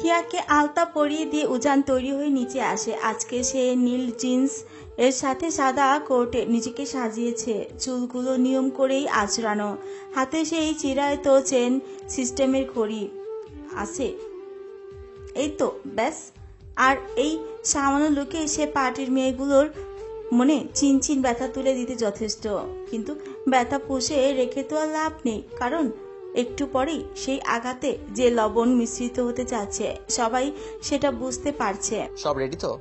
হিয়াকে আলতা পরিয়ে দিয়ে উজান তৈরি হয়ে নিচে আসে। আজকে সে নীল জিন্স এর সাথে সাদা কোটে নিজেকে সাজিয়েছে, চুলগুলো নিয়ম করেই আঁচড়ানো, হাতে সেই চিরায়ত চেন সিস্টেমের ঘড়ি আছে। এই তো ব্যাস। আর এই সামান্য লুকে সে পার্টির মেয়েগুলোর মনে চিনচিন ব্যথা তুলে দিতে যথেষ্ট। কিন্তু ব্যথা পুষে রেখে তো আর লাভ নেই, কারণ একটু পরেই সেই আঘাতে যে লবণ মিশ্রিত হতে যাচ্ছে সবাই সেটা বুঝতে পারছে। সব রেডি তো?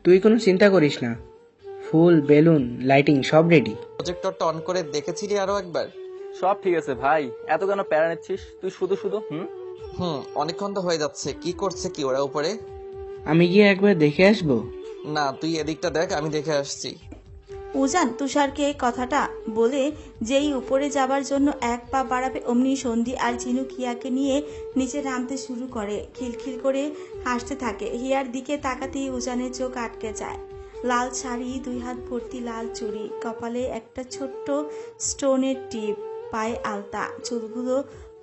তুই কোনো চিন্তা করিস না, ফুল, বেলুন, লাইটিং সব রেডি। প্রজেক্টরটা অন করে দেখেছিলি আরো একবার? সব ঠিক আছে ভাই, এত কেন প্যারা নিচ্ছিস তুই শুধু শুধু? অনেকক্ষণ তো হয়ে যাচ্ছে। কি করছে কি ওরা উপরে? আমি গিয়ে একবার দেখে আসবো। না, তুই এদিকটা দেখ, আমি দেখে আসছি। উজান তুষারকে কথাটা বলে যেই উপরে যাবার জন্য এক পা বাড়াবে অমনি সন্ধি আর ঝিনুক হিয়াকে নিয়ে নিচে নামতে শুরু করে। খিলখিল করে হাসতে থাকে। হিয়ার দিকে তাকাতেই উজানের চোখ আটকে যায়। লাল শাড়ি, 2 হাত ভর্তি লাল চুড়ি, কপালে একটা ছোট্ট স্টোনের টিপ, পায়ে আলতা, চুলগুলো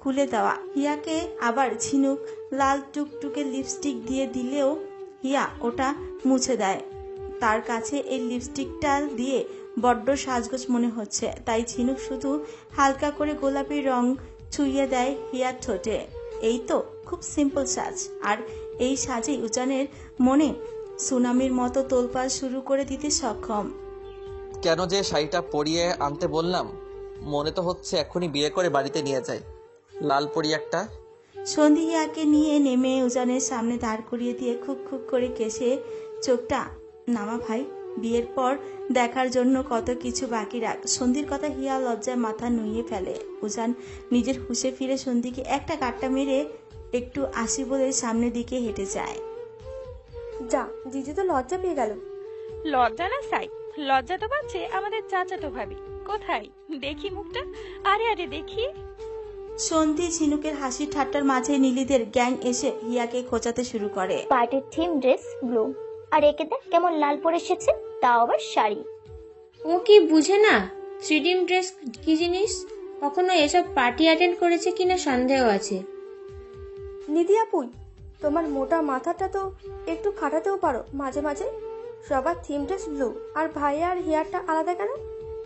খুলে দেওয়া। হিয়াকে আবার ঝিনুক লাল টুকটুকে লিপস্টিক দিয়ে দিলেও হিয়া ওটা মুছে দেয়। তার কাছে এই লিপস্টিকটা দিয়ে বড্ড সাজগোজ মনে হচ্ছে, তাই ঝিনুক শুধু হালকা করে গোলাপি রং ছুঁয়ে দেয় হিয়ার ঠোঁটে। এই তো খুব সিম্পল সাজ, আর এই সাজেই উজানের মনে সুনামির মতো তোলপাড় শুরু করে দিতে সক্ষম। কেন যে শাড়িটা পরিয়ে আনতে বললাম, মনে তো হচ্ছে এখনই বিয়ে করে বাড়িতে নিয়ে যাই। লাল পরি একটা। সন্ধি হিয়াকে নিয়ে নেমে উজানের সামনে দাঁড় করিয়ে দিয়ে খুব খুব করে কেসে, চোখটা নামা ভাই, বিয়ের পর দেখার জন্য কত কিছু বাকি রাখ। সন্ধির কথা হিয়া লজ্জায় মাথা নুইয়ে ফেলে। উজান নিজের হুঁশে ফিরে সন্ধিকে একটা কাট্টা মেরে একটু আসি বলে সামনের দিকে হেঁটে যায়। যা, জিজু তো লজ্জা পেয়ে গেল। লজ্জা না সাই, লজ্জা তো পাচ্ছে আমাদের চাচাতো ভাবি। কোথায় দেখি মুখটা? আরে আরে দেখি। সন্ধি ঝিনুকের হাসি ঠাট্টার মাঝে নীলিদের গ্যাং এসে হিয়াকে খোঁচাতে শুরু করে। পার্টির থিম ড্রেস ব্লু, আর একে দেখ কেমন লাল পরে এসেছে, তাও আবার শাড়ি। ও কি বুঝে না থ্রিডিম ড্রেস কি জিনিস? কখনো এসব পার্টি অ্যাটেন্ড করেছে কিনা সন্দেহ আছে। নিধি আপুই, তোমার মোটা মাথাটা তো একটু খাটাতেও পারো মাঝে মাঝে। সবার থিম ড্রেস ব্লু, আর ভাইয়া আর হেয়ারটা আলাদা কেন?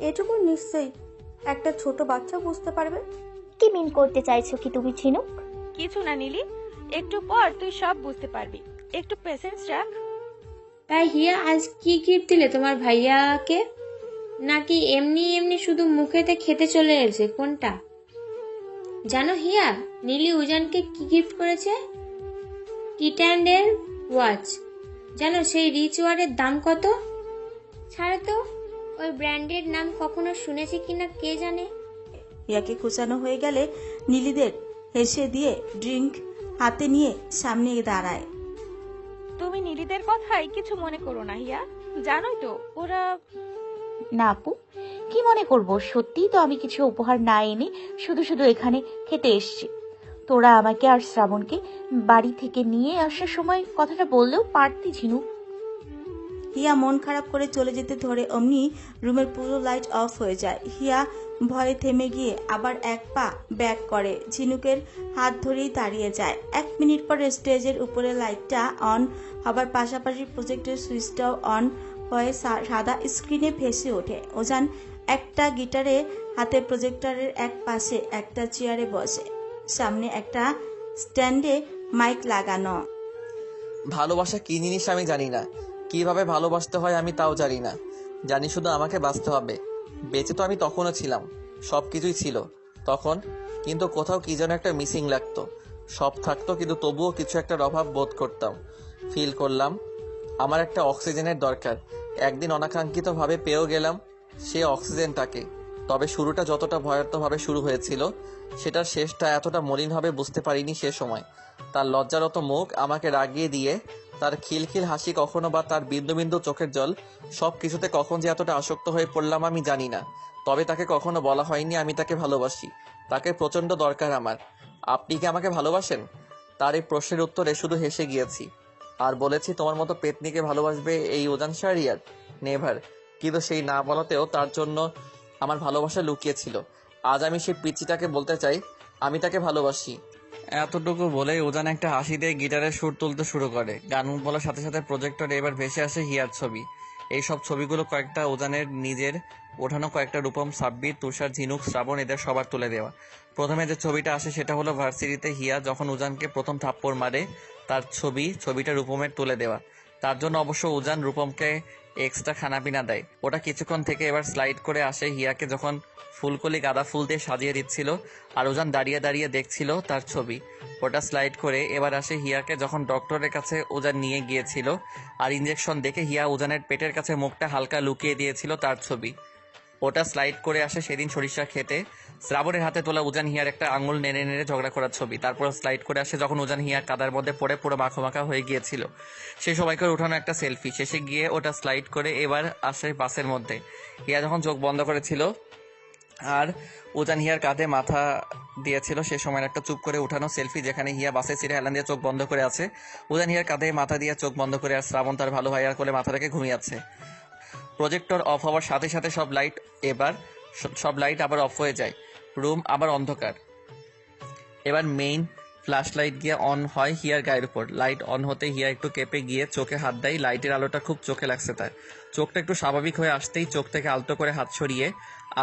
এটুকু নিশ্চয়ই একটা ছোট বাচ্চা বুঝতে পারবে। কি মিন করতে চাইছো কি তুমি ঝিনুক? কিছু না নীলি, একটু পর তুই সব বুঝতে পারবি, একটু পেশেন্স রাখ। তাই হিয়া, আজ কি গিফট দিলে তোমার ভাইয়াকে? নাকি এমনি এমনি শুধু মুখেতে খেতে চলে এসেছে? কোনটা? জানো হিয়া, নীলি উজানকে কি গিফট করেছে? টিটান্ডের ওয়াচ। জানো সেই রিচ ওয়ারের দাম কত? ছাড়ো তো, ওই ব্র্যান্ডের নাম কখনো শুনেছি কিনা কে জানে। হিয়াকে খোঁচানো হয়ে গেলে নীলিদের হেসে দিয়ে ড্রিঙ্ক হাতে নিয়ে সামনে দাঁড়ায়। তুমি নীলিদের কথাই কিছু মনে করো না হিয়া, জানোই তো ওরা। না আপু, কি মনে করব? সত্যিই তো আমি কিছু উপহার না এনে শুধু শুধু এখানে খেতে এসেছি। তোরা আমাকে আর শ্রাবণকে বাড়ি থেকে নিয়ে আসার সময় কথাটা বললেও পারতি ঝিনুক। হিয়া মন খারাপ করে চলে যেতে ধরে অমনি রুমের পুরো লাইট অফ হয়ে যায়। হিয়া ভয়ে থেমে গিয়ে আবার এক পা ব্যাক করে, ঝিনুকের হাত ধরেই দাঁড়িয়ে যায়। 1 মিনিট পর স্টেজের উপরে লাইটটা অন হবার পাশাপাশি প্রজেক্টের সুইচটাও অন হয়ে সাদা স্ক্রিনে ভেসে ওঠে। ওজান একটা গিটারে হাতে প্রজেক্টরের এক পাশে একটা চেয়ারে বসে, সামনে একটা স্ট্যান্ডে মাইক লাগানো। ভালোবাসা কি জিনিস আমি জানি না, কিভাবে ভালোবাসতে হয় আমি তাও জানি না। জানি শুধু আমাকে বাঁচতে হবে। বেঁচে তো আমি তখনও ছিলাম, সব কিছুই ছিল তখন, কিন্তু কোথাও কি যেন একটা মিসিং লাগতো। সব থাকতো কিন্তু তবুও কিছু একটার অভাব বোধ করতাম। ফিল করলাম আমার একটা অক্সিজেনের দরকার। একদিন অনাকাঙ্ক্ষিতভাবে পেয়েও গেলাম সে অক্সিজেনটাকে। তবে শুরুটা যতটা ভয়ার্থভাবে শুরু হয়েছিল, সেটার শেষটা এতটা মলিনভাবে বুঝতে পারিনি সে সময়। তার লজ্জারত মুখ আমাকে রাগিয়ে দিয়ে, তার খিলখিল হাসি কখনো বা তার বিন্দু বিন্দু চোখের জল, সব কিছুতে কখন যে এতটা আসক্ত হয়ে পড়লাম আমি জানি না। তবে তাকে কখনো বলা হয়নি আমি তাকে ভালোবাসি। তাকে প্রচণ্ড দরকার আমার। আপনি কি আমাকে ভালোবাসেন? তার এই প্রশ্নের উত্তরে শুধু হেসে গিয়েছি আর বলেছি, তোমার মতো পেতনিকে ভালোবাসবে এই উজান শাহরিয়ার? নেভার। কিন্তু সেই না বলাতেও তার জন্য আমার ভালোবাসা লুকিয়েছিল। আজ আমি সেই পিচ্চিটাকে বলতে চাই আমি তাকে ভালোবাসি। এতটুকু বলে উজান একটা হাসি দিয়ে গিটারের সুর তুলতে শুরু করে। গান বলার সাথে সাথে প্রজেক্টরে এবার ভেসে আসে হিয়ার ছবি। এই সব ছবিগুলো কয়েকটা উজানের নিজের ওঠানো, কয়েকটা রূপম, সাব্বির, তুষার, ঝিনুক, শ্রাবণ এদের সবার তুলে দেওয়া। প্রথমে যে ছবিটা আসে সেটা হলো ভার্সিটিতে হিয়া যখন উজানকে প্রথম থাপ্পড় মারে তার ছবিটা রূপমের তুলে দেওয়া। তার জন্য অবশ্য উজান রূপমকে এক্সট্রা খানাপিনা দেয়। ওটা কিছুক্ষণ থেকে এবার স্লাইড করে আসে হিয়াকে যখন ফুলকলি গাঁদা ফুল দিয়ে সাজিয়ে দিচ্ছিল আর উজান দাঁড়িয়ে দাঁড়িয়ে দেখছিল তার ছবি। ওটা স্লাইড করে এবার আসে হিয়াকে যখন ডক্টরের কাছে উজান নিয়ে গিয়েছিল আর ইঞ্জেকশন দেখে হিয়া উজানের পেটের কাছে মুখটা হালকা লুকিয়ে দিয়েছিল তার ছবি। ওটা স্লাইড করে আসে সেদিন সরিষা খেতে শ্রাবণের হাতে তোলা উজান হিয়ার একটা আঙুল নেড়ে নেড়ে ঝগড়া করার ছবি। তারপর স্লাইড করে আসে যখন উজান হিয়া কাদার মধ্যে পড়ে পুরো মাখা হয়ে গিয়েছিল, সে সবাইকে উঠানো একটা সেলফি। শেষে গিয়ে ওটা স্লাইড করে এবার আসে বাসের মধ্যে হিয়া যখন চোখ বন্ধ করেছিল আর উজান হিয়ার কাঁধে মাথা দিয়েছিল, সে সময় একটা চুপ করে উঠানো সেলফি যেখানে হিয়া বাসে সিটে হেলান দিয়ে চোখ বন্ধ করে আছে, উজান হিয়ার কাঁধে মাথা দিয়ে চোখ বন্ধ করে আর শ্রাবণ তার ভালো ভাইয়ার কোলে মাথা রেখে ঘুমিয়ে আছে। প্রজেক্টর অফ হওয়ার সাথে সাথে সব লাইট আবার অফ হয়ে যায়, রুম আবার অন্ধকার। এবার মেইন ফ্ল্যাশ লাইট গিয়ে অন হয় হিয়ার গায়ের উপর। লাইট অন হতে হিয়া একটু কেঁপে গিয়ে চোখে হাত দেয়। লাইটের আলোটা খুব চোখে লাগছে তার। চোখটা একটু স্বাভাবিক হয়ে আসতেই চোখ থেকে আলতো করে হাত সরিয়ে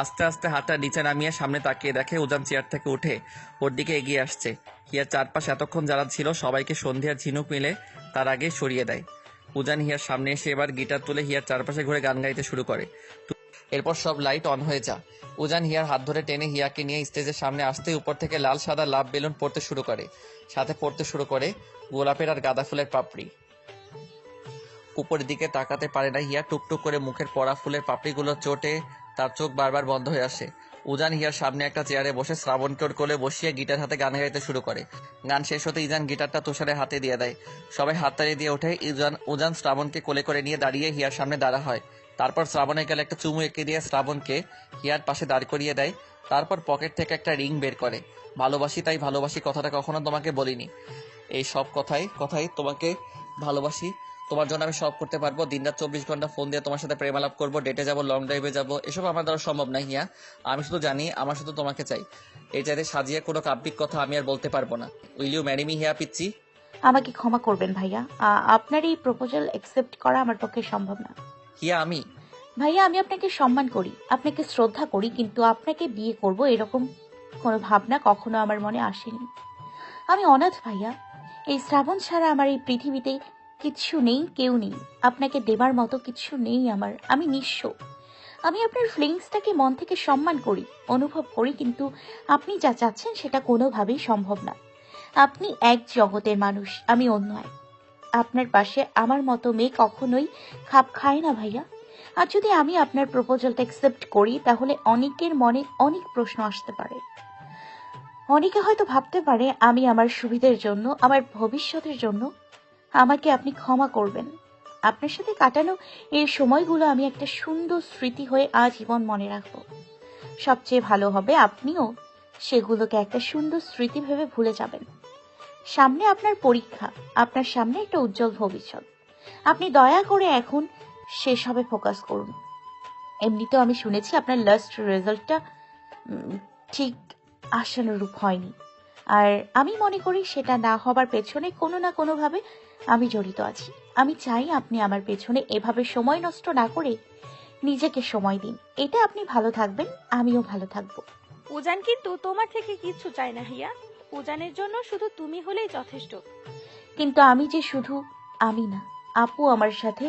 আস্তে আস্তে হাতটা নিচে নামিয়ে সামনে তাকিয়ে দেখে উজান চেয়ার থেকে উঠে ওর দিকে এগিয়ে আসছে। হিয়ার চারপাশ এতক্ষণ যারা ছিল সবাইকে সন্ধ্যে আর ঝিনুক মিলে তার আগে সরিয়ে দেয়। উজান হিয়ার সামনে এসে এবার গিটার তুলে হিয়ার চারপাশে ঘুরে গান গাইতে শুরু করে। এরপর সব লাইট অন হয়ে যা। উজান হিয়ার হাত ধরে টেনে হিয়াকে নিয়ে স্টেজের সামনে আসতেই উপর থেকে লাল সাদা লাভ বেলুন পড়তে শুরু করে, সাথে পড়তে শুরু করে গোলাপের আর গাঁদা ফুলের পাপড়ি। উপরের দিকে তাকাতে পারে না হিয়া, টুকটুক করে মুখের পড়া ফুলের পাপড়িগুলো চোটে তার চোখ বারবার বন্ধ হয়ে আসে। উজান হিয়ার সামনে একটা চেয়ারে বসে শ্রাবণকে ওর কোলে বসিয়ে গিটার হাতে গান গাইতে শুরু করে। গান শেষ হতে ইজান গিটারটা তুষারের হাতে দিয়ে দেয়। সবাই হাততালি দিয়ে ওঠে। উজান শ্রাবণকে কোলে করে নিয়ে দাঁড়িয়ে হিয়ার সামনে দাঁড়া হয়। তারপর শ্রাবণের গেলে একটা চুমু এঁকে দিয়ে শ্রাবণকে হিয়ার পাশে দাঁড় করিয়ে দেয়। তারপর পকেট থেকে একটা রিং বের করে। ভালোবাসি তাই ভালোবাসি কথাটা কখনো তোমাকে বলিনি, এই সব কথাই তোমাকে ভালোবাসি, তোমার জন্য আমি সব করতে পারবো, দিনরাত 24 ঘন্টা ফোন দিয়ে তোমার সাথে প্রেমালাপ করবো, ডেটে যাবো, লং ড্রাইভে যাবো, এসব আমার দ্বারা সম্ভব না হিয়া। আমি শুধু জানি আমার শুধু তোমাকে চাই। এই চাইতে সাজিয়ে কোনো কাব্যিক কথা আমি আর বলতে পারবো না। উইল ইউ ম্যারি মি হিয়া পিচ্ছি? আমাকে ক্ষমা করবেন ভাইয়া, আপনার এই প্রপোজাল অ্যাকসেপ্ট করা আমার পক্ষে সম্ভব না। হিয়া আমি ভাইয়া, আমি আপনাকে সম্মান করি, আপনাকে শ্রদ্ধা করি, কিন্তু আপনাকে বিয়ে করব এরকম কোনো ভাবনা কখনো আমার মনে আসেনি। আমি অনাথ ভাইয়া, এই শ্রাবণ ছাড়া আমার এই পৃথিবীতে কিচ্ছু নেই, কেউ নেই, আপনাকে দেবার মতো কিছু নেই আমার। আমি নিঃস্ব। আমি আপনার ফিলিংসটাকে মন থেকে সম্মান করি, অনুভব করি, কিন্তু আপনি যা চাচ্ছেন সেটা কোনোভাবেই সম্ভব না। আপনি এক জগতের মানুষ, আমি অন্য এক। আপনার পাশে আমার মতো মেয়ে কখনোই খাপ খায় না ভাইয়া। আর যদি আমি আপনার প্রপোজালটা অ্যাকসেপ্ট করি তাহলে অনেকের মনে অনেক প্রশ্ন আসতে পারে। অনেকে হয়তো ভাবতে পারে আমি আমার সুবিধার জন্য, আমার ভবিষ্যতের জন্য আমাকে আপনি ক্ষমা করবেন। আপনার সাথে কাটানো এই সময়গুলো আমি একটা সুন্দর স্মৃতি হয়ে আজীবন মনে রাখবো। সবচেয়ে ভালো হবে আপনিও সেগুলোকে একটা সুন্দর স্মৃতি ভেবে ভুলে যাবেন। সামনে আপনার পরীক্ষা, আপনার সামনে একটা উজ্জ্বল ভবিষ্যৎ। আপনি দয়া করে এখন সেসবে ফোকাস করুন। এমনিতেও আমি শুনেছি আপনার লাস্ট রেজাল্টটা ঠিক আশানুরূপ হয়নি, আর আমি মনে করি সেটা না হবার পেছনে কোনো না কোনোভাবে আমি জড়িত আছি। আমি চাই আপনি আমার পেছনে এভাবে সময় নষ্ট না করে নিজেকে সময় দিন। এতে আপনি ভালো থাকবেন, আমিও ভালো থাকবো। উজান কিন্তু তোমার থেকে কিছু চায় না হিয়া, উজানের জন্য শুধু তুমি হলেই যথেষ্ট। কিন্তু আমি যে শুধু আমি না, আপু আমার সাথে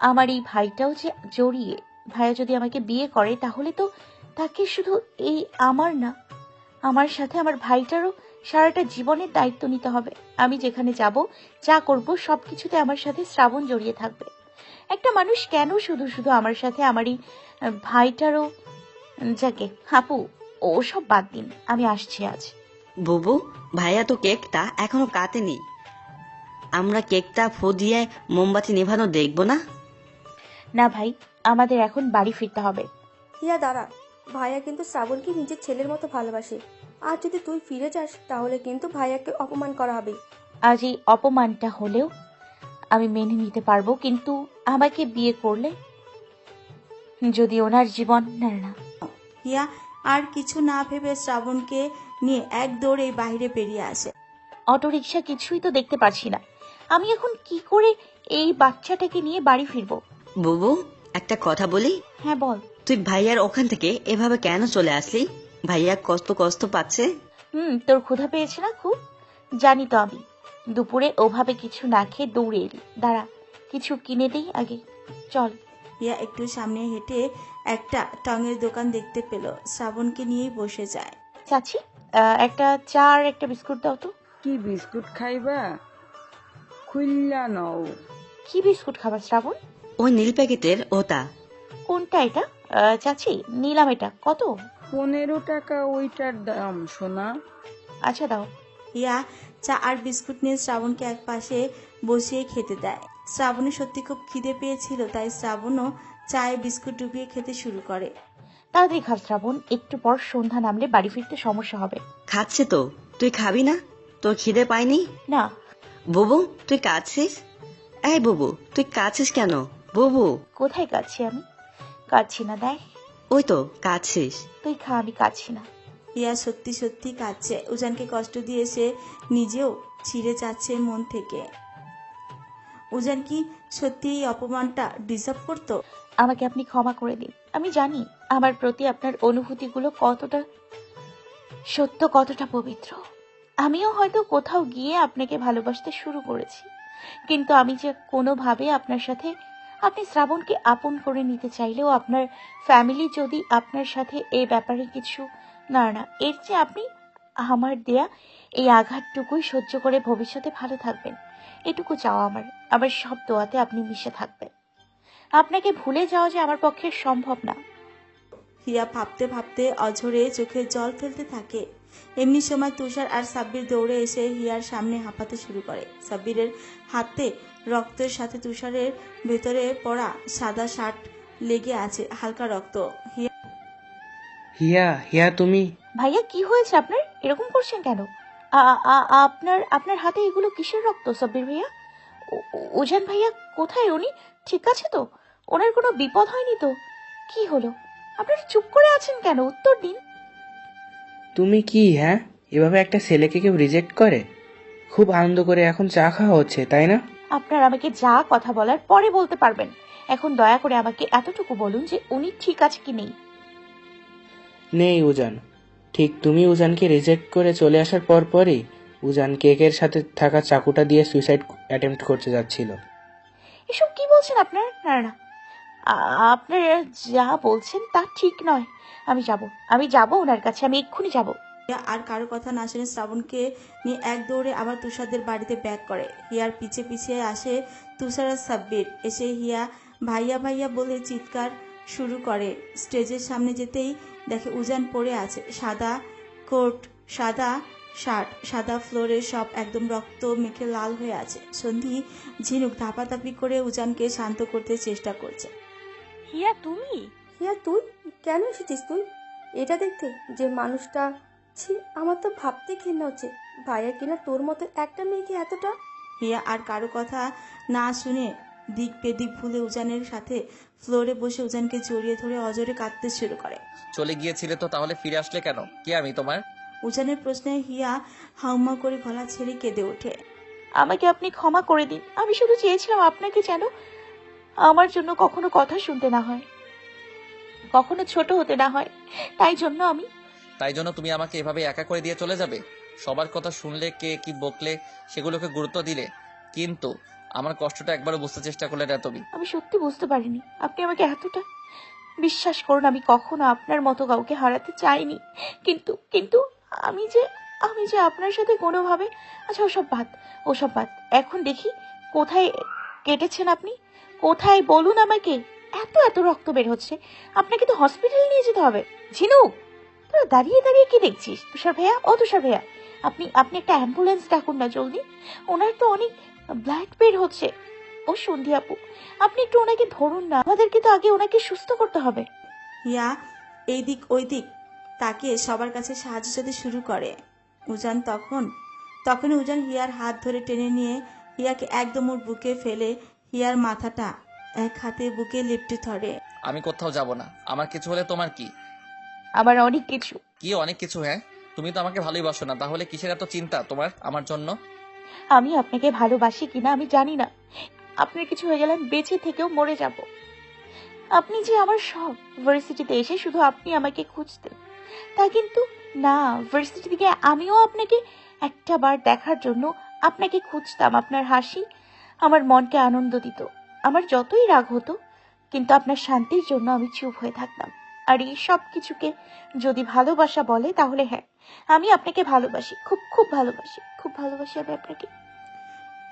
আমার এই ভাইটাও যে জড়িয়ে। ভাইয়া যদি আমাকে বিয়ে করে তাহলে তো তাকে শুধু এই আমার না, আমার সাথে আমার ভাইটারও সারাটা জীবনের দায়িত্ব নিতে হবে। আমি যেখানে যাব, যা করব, সবকিছুতে আমার সাথে শ্রাবণ জড়িয়ে থাকবে। একটা মানুষ কেন শুধু শুধু আমার সাথে আমার এই ভাইটারও, যাকে আপু ও সব বাদ দিন, আমি আসছি আজ। বুবু, ভাইয়া তো কেকটা এখনো কাটেনি, আমরা কেকটা ফু দিয়ে মোমবাতি নেভানো দেখবো না? না ভাই, আমাদের এখন বাড়ি ফিরতে হবে। হিয়া দাঁড়া, ভাইয়া কিন্তু শ্রাবণকে নিজের ছেলের মতো ভালোবাসে। আর যদি তুই ফিরে যাস তাহলে কিন্তু ভাইয়াকে অপমান করা হবে। আজ এই অপমানটা হলেও আমি মেনে নিতে পারবো, কিন্তু আমাকে বিয়ে করলে যদি ওনার জীবন না। হিয়া আর কিছু না ভেবে শ্রাবণকে নিয়ে এক দৌড়ে বাইরে বেরিয়ে আসে। অটোরিকশা কিছুই তো দেখতে পাচ্ছি না। আমি এখন কি করে এই বাচ্চাটাকে নিয়ে বাড়ি ফিরবো? বুবু, একটা কথা বলি। হ্যাঁ বল। তুই ভাইয়ার ওখান থেকে এভাবে কেন চলে আসলি? ভাইয়া কষ্ট কষ্ট পাচ্ছে। তোর ক্ষুধা পেয়েছে না খুব? জানি তো আমি। দুপুরে ওভাবে কিছু না খেয়ে দৌড়ে এলি। দাঁড়া, কিছু কিনে দিই আগে, চল। হিয়া একটু সামনে হেঁটে একটা টঙের দোকান দেখতে পেল, শ্রাবণকে নিয়েই বসে যায়। চাচি, একটা চা আর একটা বিস্কুট দাও তো। কি বিস্কুট খাইবা? খুললা নাও। কি বিস্কুট খাবার শ্রাবণ? ওই নীল প্যাকেটের ওটা। কোনটা এটা? চাচি, নিলাম। এটা কত? 15 টাকা ওইটার দাম সোনা। আচ্ছা দাও। হিয়া চা আর বিস্কুট নিয়ে শ্রাবণকে এক পাশে বসিয়ে খেতে দেয়। শ্রাবণের সত্যি খুব খিদে পেয়েছিল, তাই শ্রাবণও চায়ে বিস্কুট ডুবিয়ে খেতে শুরু করে। তাড়াতাড়ি খা শ্রাবণ, একটু পর সন্ধ্যা নামলে বাড়ি ফিরতে সমস্যা হবে। খাচ্ছে তো, তুই খাবি না? তোর খিদে পায়নি? না। বুবু, তুই কাঁদছিস? এই বুবু, তুই কাঁদছিস কেন? বুবু। কোথায় কাঁদছি আমি? কাঁদছি না, দেখ। ওই তো কাঁদছিস। তুই খা, আমি কাঁদছি না। হিয়া সত্যি সত্যি কাঁদছে। উজানকে কষ্ট দিয়ে সে নিজেও ছিঁড়ে যাচ্ছে মন থেকে। উজান কি সত্যি এই অপমানটা ডিজার্ভ করতো? আমাকে আপনি ক্ষমা করে দিন। আমি জানি আমার প্রতি আপনার অনুভূতিগুলো কতটা সত্য, কতটা পবিত্র। আমিও হয়তো কোথাও গিয়ে আপনাকে ভালোবাসতে শুরু করেছি, কিন্তু আমি যে কোনোভাবে আপনার সাথে, আপনি শ্রাবণকে আপন করে নিতে চাইলেও আপনার ফ্যামিলি যদি আপনার সাথে এই ব্যাপারে কিছু না, এর চেয়ে আপনি আমার দেয়া এই আঘাতটুকুই সহ্য করে ভবিষ্যতে ভালো থাকবেন, এটুকু চাও আমার। আমার সব দোয়াতে আপনি মিশে থাকবেন। আপনাকে ভুলে যাওয়া যে আমার পক্ষে সম্ভব না। হিয়া ভাবতে ভাবতে অঝরে চোখে জল ফেলতে থাকে। এমনি সময় তুষার আর সাব্বির দৌড়ে এসে হিয়ার সামনে হাঁপাতে শুরু করে। সাব্বিরের হাতে রক্তের সাথে তুষারের ভেতরে পড়া সাদা শার্ট লেগে আছে, হালকা রক্ত। হিয়া, হিয়া তুমি? ভাইয়া, কি হয়েছে আপনার? এরকম করছেন কেন? আপনার আপনার হাতে এগুলো কিসের রক্ত সাব্বির ভাইয়া? উজান ভাইয়া কোথায়? উনি ঠিক আছে তো? ওনার কোনো বিপদ হয়নি তো? কি হলো? আপনারা চুপ করে আছেন কেন? উত্তর দিন। তুমি কি, হ্যাঁ, এভাবে একটা ছেলেকে কেউ রিজেক্ট করে? খুব আনন্দ করে এখন চা খাওয়া হচ্ছে, তাই না? আপনার আমাকে যা কথা বলার পরে বলতে পারবেন। এখন দয়া করে আমাকে এতটুকু বলুন যে উনি ঠিক আছে কি নেই। নেই উজান। ঠিক তুমি উজানকে রিজেক্ট করে চলে আসার পরই উজান কেকের সাথে থাকা চাকুটা দিয়ে সুইসাইড অ্যাটেম্প্ট করতে যাচ্ছিল। এসব কি বলছেন আপনার? না, আপনারা যা বলছেন তা ঠিক নয়। আমি যাব ওনার কাছে, আমি এক্ষুনি যাব। হিয়া আর কারো কথা না শুনে শ্রাবণকে নিয়ে এক দৌড়ে আবার তুষারদের বাড়িতে ব্যাক করে। হিয়ার পিছে পিছে আসে তুষার আর সাব্বির। এসে হিয়া ভাইয়া ভাইয়া বলে চিৎকার শুরু করে। স্টেজের সামনে যেতেই দেখে উজান পড়ে আছে। সাদা কোট, সাদা শার্ট, সাদা ফ্লোরে সব একদম রক্ত মেখে লাল হয়ে আছে। সন্ধি ঝিনুক ধাপাধাপি করে উজানকে শান্ত করতে চেষ্টা করছে। হিয়া তুমি? হিয়া তুই কেন এসেছিস? তুই এটা দেখতে যে মানুষটা, ছি, আমার তো ভাবতে ঘৃণা হচ্ছে। ভাইয়া কিনা তোর মতো একটা মেয়েকে এতটা। হিয়া আর কারো কথা না শুনে দিক বেদিক ভুলে উজানের সাথে ফ্লোরে বসে উজানকে জড়িয়ে ধরে অজরে কাঁদতে শুরু করে। চলে গিয়েছিলে তো, তাহলে ফিরে আসলে কেন? কে আমি তোমার? উজানের প্রশ্নে হিয়া হাউমা করে গলা ছেড়ে কেঁদে ওঠে। আমাকে আপনি ক্ষমা করে দিন। আমি শুধু চেয়েছিলাম আপনাকে যেন আমার জন্য কখনো কথা শুনতে না হয়, কখনো ছোট হতে না হয়। তাই জন্য তুমি আমাকে এভাবে একা করে দিয়ে চলে যাবে? সবার কথা শুনলে, কে কি বকলে সেগুলোকে গুরুত্ব দিলে, কিন্তু আমার কষ্টটা একবারও বুঝতে চেষ্টা করলে না তুমি। আমি সত্যি বুঝতে পারিনি আপনি আমাকে এতটা। বিশ্বাস করুন, আমি কখনো আপনার মতো কাউকে হারাতে চাইনি, কিন্তু কিন্তু আমি যে আপনার সাথে কোনোভাবে। আচ্ছা, ওসব বাদ। এখন দেখি কোথায় কেটেছেন আপনি, কোথায় বলুন আমাকে। এত রক্ত বের হচ্ছে, আপনাকে তো হসপিটালে নিয়ে যেতে হবে। ঝিনুক, তোরা দাঁড়িয়ে দাঁড়িয়ে কি দেখছিস? তুষার ভাইয়া, আপনি একটা অ্যাম্বুলেন্স ডাকুন না জলদি। ওনার তো অনেক ব্লাড বের হচ্ছে। ও সন্ধি আপু, আপনি একটু ওনাকে ধরুন না, আমাদেরকে তো আগে ওনাকে সুস্থ করতে হবে। হিয়া এই দিক ওই দিক তাকিয়ে সবার কাছে সাহায্য চাইতে শুরু করে। উজান তখনই উজান হিয়ার হাত ধরে টেনে নিয়ে হিয়াকে একদম ওর বুকে ফেলে হিয়ার মাথাটা এক হাতে বুকে লিপটে ধরে। আমি কোথাও যাব না। আমার কিছু হলে তোমার কি? আমার অনেক কিছু। কি অনেক কিছু? হ্যাঁ, তুমি তো আমাকে ভালোই বাসো না, তাহলে কিসের এত চিন্তা তোমার আমার জন্য? আমি আপনাকে ভালোবাসি কিনা আমি জানি না। আপনার কিছু হয়ে গেলে আমি বেঁচে থেকেও মরে যাব। আপনি যে আমার সব, ভার্সিটিতে এসে শুধু আপনি আমাকে খুঁজতেন, তা কিন্তু না। ভার্সিটি থেকে আমিও আপনাকে একটা বার দেখার জন্য আপনাকে খুঁজতাম। আপনার হাসি আমার মনকে আনন্দ দিত। আমার যতই রাগ হতো, কিন্তু আপনার শান্তির জন্য আমি চুপ হয়ে থাকতাম। আর এই সব কিছুকে যদি ভালোবাসা বলে, তাহলে হ্যাঁ, আমি আপনাকে ভালোবাসি, খুব খুব ভালোবাসি, খুব ভালোবাসি আমি আপনাকে।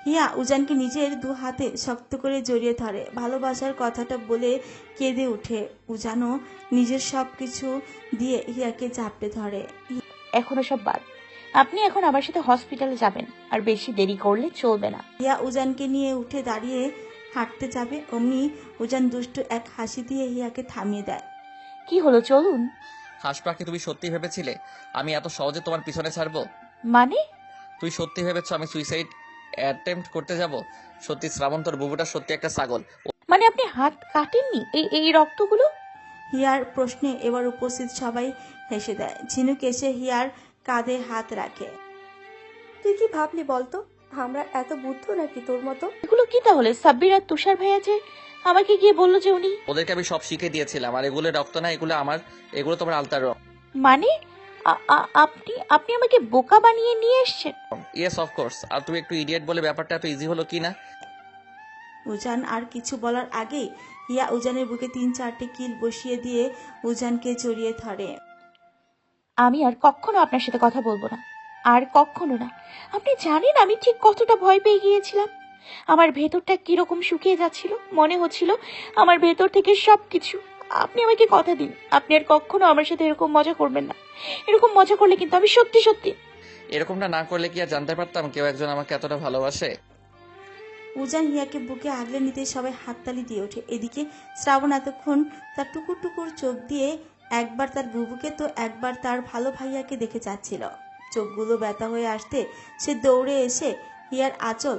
হিয়া উজানকে নিজের দু হাতে শক্ত করে জড়িয়ে ধরে। ভালোবাসার কথাটা বলে কেঁদে ওঠে। উজানও নিজের সব কিছু দিয়ে হিয়াকে চাপড়ে ধরে। এখনো সব বাদ। আপনি এখন আমার সাথে হসপিটালে যাবেন, আর বেশি দেরি করলে চলবে না। হিয়া উজানকে নিয়ে উঠে দাঁড়িয়ে হাঁটতে যাবে, অমনি উজান দুষ্ট এক হাসি দিয়ে হিয়াকে থামিয়ে দেয়। কি হলো, চলুন। হাসপাকে তুমি সত্যি ভেবেছিলে আমি এত সহজে তোমার পিছনে ছাড়বো? মানে? তুই সত্যি ভেবেছ আমি সুইসাইড অ্যাটেম্প্ট করতে যাব? সত্যি শ্রাবণ, তোর বুবুটা সত্যি একটা ছাগল। মানে আপনি হাত কাটেননি? এই রক্তগুলো? হিয়ার প্রশ্নে এবার উপস্থিত সবাই হেসে দেয়। ঝিনুক এসে হিয়ার কাঁধে হাত রাখে। তুই কি ভাবলি বলতো? আমরা এত বুদ্ধ নাকি তোর মতো? এগুলো কি তাহলে? সাব্বির আর তুষার ভাইয়া যে আমাকে গিয়ে বললো যে উনি... ওদেরকে আমি সব শিখে দিয়েছিলাম। আর এগুলো রক্ত না, এগুলো আমার, এগুলো তোমার আলতার রং। মানে আপনি আপনি আমাকে বোকা বানিয়ে নিয়ে এসেছেন? Yes of course. আর তুমি একটু ইডিয়েট বলে ব্যাপারটা এত ইজি হলো কি না? উজান আর কিছু বলার আগেই হিয়া উজানের বুকে 3-4টে কিল বসিয়ে দিয়ে উজানকে জড়িয়ে ধরে। আমি আর কখনো আপনার সাথে কথা বলবো না, আর কখনো না। আপনি জানেন আমি ঠিক কতটা ভয় পেয়ে গিয়েছিলাম। আমার ভেতরটা কিরকম শুকিয়ে যাচ্ছিল, মনে হচ্ছিল আমার ভেতর থেকে সবকিছু। আপনি আমাকে কথা দিন, আপনি আর কখনো আমার সাথে এরকম মজা করবেন না। এরকম মজা করলে কিন্তু আমি সত্যি সত্যি... এরকমটা না করলে কি আর জানতে পারতাম কেউ একজন আমাকে এতটা ভালোবাসে? উজান হিয়াকে বুকে আগলে নিতে সবাই হাততালি দিয়ে ওঠে। এদিকে শ্রাবণ এতক্ষণ তার টুকুর টুকুর চোখ দিয়ে একবার তার বুবুকে তো একবার তার ভালো ভাইয়াকে দেখে যাচ্ছিল। চোখগুলো ব্যথা হয়ে আসতে সে দৌড়ে এসে হিয়ার আঁচল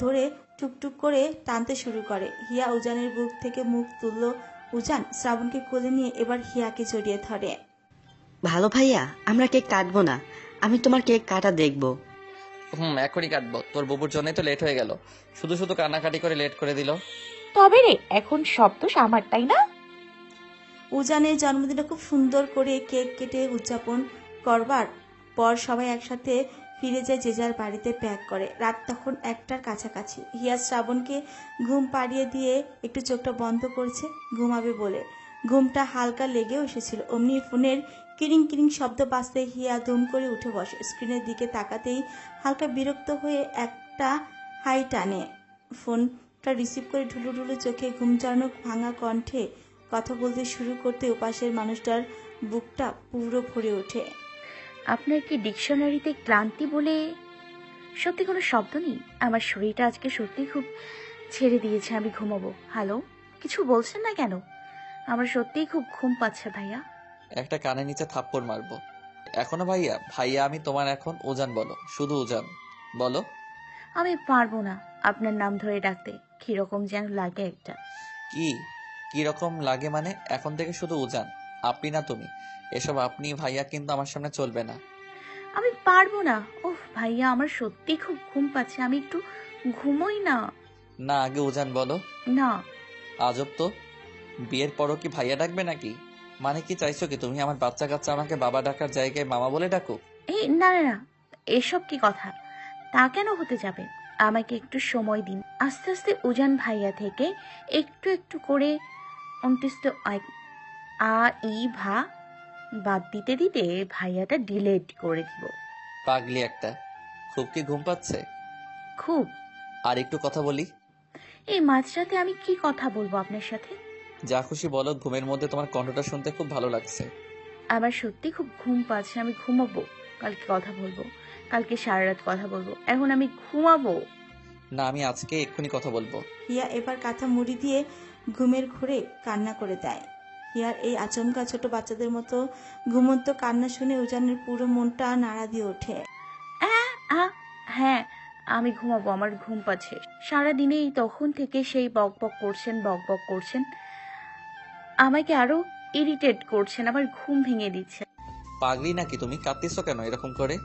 ধরে টুকটুক করে টানতে শুরু করে। হিয়া উজানের বুক থেকে মুখ তুলল। উজান শ্রাবণকে কোলে নিয়ে এবার হিয়াকে জড়িয়ে ধরে। ভালো ভাইয়া, আমরা কেক কাটবো না, আমি তোমার কেক কাটা দেখবো। এখনই কাটবো। তোর বুবুর জন্যই তো লেট হয়ে গেল, শুধু শুধু কান্নাকাটি করে লেট করে দিল। তবে রে, এখন সব দোষ আমার, তাই না? উজানের জন্মদিনটা খুব সুন্দর করে কেক কেটে উদযাপন করবার পর সবাই একসাথে ফিরে যায় যে যার বাড়িতে প্যাক করে। রাত তখন 1টার কাছাকাছি। হিয়া শ্রাবণকে ঘুম পাড়িয়ে দিয়ে একটু চোখটা বন্ধ করছে ঘুমাবে বলে। ঘুমটা হালকা লেগেও এসেছিল। অমনি ফোনের কিরিং কিরিং শব্দ বাজতে হিয়া ধুম করে উঠে বসে। স্ক্রিনের দিকে তাকাতেই হালকা বিরক্ত হয়ে একটা হাই টানে। ফোনটা রিসিভ করে ঢুলু ঢুলু চোখে ঘুম জড়ানো ভাঙা কণ্ঠে কথা বলতে শুরু করতে উপাসের মানুষটার বুকটা পুরো ভরে ওঠে। আপনার কি ডিকশনারিতে ক্লান্তি বলে সত্যি কোনো শব্দ নেই? আমার শরীরটা আজকে সত্যি খুব ছেড়ে দিয়েছে, আমি ঘুমাবো। হ্যালো, কিছু বলছেন না কেন? আমার সত্যিই খুব ঘুম পাচ্ছে ভাইয়া। একটা কানের নিচে থাপ্পড় মারবো। এখনো ভাইয়া? ভাইয়া আমি তোমার এখন উজান বলো, শুধু উজান বলো। আমি পারবো না আপনার নাম ধরে ডাকতে, কিরকম যেন লাগে একটা। কি রকম লাগে মানে? এখন থেকে শুধু উজান, আপনি না তুমি। এসব আপনি ভাইয়া কিন্তু আমার সামনে চলবে না। আমি পারবো না। ওহ ভাইয়া, আমার সত্যি খুব ঘুম পাচ্ছে, আমি একটু ঘুমোই না। না, আগে উজান বলো। না। আজব তো, বিয়ের পরও কি ভাইয়া ডাকবে নাকি? মানে কি চাইছো কি তুমি আমার বাচ্চা কাচ্চা আমাকে বাবা ডাকার জায়গায় মামা বলে ডাকো? এই না না না, এসব কি কথা? তা কেন হতে যাবে? আমাকে একটু সময় দিন। আস্তে আস্তে উজান ভাইয়া থেকে একটু একটু করে অন্তিস্ত আ ই ভা বাদ দিতে দিতে ভাইয়াটা ডিলেট করে দিব। পাগলি একটা। খুব কি ঘুম পাচ্ছে? খুব। আর একটু কথা বলি? এই মাঝরাতে আমি কি কথা বলবো আপনার সাথে? যা খুশি বলো, ঘুমের মধ্যে তোমার কণ্ঠটা শুনতে খুব ভালো লাগছে। আমার সত্যি খুব ঘুম পাচ্ছে, আমি ঘুমাবো। কালকে কথা বলবো, কালকে সারা রাত কথা বলবো, এখন আমি ঘুমাবো। না, আমি আজকে এক্ষুনি কথা বলবো। হিয়া এবার কাঁথা মুড়ি দিয়ে ঘুমের ঘোরে কান্না করে দেয়। হিয়ার এই আচমকা ছোট বাচ্চাদের মতো ঘুমন্ত কান্না শুনে উজানের পুরো মনটা নাড়া দিয়ে ওঠে। হ্যাঁ, আমি ঘুমাবো, আমার ঘুম পাচ্ছে। সারাদিনেই তখন থেকে সেই বক বক করছেন, আমাকে আরো ইরিটেট করছেন, আমার ঘুম ভেঙে দিচ্ছে। পাগলি নাকি তুমি? কাঁদতেছো কেন এরকম করে?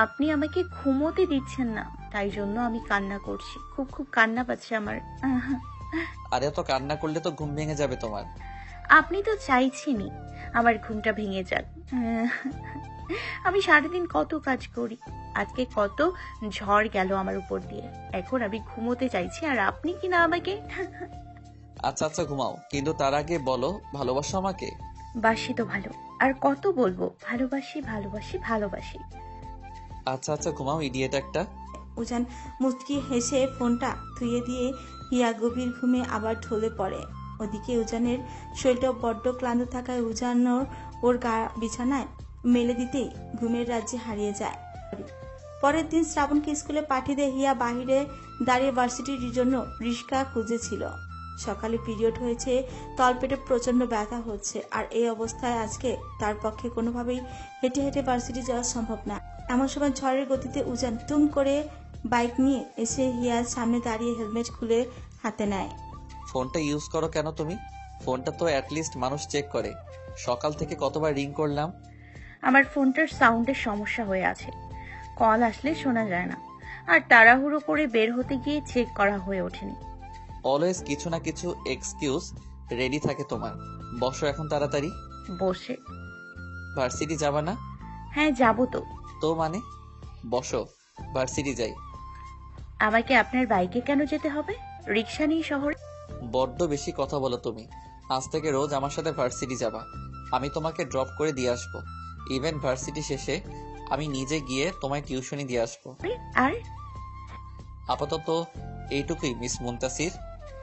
আপনি আমাকে ঘুমোতে দিচ্ছেন না, তাই জন্য আমি কান্না করছি। খুব খুব কান্না পাচ্ছে আমার। আর এত কান্না করলে তো ঘুম ভেঙে যাবে তোমার। আপনি তো চাইছেনই আমার ঘুমটা ভেঙে যাক। আমি সারাদিন কত কাজ করি, আজকে কত ঝড় গেল আমার উপর দিয়ে। এখন আমি ঘুমোতে চাইছি আর আপনি কি না আমাকে। আচ্ছা আচ্ছা ঘুমাও, কিন্তু তার আগে বলো ভালোবাসো আমাকে? বাসি তো ভালো, আর কত বলবো ভালোবাসি ভালোবাসি ভালোবাসি। আচ্ছা আচ্ছা ঘুমাও, ইডিয়েট একটা। উজান মুচকি হেসে ফোনটা ধুয়ে দিয়ে হিয়া গভীর ঘুমে আবার ঢলে পড়ে। ওদিকে উজানের শরীরটা বড্ড ক্লান্ত থাকায় উজান ওর গা বিছানায় মেলে দিতেই ঘুমের রাজ্যে হারিয়ে যায়। পরের দিন শ্রাবণকে স্কুলে পাঠিয়ে দিয়ে হিয়া বাহিরে দাঁড়িয়ে ভার্সিটির জন্য রিক্সা খুঁজেছিল। সকালে পিরিয়ড হয়েছে, তলপেটে প্রচন্ড ব্যথা হচ্ছে, আর এই অবস্থায় আজকে তার পক্ষে কোনোভাবেই হেঁটে হেঁটে ভার্সিটি যাওয়া সম্ভব না। এমন সময় ঝড়ের গতিতে উজান তুম করে বাইক নিয়ে এসে হিয়ার সামনে দাঁড়িয়ে হেলমেট খুলে হাতে নেয়। ফোনটা ইউজ করো কেন তুমি? ফোনটা তো অ্যাটলিস্ট মানুষ চেক করে। সকাল থেকে কতবার রিং করলাম। আমার ফোনটার সাউন্ডের সমস্যা হয়ে আছে, কল আসলে শোনা যায় না, আর তাড়াহুড়ো করে বের হতে গিয়ে চেক করা হয়ে ওঠেনি। অলওয়েজ কিছু না কিছু এক্সকিউজ রেডি থাকে তোমার। বসো এখন তাড়াতাড়ি। বসে? ভার্সিটি যাবা না? হ্যাঁ যাবো তো। তো মানে? বসো, ভার্সিটি যাই। আমাকে আপনার বাইকে কেন যেতে হবে? রিক্সা নিয়ে শহরে? বড্ড বেশি কথা বলো তুমি। আজ থেকে রোজ আমার সাথে ভার্সিটি যাবা। আমি তোমাকে ড্রপ করে দিয়ে আসবো। ইভেন ভার্সিটি শেষে আমি নিজে গিয়ে তোমায় টিউশনি দিয়ে আসবো। আর আপাতত এইটুকুই মিস মুনতাসির।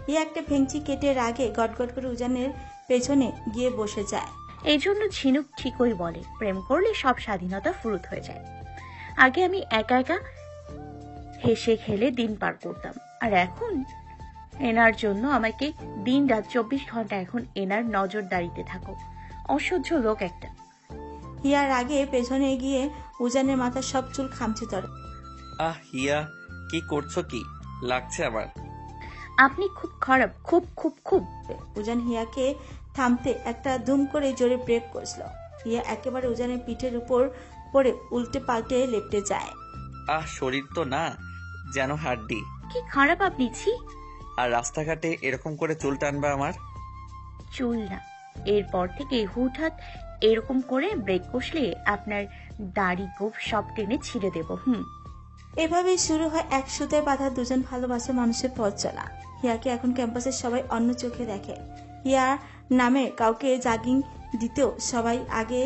হিয়া একটা ভেঙচি কেটে রাগে গটগট করে উজানের পেছনে গিয়ে বসে যায়। এই জন্য ঝিনুক ঠিকই বলে, প্রেম করলে সব স্বাধীনতা ফুরুত হয়ে যায়। আগে আমি একা একা হেসে খেলে দিন পার করতাম, আর এখন এনার জন্য আমাকে দিন রাত 24 ঘন্টা এখন এনার নজরদারিতে থাকো। অসহ্য লোক একটা। হিয়ার আগে পেছনে গিয়ে উজানের মাথার সব চুল খামচে ধরে। আহ হিয়া, কি করছো? কি লাগছে আমার? আপনি খুব খারাপ, খুব খুব খুব। উজান হিয়াকে থামতে একটা দুম করে জোরে ব্রেক কষল। হিয়া একেবারে উজানের পিঠের উপর পড়ে উল্টে পাল্টে লেপটে যায়। আহ শরীর তো না, যেন হাড্ডি। কি খারাপ আপনি, ছি। আর রাস্তাঘাটে এরকম করে চুল টানবে আমার? চুল না, এরপর থেকে হুটহাট এরকম করে ব্রেক কষলে আপনার দাড়ি গোফ সব টেনে ছিঁড়ে দেব। এভাবেই শুরু হয় এক সুতায় বাঁধা দুজন ভালোবাসার মানুষের পথ চলা। হিয়াকে এখন ক্যাম্পাসের সবাই অন্য চোখে দেখে। হিয়া নামে কাউকে জাগিং দিতেও সবাই আগে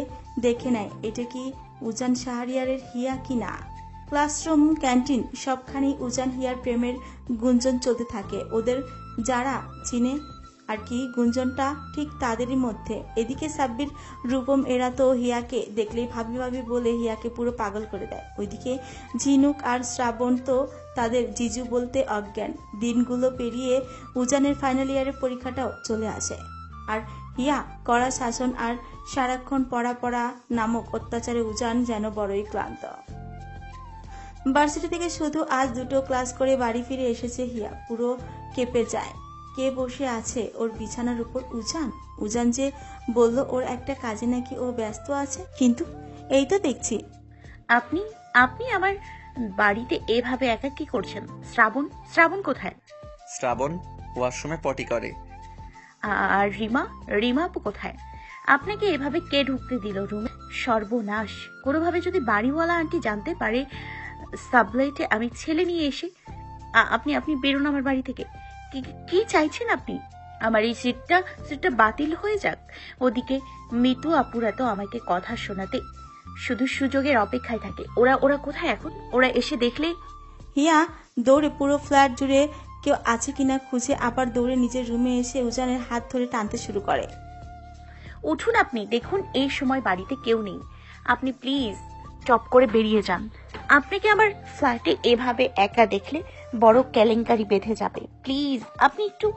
দেখে নেয় এটা কি উজান শাহরিয়ারের হিয়া কি না। ক্লাসরুম, ক্যান্টিন সবখানি উজান হিয়ার প্রেমের গুঞ্জন চলতে থাকে। ওদের যারা চিনে আর কি, গুঞ্জনটা ঠিক তাদেরই মধ্যে। এদিকে সাব্বির, রূপম এরা তো হিয়াকে দেখলেই ভাবি ভাবি বলে হিয়াকে পুরো পাগল করে দেয়। ওইদিকে ঝিনুক আর শ্রাবণ তো তাদের জিজু বলতে অজ্ঞান। দিনগুলো পেরিয়ে উজানের ফাইনাল ইয়ারের পরীক্ষাটাও চলে আসে, আর হিয়া কড়া শাসন আর সারাক্ষণ পড়া নামক অত্যাচারে উজান যেন বড়ই ক্লান্ত। ভার্সিটি থেকে শুধু আজ 2টো ক্লাস করে বাড়ি ফিরে এসেছে হিয়া। পুরো কেঁপে যায়। কে বসে আছে ওর বিছানার উপর? উজান। উজান যে বলল ওর একটা কাজে নাকি ও ব্যস্ত আছে, কিন্তু এই তো দেখছি। আপনি আপনি আমার বাড়িতে এভাবে একা কি করছেন? শ্রাবণ, শ্রাবণ কোথায়? শ্রাবণ ওয়াশরুমে পটি করে। আর রিমা, রিমা আপু কোথায়? আপনাকে এভাবে কে ঢুকতে দিল রুমে? সর্বনাশ। কোনোভাবে যদি বাড়িওয়ালা আন্টি জানতে পারে সাবলাইটে আমি ছেলে নিয়ে এসে, আপনি আপনি বেরোন আমার বাড়ি থেকে। কি চাইছেন আপনি? আমার এই সিটটা বাতিল হয়ে যাক। ওদিকে মিতু আপুরা তো আমাকে কথা শোনাতে শুধু সুযোগের অপেক্ষায় থাকে। ওরা কোথায় এখন? ওরা এসে দেখলে? হিয়া দৌড়ে পুরো ফ্ল্যাট জুড়ে কেউ আছে কিনা খুঁজে আবার দৌড়ে নিজের রুমে এসে উজানের হাত ধরে টানতে শুরু করে। উঠুন আপনি, দেখুন এই সময় বাড়িতে কেউ নেই। আপনি প্লিজ চপ করে বেরিয়ে যান। আপনাকে আমার ফ্ল্যাটে এভাবে একা দেখলে বড় কেলেঙ্কারি বেঁধে যাবে। প্লিজ আপনি একটু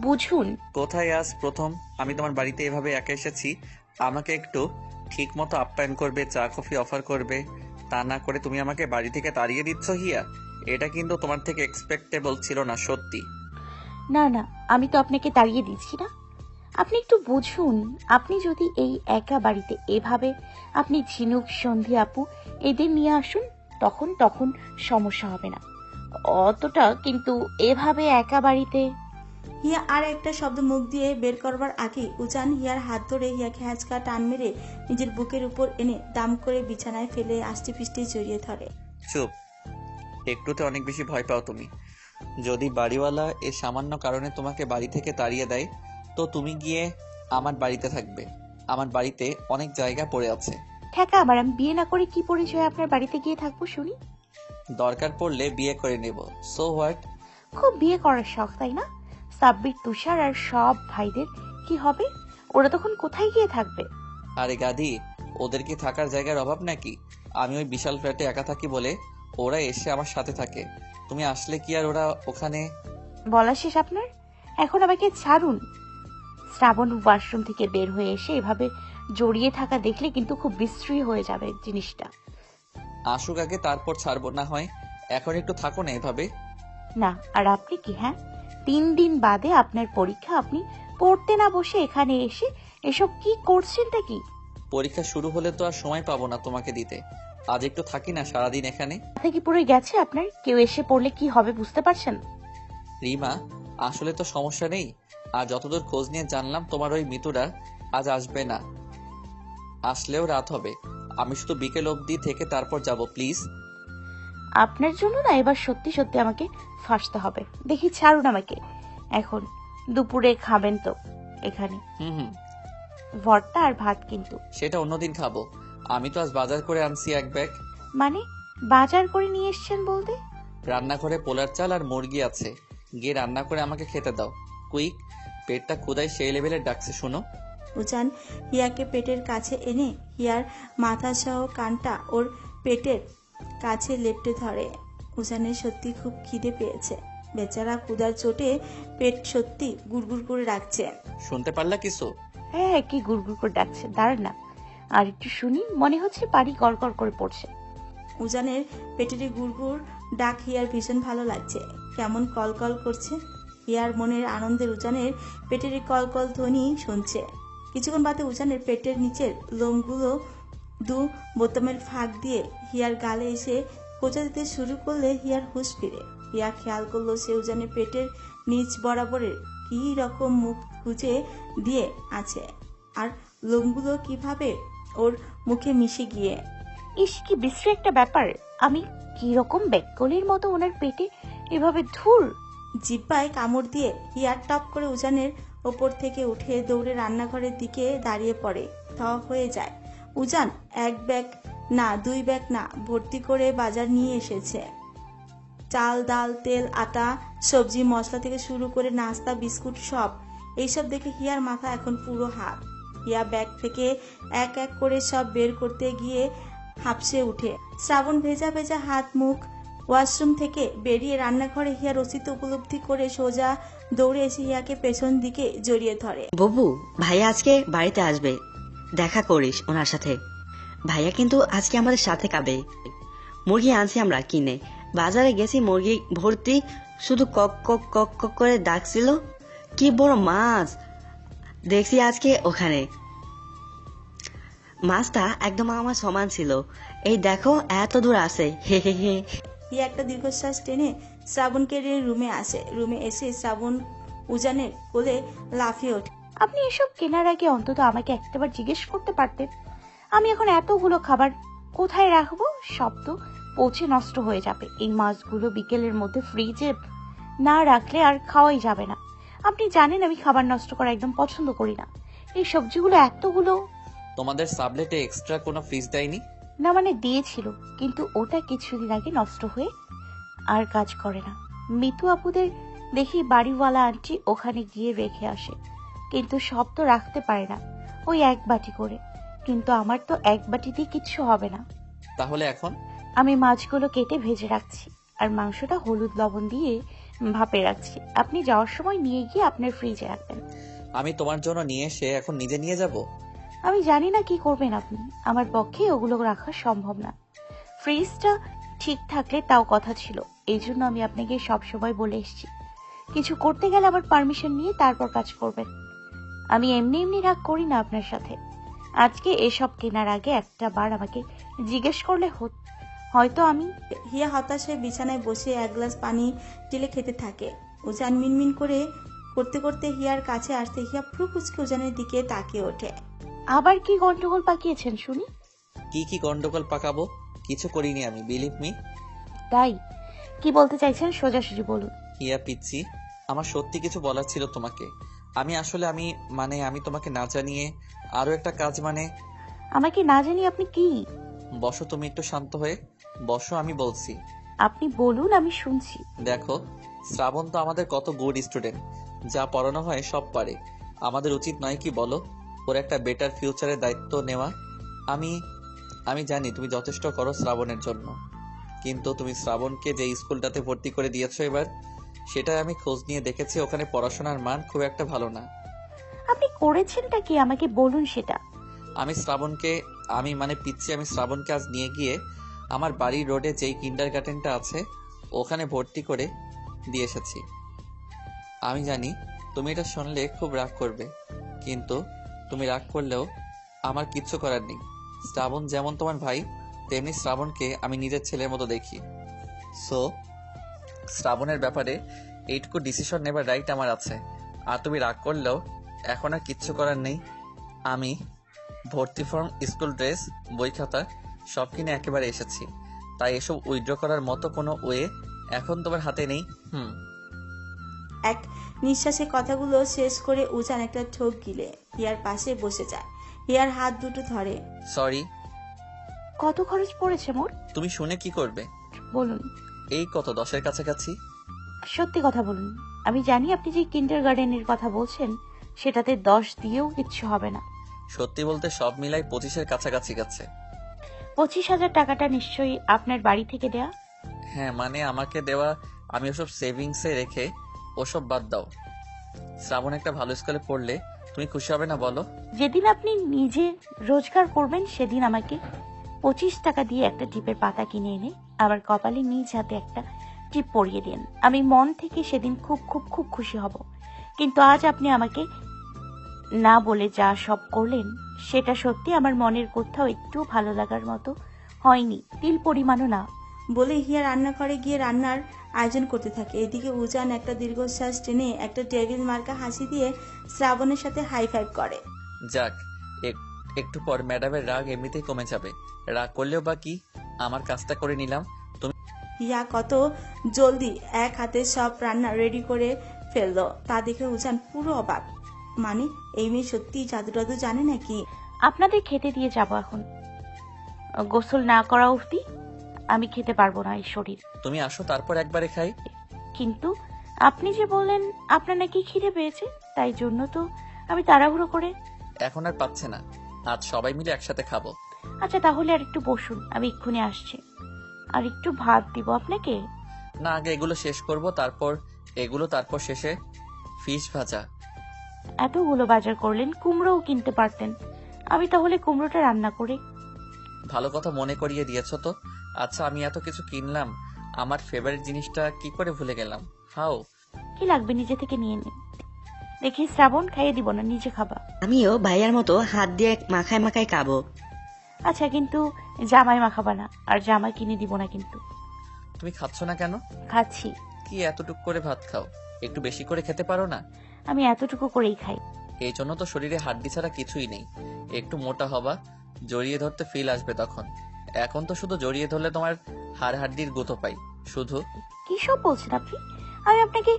বুঝুন। কোথায় আজ প্রথম আমি তোমার বাড়িতে এভাবে একা এসেছি? আমাকে একটু ঠিক মতো আপ্যায়ন করবে, চা কফি অফার করবে, তা না করে তুমি আমাকে বাড়ি থেকে তাড়িয়ে দিচ্ছ হিয়া। এটা কিন্তু তোমার থেকে এক্সপেক্টেবল ছিল না সত্যি। না না, আমি তো আপনাকে তাড়িয়ে দিচ্ছি না। আপনি একটু বুঝুন, আপনি যদি এই একা বাড়িতে এভাবে আপনি ঝিনুক, সন্ধি আপু এদের নিয়ে আসুন, তখন সমস্যা হবে না অতটা, কিন্তু এভাবে একা বাড়িতে। হিয়া আর একটা শব্দ মুখ দিয়ে বের করবার আগেই উজান হিয়ার হাত ধরে হিয়াকে হ্যাঁচকা টান মেরে নিজের বুকের উপর এনে দাম করে বিছানায় ফেলে আষ্টি ফিষ্টি জড়িয়ে ধরে। চুপ, একটুতে অনেক বেশি ভয় পাও তুমি। যদি বাড়িওয়ালা এ সামান্য কারণে তোমাকে বাড়ি থেকে তাড়িয়ে দেয়, তো তুমি গিয়ে আমার বাড়িতে থাকবে। আমার বাড়িতে অনেক জায়গা পড়ে আছে। ঠেকা আমার, আমি বিয়ে না করে কি পরিচয় আপনার বাড়িতে গিয়ে থাকবো শুনি? দরকার পড়লে বিয়ে করে নেব, সো হোয়াট। খুব বিয়ে করার শখ তাই না? সাব্বির, তুষার আর সব ভাইদের কি হবে? ওরা তখন কোথায় গিয়ে থাকবে? আরে গাদি, ওদের কি থাকার জায়গার অভাব নাকি? আমি ওই বিশাল ফ্ল্যাটে একা থাকি বলে ওরা এসে আমার সাথে থাকে। তুমি আসলে কি আর ওরা ওখানে? বলা শেষ আপনার? এখন আমাকে ছাড়ুন। শ্রাবণ ওয়াশরুম থেকে বের হয়ে এসে এভাবে জড়িয়ে থাকা দেখলে কিন্তু খুব বিশ্রী হয়ে যাবে জিনিসটা। আসুক আগে, তারপর ছাড়বো না হয়। এখন একটু থাকো না এভাবে। না, আর আপনি কি, হ্যাঁ 3 দিন বাদে আপনার পরীক্ষা, আপনি পড়তে না বসে এখানে এসে এসব কি করছেনটা কি? পরীক্ষা শুরু হলে তো আর সময় পাবো না তোমাকে দিতে। আজ একটু থাকি না সারাদিন এখানে। মাথা কি পুরো গেছে আপনার? কেউ এসে পড়লে কি হবে বুঝতে পারছেন? রিমা, আসলে তো সমস্যা নেই। আর যতদূর খোঁজ নিয়ে জানলাম তোমার ওই মিতুরা আজ আসবে না। আসলেও রাত হবে। আমি শুধু বিকেল অবধি থেকে তারপর যাব, প্লিজ। আপনার জন্য না এবার সত্যি সত্যি আমাকে ফাঁসতে হবে। দেখি, ছাড়ুন আমাকে। এখন দুপুরে খাবেন তো এখানে? হুম, ভর্তা আর ভাত কিন্তু। সেটা অন্যদিন খাবো। আমি তো আজ বাজার করে আনছি এক ব্যাগ। মানে বাজার করে নিয়ে এসেছেন বলতে? রান্নাঘরে পোলার চাল আর মুরগি আছে, গিয়ে রান্না করে আমাকে খেতে দাও কুইক। পেটটা ক্ষুধায় সেই লেভেলে ডাকছে, শুনো। উজান হিয়াকে পেটের কাছে এনে হিয়ার মাথা সহ কানটা ওর পেটের কাছে লেপ্টে ধরে। উজানের সত্যি খুব খিদে পেয়েছে। বেচারা ক্ষুধার চোটে পেট সত্যি গুড়গুড় করে ডাকছে। শুনতে পারলা কিছু? হ্যাঁ, কি গুড়গুড় করে ডাকছে, দাঁড়ান না আর একটু শুনি। মনে হচ্ছে পানি গড়গড় করে পড়ছে। উজানের পেটের গুড়গুড় ডাক হিয়ার ভীষণ ভালো লাগছে। কেমন কলকল করছে। হিয়ার মনের আনন্দের উজানের পেটের কলকল ধ্বনি শুনছে। কিছুক্ষণ বাদে উজানের পেটের নিচের লোমগুলো দু বোতামের ফাঁক দিয়ে হিয়ার গালে এসে খোঁচা দিতে শুরু করলে হিয়ার হুঁশ ফিরে। হিয়া খেয়াল করলো সে উজানের পেটের নিচ বরাবরের কি রকম মুখ খুঁজে দিয়ে আছে, আর লোমগুলো কিভাবে ওর মুখে মিশে গিয়ে। ইস, কি বিশ্রী একটা ব্যাপার। আমি কি রকম ব্যাককলির মতো ওনার পেটে এভাবে ধুর। জিব্বায় কামড় দিয়ে হিয়া টপ করে উজানের ওপর থেকে উঠে দৌড়ে রান্নাঘরের দিকে দাঁড়িয়ে পড়ে। থ হয়ে যায়। উজান 1 ব্যাগ না 2 ব্যাগ না ভর্তি করে বাজার নিয়ে এসেছে। চাল, ডাল, তেল, আটা, সবজি, মশলা থেকে শুরু করে নাস্তা, বিস্কুট সব। এইসব দেখে হিয়ার মাথা এখন পুরো হাত। হিয়া ব্যাগ থেকে এক এক করে সব বের করতে গিয়ে হাঁপসে উঠে। শ্রাবণ ভেজা ভেজা হাত মুখ ওয়াশরুম থেকে বেরিয়ে রান্নাঘরে হিয়ার অস্তিত্ব উপলব্ধি করে সোজা দৌড়ে এসে হিয়াকে পেছন দিকে জড়িয়ে ধরে। বুবু, ভাইয়া আজকে বাড়িতে আসবে, দেখা করিস ওনার সাথে। ভাইয়া কিন্তু আজকে আমাদের সাথে খাবে। মুরগি আনছি আমরা কিনে, বাজারে গেছি, মুরগি ভর্তি, শুধু কক কক কক কক করে ডাকছিল। কি বড় মাছ দেখছি আজকে ওখানে। মাছটা একদম আমার সমান ছিল। এই দেখো এত দূর আছে, হে হে হে। হিয়া একটা দীর্ঘশ্বাস টেনে শ্রাবণকে নিয়ে রুমে আসে। রুমে এসে শ্রাবণ উজানের কোলে লাফিয়ে ওঠে। আপনি এসব কেনার আগে অন্তত আমাকে একটাবার জিজ্ঞেস করতে পারতেন। আমি এখন এতগুলো খাবার কোথায় রাখবো? সব তো পচে নষ্ট হয়ে যাবে। এই মাছগুলো বিকেলের মধ্যে ফ্রিজে না রাখলে আর খাওয়াই যাবে না। আপনি জানেন আমি খাবার নষ্ট করা একদম পছন্দ করি না। এই সবজিগুলো এতগুলো। তোমাদের সাবলেটে এক্সট্রা কোনো ফ্রিজ দেয়নি? না মানে দিয়েছিল, কিন্তু ওটা কিছুদিন আগে নষ্ট হয়ে আর কাজ করে না। মিতু আপুদের দেখি বাড়িওয়ালা আন্টি ওখানে গিয়ে রেখে আসে, কিন্তু সব তো রাখতে পারে না, ওই 1 বাটি করে। কিন্তু আমার তো 1 বাটিতে কিচ্ছু হবে না। তাহলে এখন? আমি মাছগুলো কেটে ভেজে রাখছি আর মাংসটা হলুদ লবণ দিয়ে ভাপে রাখছি। আপনি যাওয়ার সময় নিয়ে গিয়ে আপনার ফ্রিজে রাখবেন। আমি তোমার জন্য নিয়ে এসে এখন নিজে নিয়ে যাব? আমি জানি না কি করবেন আপনি, আমার পক্ষে ওগুলো রাখা সম্ভব না। ফ্রিজটা ঠিক থাকলে তাও কথা ছিল, এই জন্য আমি আপনাকে সবসময় বলে এসেছি কিছু করতে গেলে আমার পারমিশন নিয়ে তারপর কাজ করবেন। আমি এমনি এমনি রাগ করি না আপনার সাথে। আজকে এসব কেনার আগে একটা বার আমাকে জিজ্ঞেস করলে হয়তো আমি। হিয়া হতাশ হয়ে বিছানায় বসে এক গ্লাস পানি ঢেলে খেতে থাকে। উজান মিনমিন করে করতে করতে হিয়ার কাছে আসতে হিয়া ভ্রু কুচকে উজানের দিকে তাকিয়ে ওঠে। আবার কি গন্ডগোল পাকিয়েছেন শুনি? কি গন্ডগোল পাকাবো? কিছু করিনি আমি, বিলিভ মি। তাই কি বলতে চাইছেন সোজাসুজি বলুন। হিয়া পিচ্ছি, আমার সত্যি কিছু বলার ছিল তোমাকে। আমি তোমাকে না জানিয়ে আরো একটা কাজ আমাকে না জানি আপনি কি? বসো, তুমি একটু শান্ত হয়ে বসো, আমি বলছি। আপনি বলুন, আমি শুনছি। দেখো, শ্রাবণ তো আমাদের কত গুড স্টুডেন্ট, যা পড়ানো হয় সব পারে। আমাদের উচিত নয় কি বলো ওর একটা বেটার ফিউচারের দায়িত্ব নেওয়া? আমি জানি তুমি যথেষ্ট করো শ্রাবণের জন্য, কিন্তু তুমি শ্রাবণকে যে স্কুলটাতে ভর্তি করে দিয়েছো এবার, সেটাই আমি খোঁজ নিয়ে দেখেছি ওখানে পড়াশোনার মান খুব একটা ভালো না। আপনি করেছেনটা কি আমাকে বলুন সেটা। আমি শ্রাবণকে আজ নিয়ে গিয়ে আমার বাড়ির রোডে যেই কিন্ডার গার্ডেনটা আছে ওখানে ভর্তি করে দিয়ে এসেছি। আমি জানি তুমি এটা শুনলে খুব রাগ করবে, কিন্তু তুমি রাগ করলেও আমার কিচ্ছু করার নেই। শ্রাবণ যেমন তোমার ভাই, তেমনি শ্রাবণকে আমি নিজের ছেলের মতো দেখি। সো শ্রাবণের ব্যাপারে এইটুকু ডিসিশন নেবার রাইট আমার আছে। আর তুমি রাগ করলেও এখন আর কিচ্ছু করার নেই। আমি ভর্তি ফর্ম, স্কুল ড্রেস, বই খাতা সব কিনে একেবারে এসেছি, তাই এসব উইথড্র করার মতো কোনো ওয়ে এখন তোমার হাতে নেই। এক নিঃশ্বাসে কথাগুলো শেষ করে উজান একটা ঠোক গিলে হিয়ার পাশে বসে যায়। হিয়ার হাত দুটো ধরে। সরি। কত খরচ পড়েছে মোর? তুমি শুনে কি করবে বলুন। এই কত, 10-এর কাছাকাছি। সত্যি কথা বলুন। আমি জানি আপনি যে কিন্ডার গার্ডেনের কথা বলছেন সেটাতে 10 দিয়েও কিচ্ছু হবে না। সত্যি বলতে সব মিলাই 25-এর কাছাকাছি গেছে। 25,000 টাকাটা নিশ্চয়ই আপনার বাড়ি থেকে দেয়া? হ্যাঁ, আমাকে দেওয়া। আমি ওসব সেভিংসে রেখে ওসব বাদ দাও। শ্রাবণ একটা ভালো স্কুলে পড়লে তুমি খুশি হবে না বলো? যেদিন আপনি নিজে রোজগার করবেন সেদিন আমাকে 25 টাকা দিয়ে একটা টিপের পাতা কিনে এনে আবার কপালে নিজ হাতে একটা টিপ পরিয়ে দিন। আমি মন থেকে সেদিন খুব খুব খুব খুশি হব। কিন্তু আজ আপনি আমাকে না বলে যা সব করলেন সেটা সত্যি আমার মনের কোথাও একটু ভালো লাগার মতো হয়নি, তিল পরিমাণও না। বলে হিয়া রান্নাঘরে গিয়ে রান্নার আয়োজন করতে থাকে। এদিকে উজান একটা দীর্ঘশ্বাস টেনে একটা টেবিল মার্কা হাসি দিয়ে শ্রাবণের সাথে হাই ফাইভ করে। যাক, একটু পর ম্যাডামের রাগ এমনিতেই কমে যাবে। রাগ করলেও বা কি, আমার কাজটা করে নিলাম। তুমি হিয়া কত জলদি এক হাতে সব রান্না রেডি করে ফেললো তা দেখে উজান পুরো অবাক। এই মেয়ে সত্যি জাদু টাদু জানে নাকি? আপনাদের খেতে দিয়ে যাব এখন। গোসল না করা অবধি আমি খেতে পারবো না এই শরীর। তুমি আসো, তারপর একবারে খাই। কিন্তু আপনি যে বললেন আপনার নাকি খিদে পেয়েছে, তাই জন্য তো আমি তাড়াহুড়ো করে। এখন আর পাচ্ছে না, আজ সবাই মিলে একসাথে খাবো। আচ্ছা তাহলে আর একটু বসুন, আমি এক্ষুনি আসছি। আর একটু ভাত দিব আপনাকে? না, আগে এগুলো শেষ করব, তারপর শেষে ফিশ ভাজা। এতগুলো বাজার করলেন, কুমড়োও কিনতে পারতেন। আমি তাহলে কুমড়োটা রান্না করে। ভালো কথা মনে করিয়ে দিয়েছ তো। আচ্ছা, আমি এত কিছু কিনলাম, আমার ফেভারিট জিনিসটা কি করে ভুলে গেলাম? হাও। কি লাগবে নিজে থেকে নিয়ে নিন। দেখি শ্রাবণ, খাইয়ে দিব না, নিজে খাবা। আমিও ভাইয়ার মতো হাত দিয়ে মাখায় মাখায় খাবো। আচ্ছা, কিন্তু জামাই মাখাবা না, আর জামাই কিনে দিব না কিন্তু। তুমি খাচ্ছ না কেন? খাচ্ছি। কি এতটুকু করে ভাত খাও? একটু বেশি করে খেতে পারো না? আমি এতটুকু করেই খাই। এই জন্য তো শরীরে হাড্ডি ছাড়া কিছুই নেই। একটু মোটা হবা, জড়িয়ে ধরতে ফিল আসবে তখন। এখন তো শুধু জড়িয়ে ধরলে তোমার হাড় হাড্ডির গুঁতো পাই শুধু। কি সব বলছেন আপনি? আমি আপনাকে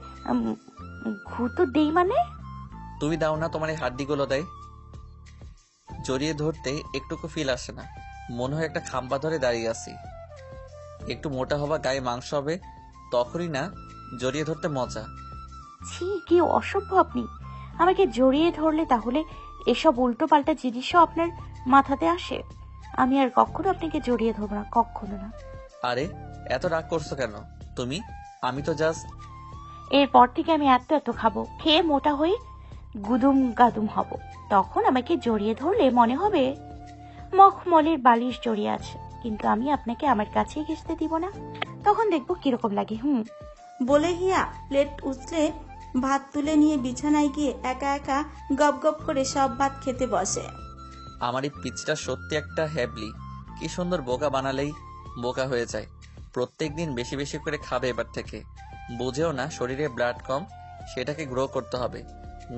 গুঁতো দেই মানে? তুমি দাও না, তোমার এই হাড্ডিগুলো দেয়। জড়িয়ে ধরতে একটুকু ফিল আসে না, মনে হয় একটা খাম্বা ধরে দাঁড়িয়ে আছি। একটু মোটা হবা, গায়ে মাংস হবে, তখনই না জড়িয়ে ধরতে মজা। ছি, কি অসভ্য আপনি। আমাকে জড়িয়ে ধরলে তাহলে এসব উল্টো পাল্টা জিনিসও আপনার মাথাতে আসে? আমি আর কখনো আপনাকে জড়িয়ে ধরবো না, কখনো না। আরে এত রাগ করছো কেন তুমি? আমি তো জাস্ট। এরপর থেকে আমি এত খাবো, খেয়ে মোটা হয়ে গুদুম গাদুম হব। তখন আমাকে জড়িয়ে ধরলে মনে হবে মখমলের বালিশ জড়িয়ে আছে, কিন্তু আমি আপনাকে আমার কাছেই ঘেঁষতে দিব না। তখন দেখবো কিরকম লাগে। বলে হিয়া প্লেট উছলে ভাত তুলে নিয়ে বিছানায় গিয়ে একা একা গপ গপ করে সব ভাত খেতে বসে। আমার এই পিচটা সত্যি একটা হ্যাবলি। কি সুন্দর বোকা বানালেই বোকা হয়ে যায়। প্রত্যেক দিন বেশি বেশি করে খাবে এবার থেকে। বুঝেও না শরীরে ব্লাড কম, সেটাকে গ্রো করতে হবে।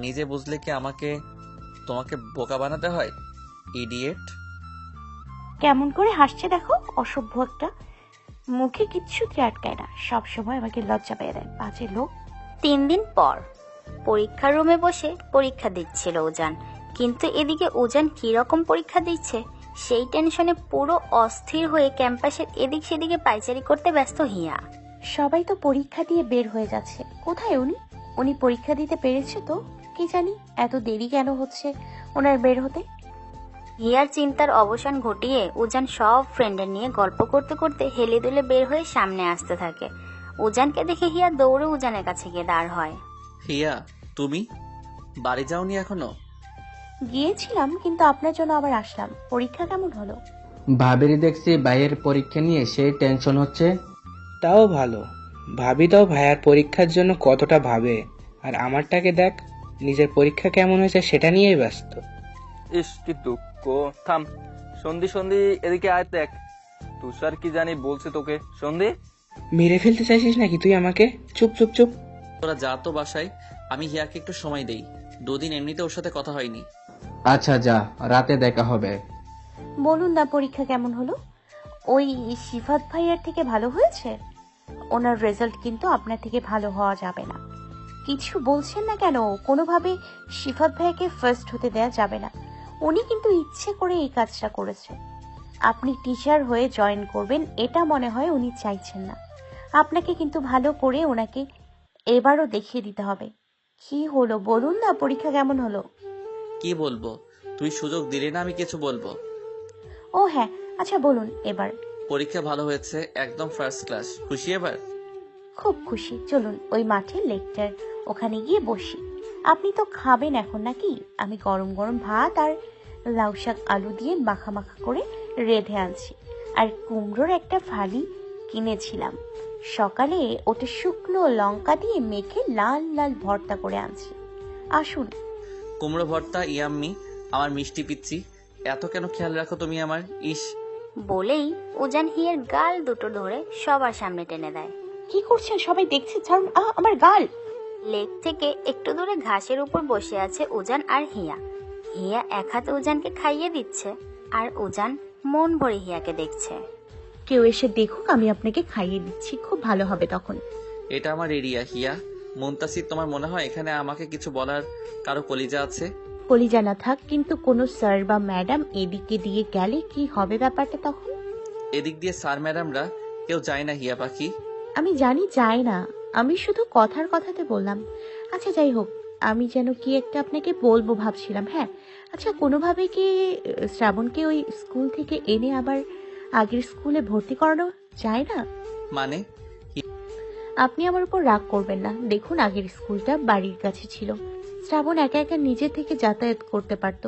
নিজে বুঝলে কি তোমাকে বোকা বানাতে হয়? ইডিয়েট। কেমন করে হাসছে দেখো, অসভ্য একটা। মুখে কিচ্ছুতে আটকায় না, সবসময় আমাকে লজ্জা পেয়ে দেয়, বাজে লোক। 3 দিন পর পরীক্ষার রুমে বসে পরীক্ষা দিচ্ছিল উজান, কিন্তু এদিকে উজান কিরকম পরীক্ষা দিচ্ছে সেই টেনশনে পুরো অস্থির হয়ে ক্যাম্পাসের এদিক সেদিকে পাইচারি করতে ব্যস্ত হিয়া। সবাই তো পরীক্ষা দিয়ে বের হয়ে যাচ্ছে, কোথায় উনি পরীক্ষা দিতে পেরেছে তো? কি জানি এত দেরি কেন হচ্ছে ওনার বের হতে। হিয়ার চিন্তার অবসান ঘটিয়ে উজান সব ফ্রেন্ডের নিয়ে গল্প করতে করতে হেলে দুলে বের হয়ে সামনে আসতে থাকে। উজানকে দেখে হিয়া দৌড়ে উজানের কাছে গিয়ে দাঁড় হয়। হিয়া, তুমি বাড়ি যাওনি এখনো? গিয়েছিলাম, কিন্তু আপনার জন্য আবার আসলাম। পরীক্ষা কেমন হলো? ভাবির দেখছি ভাইয়ের পরীক্ষা নিয়ে সেই টেনশন হচ্ছে। তাও ভালো, ভাবি তো ভাইয়ার পরীক্ষার জন্য কতটা ভাবে, আর আমারটাকে দেখ, নিজের পরীক্ষা কেমন হয়েছে সেটা নিয়েই ব্যস্ত। ইস কি দুঃখ। থাম সন্ধি, এদিকে আয় দেখ। তুষার কি জানি বলছে তোকে। সন্ধি, মেরে ফেলতে চাইছিস নাকি তুই আমাকে? চুপ চুপ চুপ। তোরা যা তো বাসায়, আমি হিয়াকে একটু সময় দেই। 2 দিন এমনিতে ওর সাথে কথা হয়নি। আচ্ছা যা, রাতে দেখা হবে। বলুন না পরীক্ষা কেমন হলো? ওই শিফাত ভাইয়ার থেকে ভালো হয়েছে? ওনার রেজাল্ট কিন্তু আপনার থেকে ভালো হওয়া যাবে না। কিছু বলছেন না কেন? কোনোভাবে শিফাত ভাইয়াকে ফার্স্ট হতে দেয়া যাবে না। উনি কিন্তু ইচ্ছে করে এই কাজটা করেছে। আপনি টিচার হয়ে জয়েন করবেন এটা মনে হয় উনি চাইছেন না। আপনাকে কিন্তু ভালো করে ওনাকে এবারও দেখিয়ে দিতে হবে। কি হলো বলুন না, পরীক্ষা কেমন হলো? কি বলবো? তুই সুযোগ দিলে না আমি কিছু বলবো। ও হ্যাঁ, আচ্ছা বলুন এবার। পরীক্ষা ভালো হয়েছে, একদম ফার্স্ট ক্লাস। খুশি এবার? খুব খুশি। চলুন ওই মাঠে লেকচার ওখানে গিয়ে বসি। আপনি তো খাবেন এখন নাকি? আমি গরম গরম ভাত আর লাউ শাক আলু দিয়ে মাখা মাখা করে রেঁধে আনছি, আর কুমড়োর একটা ফালি কিনেছিলাম সকালে, ওটা শুকনো লঙ্কা দিয়ে মেখে লাল লাল ভর্তা করে আনছি। আসুন। কুমড়ো ভর্তা ইয়াম্মি। আমার মিষ্টি পিচ্ছি, এত কেন খেয়াল রাখো তুমি আমার? ইস। বলেই উজান হিয়ার গাল দুটো ধরে সবার সামনে টেনে দেয়। কি করছেন? সবাই দেখছে, ছাড়ুন। আমার গাল। লেক থেকে একটু দূরে ঘাসের উপর বসে আছে উজান আর হিয়া। হিয়া এক হাতে উজানকে খাইয়ে দিচ্ছে, আর উজান মন ভরে হিয়াকে দেখছে। কেউ এসে দেখুক, আমি আপনাকে খাইয়ে দিচ্ছি, খুব ভালো হবে তখন। এটা আমার এরিয়া হিয়া। মুনতাসির, তোমার মনে হয় এখানে আমাকে কিছু বলার কারো কলিজা আছে? কলিজা না থাক, কিন্তু কোনো স্যার বা ম্যাডাম এদিকে দিয়ে গেলে কি হবে ব্যাপারটা তখন? এদিক দিয়ে স্যার ম্যাডামরা কেউ যায় না হিয়া পাখি। আমি জানি যায় না, আমি শুধু কথার কথাতে বললাম। আচ্ছা যাই হোক, আমি যেন কি একটা আপনাকে বলবো ভাবছিলাম। হ্যাঁ, আচ্ছা কোনোভাবে কি শ্রাবণকে ওই স্কুল থেকে এনে আবার আগের স্কুলে ভর্তি করানো যায় না? মানে? আপনি আমার উপর রাগ করবেন না। দেখুন, আগের স্কুলটা বাড়ির কাছে ছিল, শ্রাবণ একা একা নিজে থেকে যাতায়াত করতে পারতো,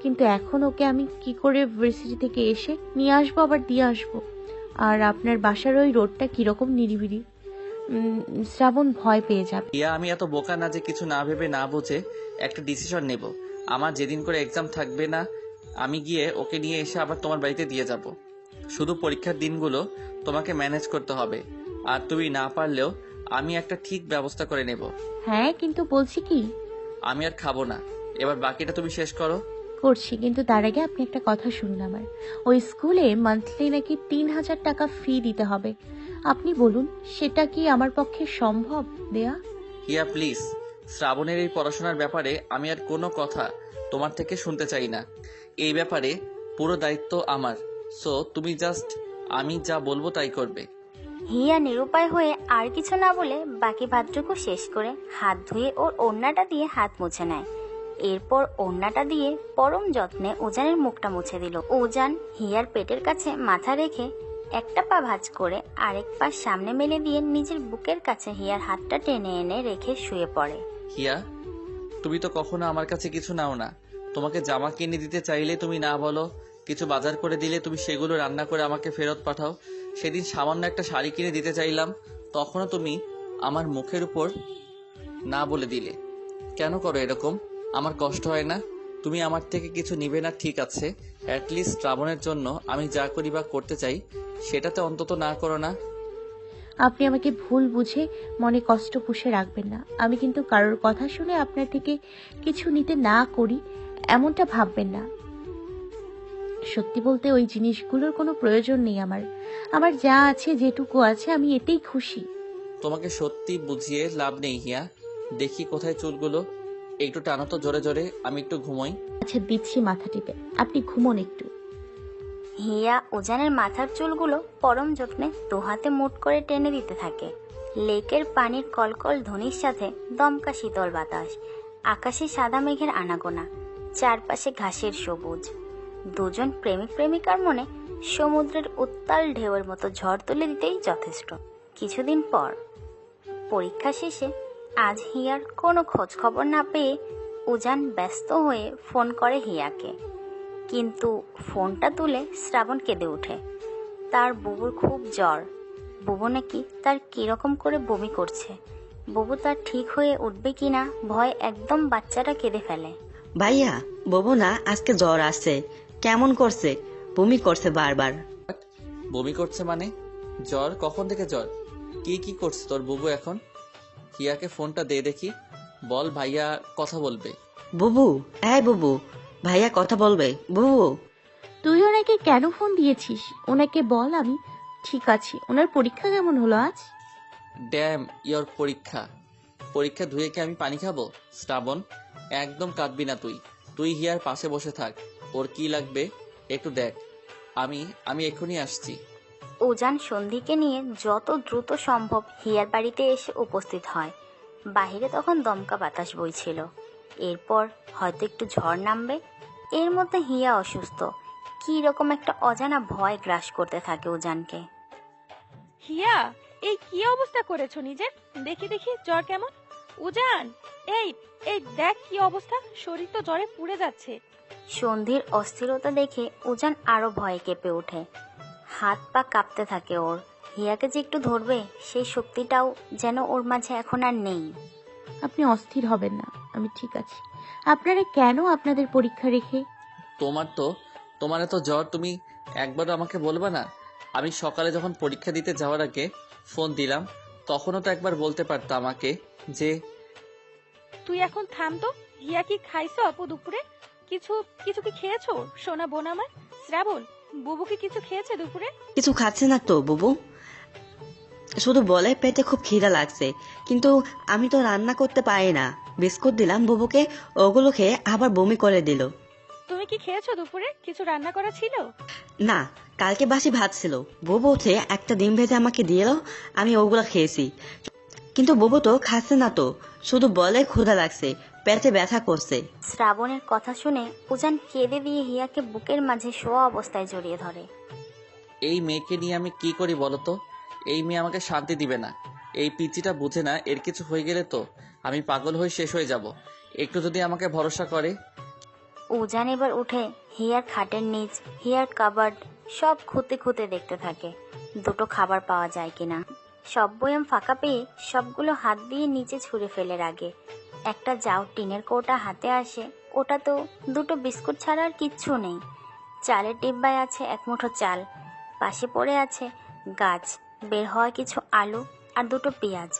কিন্তু এখন ওকে আমি কি করে ভার্সিটি থেকে এসে নিয়ে আসবো আবার দিয়ে আসবো? আর আপনার বাসার ওই রোডটা কিরকম নিরিবিলি, শ্রাবণ ভয় পেয়ে যাবে। হিয়া, আমি এত বোকা না যে কিছু না ভেবে না বুঝে একটা ডিসিশন নেব। আমার যেদিন করে এক্সাম থাকবে না, আমি গিয়ে ওকে নিয়ে এসে আবার তোমার বাড়িতে দিয়ে যাব। শুধু পরীক্ষার দিনগুলো তোমাকে ম্যানেজ করতে হবে, আর তুমি না পারলেও আমি একটা ঠিক ব্যবস্থা করে নেব। হ্যাঁ, কিন্তু বলছি কি, আমি আর খাবো না। এবার বাকিটা তুমি শেষ করো। করছি, কিন্তু তার আগে আপনি একটা কথা শুনুন আমার। ওই স্কুলে মান্থলি নাকি 3000 টাকা ফি দিতে হবে। আপনি বলুন, সেটা কি আমার পক্ষে সম্ভব দেয়া? হিয়া প্লিজ, শ্রাবণের এই পড়াশোনার ব্যাপারে আমি আর কোনো কথা তোমার থেকে শুনতে চাই না। এই ব্যাপারে পুরো দায়িত্ব আমার। সো তুমি জাস্ট আমি যা বলবো তাই করবে। হিয়া নিরুপায় হয়ে আর কিছু না বলে বাকি ভাতটুকু শেষ করে হাত ধুয়ে ওর ওড়নাটা দিয়ে হাত মুছে নেয়। এরপর ওড়নাটা দিয়ে পরম যত্নে উজানের মুখটা মুছে দিল। উজান হিয়ার পেটের কাছে মাথা রেখে একটা পা ভাঁজ করে আরেক পা সামনে মেলে দিয়ে নিজের বুকের কাছে হিয়ার হাতটা টেনে এনে রেখে শুয়ে পড়ে। হিয়া, তুমি তো কখনো আমার কাছে কিছু নাও না। তোমাকে জামা কিনে দিতে চাইলে তুমি না বলো, কিছু বাজার করে দিলে তুমি সেগুলো রান্না করে আমাকে ফেরত পাঠাও। সেদিন সামান্য একটা শাড়ি কিনে দিতে চাইলাম, তখনও তুমি আমার মুখের উপর না বলে দিলে। কেন করো এরকম? আমার কষ্ট হয় না? তুমি আমার থেকে কিছু নিবে না, ঠিক আছে, অ্যাটলিস্ট শ্রাবণের জন্য আমি যা করি বা করতে চাই সেটাতে অন্তত না করো না। আপনি আমাকে ভুল বুঝে মনে কষ্ট পুষে রাখবেন না। আমি কিন্তু কারোর কথা শুনে আপনার থেকে কিছু নিতে না করি এমনটা ভাববেন না। সত্যি বলতে ওই জিনিসগুলোর কোনো প্রয়োজন নেই আমার। আমার যা আছে, যেটুকু আছে, আমি এতেই খুশি। তোমাকে সত্যি বুঝিয়ে লাভ নেই হিয়া। দেখি কোথায় চুলগুলো, একটু টানো তো জোরে জোরে, আমি একটু ঘুমোই। আচ্ছা দিচ্ছি মাথা টিপে, আপনি ঘুমোন একটু। হিয়া উজানের মাথার চুলগুলো পরম যত্নে দুহাতে মুঠ করে টেনে দিতে থাকে। লেকের পানির কলকল ধ্বনির সাথে দমকা শীতল বাতাস, আকাশে সাদা মেঘের আনাগোনা, চারপাশে ঘাসের সবুজ। দুজন প্রেমিক প্রেমিকার মনে সমুদ্রের উত্তাল ঢেউয়ের মতো ঝড় তুলে দিতেই যথেষ্ট। কিছুদিন পর পরীক্ষা শেষে আজ হিয়ার কোনো খোঁজ খবর না পেয়ে উজান ব্যস্ত হয়ে ফোন করে হিয়াকে। কিন্তু ফোনটা তুলে শ্রাবণ কেঁদে ওঠে। তার বুবুর খুব জ্বর। বুবু নাকি তার কিরকম করে বমি করছে। বুবু তার ঠিক হয়ে উঠবে কিনা ভয় একদম বাচ্চাটা কেঁদে ফেলে। ভাইয়া, ববু না আজকে জ্বর আসছে, কেমন করছে, বমি করছে বারবার। বমি করছে মানে? জ্বর? কখন থেকে জ্বর? কি কি করছে তোর বুবু এখন? হিয়াকে ফোনটা দে দেখি, বল ভাইয়া কথা বলবে। বুবু, হ্যাঁ বুবু, ভাইয়া কথা বলবে। বুবু, তুই ওনাকে কেন ফোন দিয়েছিস? ওনাকে বল আমি ঠিক আছি। ওনার পরীক্ষা কেমন হলো আজ? ড্যাম ইয়োর পরীক্ষা। পরীক্ষা ধুয়ে কি আমি পানি খাবো? শ্রাবণ, একদম কাঁদবি না তুই। তুই হিয়ার পাশে বসে থাক, ওর কি লাগবে একটু দেখ। আমি এক্ষুনি আসছি। উজান সন্ধিকে নিয়ে যত দ্রুত সম্ভব হিয়ার বাড়িতে এসে উপস্থিত হয়। বাহিরে তখন দমকা বাতাস বইছিল। এরপর হয়তো একটু ঝড় নামবে। এর মধ্যে হিয়া অসুস্থ। কি রকম একটা অজানা ভয় গ্রাস করতে থাকে উজানকে। হিয়া, এই কি অবস্থা করেছো নিজের? দেখি দেখি জ্বর কেমন। উজান, এই এই দেখ কি অবস্থা, শরীর তো জ্বরে পুড়ে যাচ্ছে। সন্ধির অস্থিরতা দেখে উজান আরো ভয়ে কেঁপে ওঠে। হাত পা কাঁপতে থাকে ওর। হিয়াকে যে একটু ধরবে সেই শক্তিটাও যেন ওর মাঝে এখন আর নেই। আপনি অস্থির হবেন না, আমি ঠিক আছি। আপনারা কেন আপনাদের পরীক্ষা রেখে? তোমার তো জ্বর, তুমি একবারও আমাকে বলবা না? আমি সকালে যখন পরীক্ষা দিতে যাওয়ার আগে ফোন দিলাম, তখনও তো একবার বলতে পারতো আমাকে যে। তুই এখন থাম তো। হিয়া কি খাইছো আপু দুপুরে? কিছু কিছু কি খেয়েছো সোনা বোন আমার? শ্রাবণ, বুবু কি কিছু খেয়েছে দুপুরে? কিছু খাচ্ছে না তো বুবু, শুধু বলে পেটে খুব খিদা লাগছে, কিন্তু আমি তো রান্না করতে পারি না। বিস্কুট দিলাম বুবুকে, ওগুলো খেয়ে আবার বমি করে দিল। তুমি কি খেয়েছো দুপুরে? কিছু রান্না করা ছিল? না, কালকে বাসি ভাত ছিল। বুবু উঠে একটা ডিম ভেজে আমাকে দিয়ে এলো, আমি ওগুলো খেয়েছি। কিন্তু বুবু তো খাচ্ছে না তো, শুধু বলে ক্ষুধা লাগছে, পেটে ব্যথা করছে। শ্রাবণের কথা শুনে উজান কেঁদে দিয়ে হিয়াকে বুকের মাঝে শোয়া অবস্থায় জড়িয়ে ধরে। এই মেয়েকে নিয়ে আমি কি করি বলতো? এই মেয়ে আমাকে শান্তি দিবে না। এই পিচিটা বুঝে না, এর কিছু হয়ে গেলে তো আমি পাগল হয়ে শেষ হয়ে যাব। একটু যদি আমাকে ভরসা করে। উজান এবার উঠে হিয়ার খাটের নিচ, হিয়ার কাবার্ড সব খুঁতে খুঁতে দেখতে থাকে দুটো খাবার পাওয়া যায় কিনা। সব বয়াম ফাঁকা পেয়ে সবগুলো হাত দিয়ে নিচে ছুঁড়ে ফেলে আগে একটা যাও টিনের কৌটা হাতে আসে। ওটা তো দুটো বিস্কুট ছাড়া আর কিচ্ছু নেই। চালের ডিব্বায় আছে এক মুঠো চাল, পাশে পড়ে আছে গাছ বের হওয়া কিছু আলু আর দুটো পেঁয়াজ,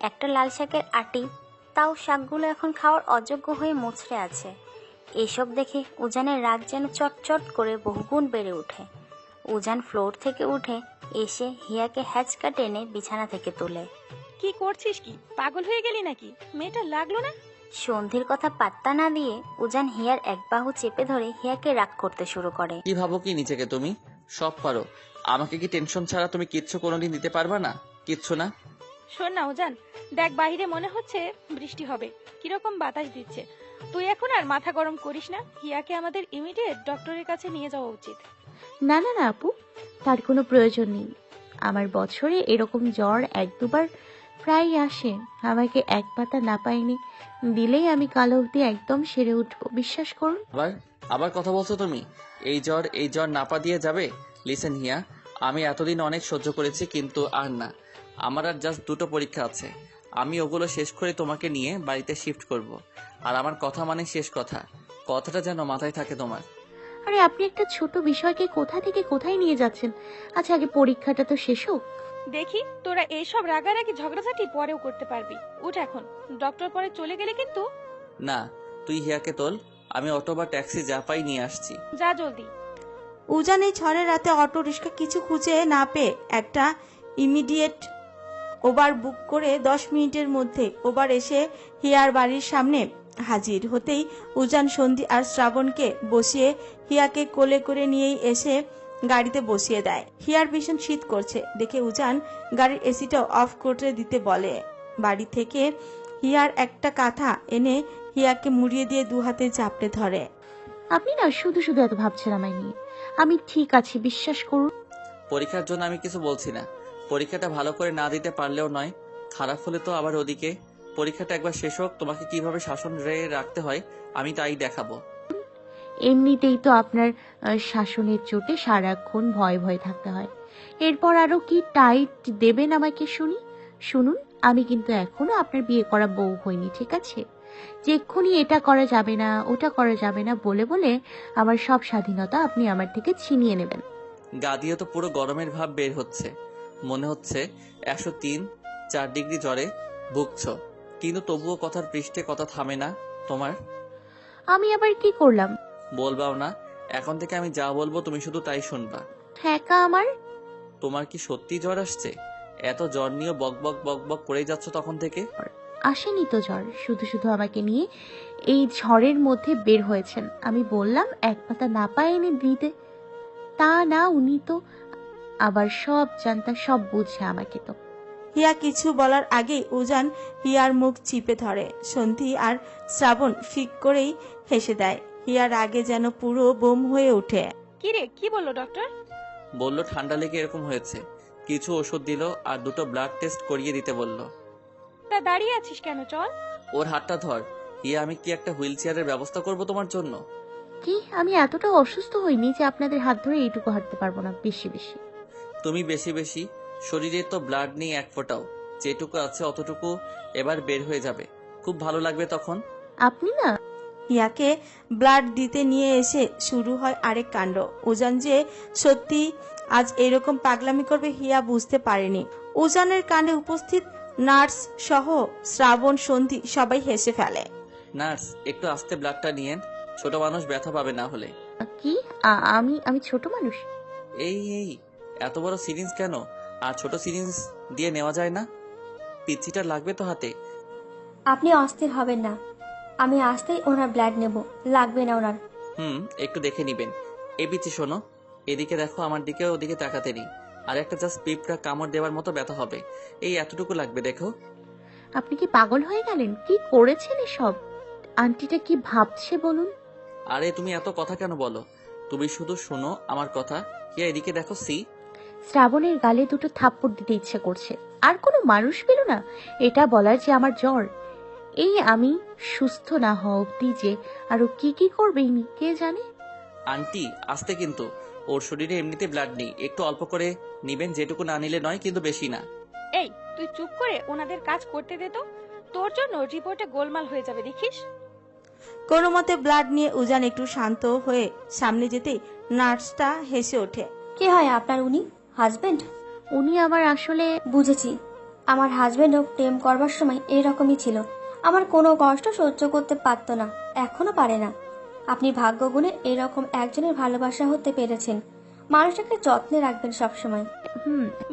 একটা লাল শাকের আটি। তাও শাকগুলো এখন খাওয়ার অযোগ্য হয়ে মুচড়ে আছে। এসব দেখে উজানের রাগ যেন চটচট করে বহুগুণ বেড়ে ওঠে। উজান ফ্লোর থেকে উঠে এসে হিয়াকে হ্যাচকা টেনে বিছানা থেকে তোলে। কি করছিস? কি পাগল হয়ে গেলি নাকি? মেয়েটা লাগলো না? সন্ধির কথা পাত্তা না দিয়ে উজান হিয়ার এক বাহু চেপে ধরে হিয়াকে রাগ করতে শুরু করে। কি ভাবো কি নিজেকে তুমি? সব পারো, আমাকে কি টেনশন ছাড়া তুমি কিচ্ছু কোনোদিন দিতে পারবা না? কিচ্ছু না। শোন না উজান, দেখ বাইরে মনে হচ্ছে বৃষ্টি হবে, কিরকম বাতাস দিচ্ছে। তুই এখন আর মাথা গরম করিস না। হিয়াকে আমাদের ইমিডিয়েট ডক্টরের কাছে নিয়ে যাওয়া উচিত। না না না আপু, তার কোনো প্রয়োজন নেই। আমার বছরে এরকম জ্বর এক দুবার প্রায় আসে। আমাকে এক পাতা না পাইনি দিলেই আমি কাল অবধি একদম সেরে উঠবো, বিশ্বাস করুন। আবার কথা বলছো তুমি? এই জ্বর নাপা দিয়ে যাবে? লিসেন হিয়া, আমি এতদিন অনেক সহ্য করেছি, কিন্তু আর না। আমার আর জাস্ট দুটো পরীক্ষা আছে। আমি ওগুলো শেষ করে তোমাকে নিয়ে বাড়িতে শিফট করব। আর আমার কথা মানে শেষ কথা, কথাটা যেন মাথায় থাকে তোমার। আরে আপনি একটা ছোট বিষয়কে কোথা থেকে কোথায় নিয়ে যাচ্ছেন? আচ্ছা আগে পরীক্ষাটা তো শেষ হোক। দেখি তোরা এইসব রাগারাগি ঝগড়াঝাটি পরেও করতে পারবি। উঠ এখন, ডক্টর পরে চলে গেলে কিন্তু। না, তুই হিয়াকে তোল, আমি অটো বা ট্যাক্সি যা পাই নিয়ে আসছি। যা জলদি। উজান এই ঝড়ের রাতে অটো রিক্সা কিছু খুঁজে না পেয়ে একটা ইমিডিয়েট ওবার বুক করে 10 মিনিটের মধ্যে ওবার এসে হিয়ার বাড়ির সামনে হাজির হতেই উজান সন্ধি আর শ্রাবণকে বসিয়ে হিয়াকে কোলে করে নিয়েই এসে গাড়িতে বসিয়ে দেয়। হিয়ার ভীষণ শীত করছে দেখে উজান গাড়ির এসিটাও অফ করে দিতে বলে। বাড়ি থেকে হিয়ার একটা কাঁথা এনে হিয়াকে মুড়িয়ে দিয়ে 2 হাতে চাপড়ে ধরে। আপনি না শুধু শুধু এত ভাবছেন আমায় নিয়ে। আমি ঠিক আছি, বিশ্বাস করুন। পরীক্ষার জন্য আমি কিছু বলছি না, পরীক্ষাটা ভালো করে না দিতে পারলেও নয়, খারাপ হলে তো আবার ওদিকে। পরীক্ষাটা একবার শেষ হোক, তোমাকে কিভাবে শাসন রাখতে হয় আমি তাই দেখাবো। এমনিতেই তো আপনার শাসনের চোটে সারাক্ষণ ভয় ভয় থাকতে হয়, এরপর আরো কি টাইট দেবেন আমাকে শুনি। শুনুন, আমি কিন্তু এখনো আপনার বিয়ে করা বউ হইনি, ঠিক আছে? যে এক্ষুনি এটা করা যাবে না ওটা করা যাবে না বলে বলে আমার সব স্বাধীনতা আপনি আমার থেকে ছিনিয়ে নেবেন। গা দিয়ে তো পুরো গরমের ভাব বের হচ্ছে, মনে হচ্ছে 103-4 ডিগ্রি জ্বরে ভুগছ, কিন্তু তবুও কথার পৃষ্ঠে কথা থামে না তোমার। আমি আবার কি করলাম? বলবাও না, এখন থেকে আমি যা বলবো তুমি শুধু তাই শুনবা। ঠেকা আমার। তোমার কি সত্যি জ্বর আসছে? এত জ্বর নিয়ে বক বক বক বক করেই যাচ্ছ তখন থেকে। আসেনি তো জ্বর, শুধু শুধু আমাকে নিয়ে এই ঝড়ের মধ্যে বের হয়েছেন। আমি বললাম এক পাতা না পায় এনে দিতে, তা না, উনি তো আবার সব জানতা, সব বুঝে আমাকে। তো হিয়া কিছু বলার আগেই উজান হিয়ার মুখ চিপে ধরে। সন্ধি আর শ্রাবণ ফিক করেই হেসে দেয়। হিয়ার আগে যেন পুরো বোম হয়ে ওঠে। কি রে, কি বললো ডক্টর? বললো ঠান্ডা লেগে এরকম হয়েছে, কিছু ওষুধ দিল আর 2টো ব্লাড টেস্ট করিয়ে দিতে বলল। তা দাঁড়িয়ে আছিস কেন, চল। ওর হাতটা ধর। হিয়া, আমি কি একটা হুইল চেয়ারের ব্যবস্থা করব তোমার জন্য? কি, আমি এতটা অসুস্থ হইনি যে আপনাদের হাত ধরে এইটুকু হাঁটতে পারবো না। বেশি বেশি তুমি বেশি বেশি, শরীরে তো ব্লাড নেই এক ফোঁটাও, যেটুকু আছে অতটুকু এবার বের হয়ে যাবে, খুব ভালো লাগবে তখন। আপনি না। হিয়াকে ব্লাড দিতে নিয়ে এসে শুরু হয় আরেক কাণ্ড। উজান যে সত্যি আজ এরকম পাগলামি করবে হিয়া বুঝতে পারেনি। উজানের কাণ্ডে উপস্থিত নার্স সহ শ্রাবণ সন্ধি সবাই হেসে ফেলে। নার্স, একটু আস্তে ব্লাডটা নিয়েন, ছোট মানুষ ব্যথা পাবে না হলে। কি, আমি ছোট মানুষ? এই এই এত বড় সিরিঞ্জ কেন? আর ছোট সিরিঞ্জ দিয়ে নেওয়া যায় না? পিচ্ছিটা লাগবে তো হাতে। আপনি অস্থির হবেন না, আমি আসতেই ওনার ব্লাড নেব, লাগবে না ওনার। একটু দেখে নিবেন। এ পিচ্ছি শোনো, এদিকে দেখো, আমার দিকে ওদিকে তাকাতে নেই। আর একটা জাস্ট পিঁপড়া কামড় দেওয়ার মতো ব্যথা হবে, এই এতটুকু লাগবে, দেখো। আপনি কি পাগল হয়ে গেলেন? কি করেছেন এসব? আন্টিটা কি ভাবছে বলুন? আরে তুমি এত কথা কেন বলো? তুমি শুধু শোনো আমার কথা। হিয়া, এদিকে দেখো। শ্রাবণের গালে 2টো থাপ্পড় দিতে ইচ্ছে করছে। আর কোনো মানুষ পেল না এটা বলার যে আমার জ্বর। এই আমি সুস্থ না হওয়া অব্দি যে আরো কি কি করবে কে জানে। আন্টি, আসতে, কিন্তু ওর শরীরে এমনিতে ব্লাড নেই, একটু অল্প করে নিবেন, যেটুকু না নিলে নয়, কিন্তু বেশি না। এই তুই চুপ করে ওনাদের কাজ করতে দে তো, তোর জন্য রিপোর্টে গোলমাল হয়ে যাবে দেখিস। কোনো মতে ব্লাড নিয়ে উজান একটু শান্ত হয়ে সামনে যেতেই নার্সটা হেসে ওঠে। কে হয় আপনার উনি? হাজবেন্ড? উনি আমার আসলে। বুঝেছি, আমার হাজবেন্ডও প্রেম করবার সময় এরকমই ছিল। আমার কোনো কষ্ট সহ্য করতে পারতো না, এখনো পারে না। আপনি ভাগ্যগুণে এরকম একজনের ভালোবাসা হতে পেরেছেন। মানুষটাকে যত্নে রাখবেন সবসময়।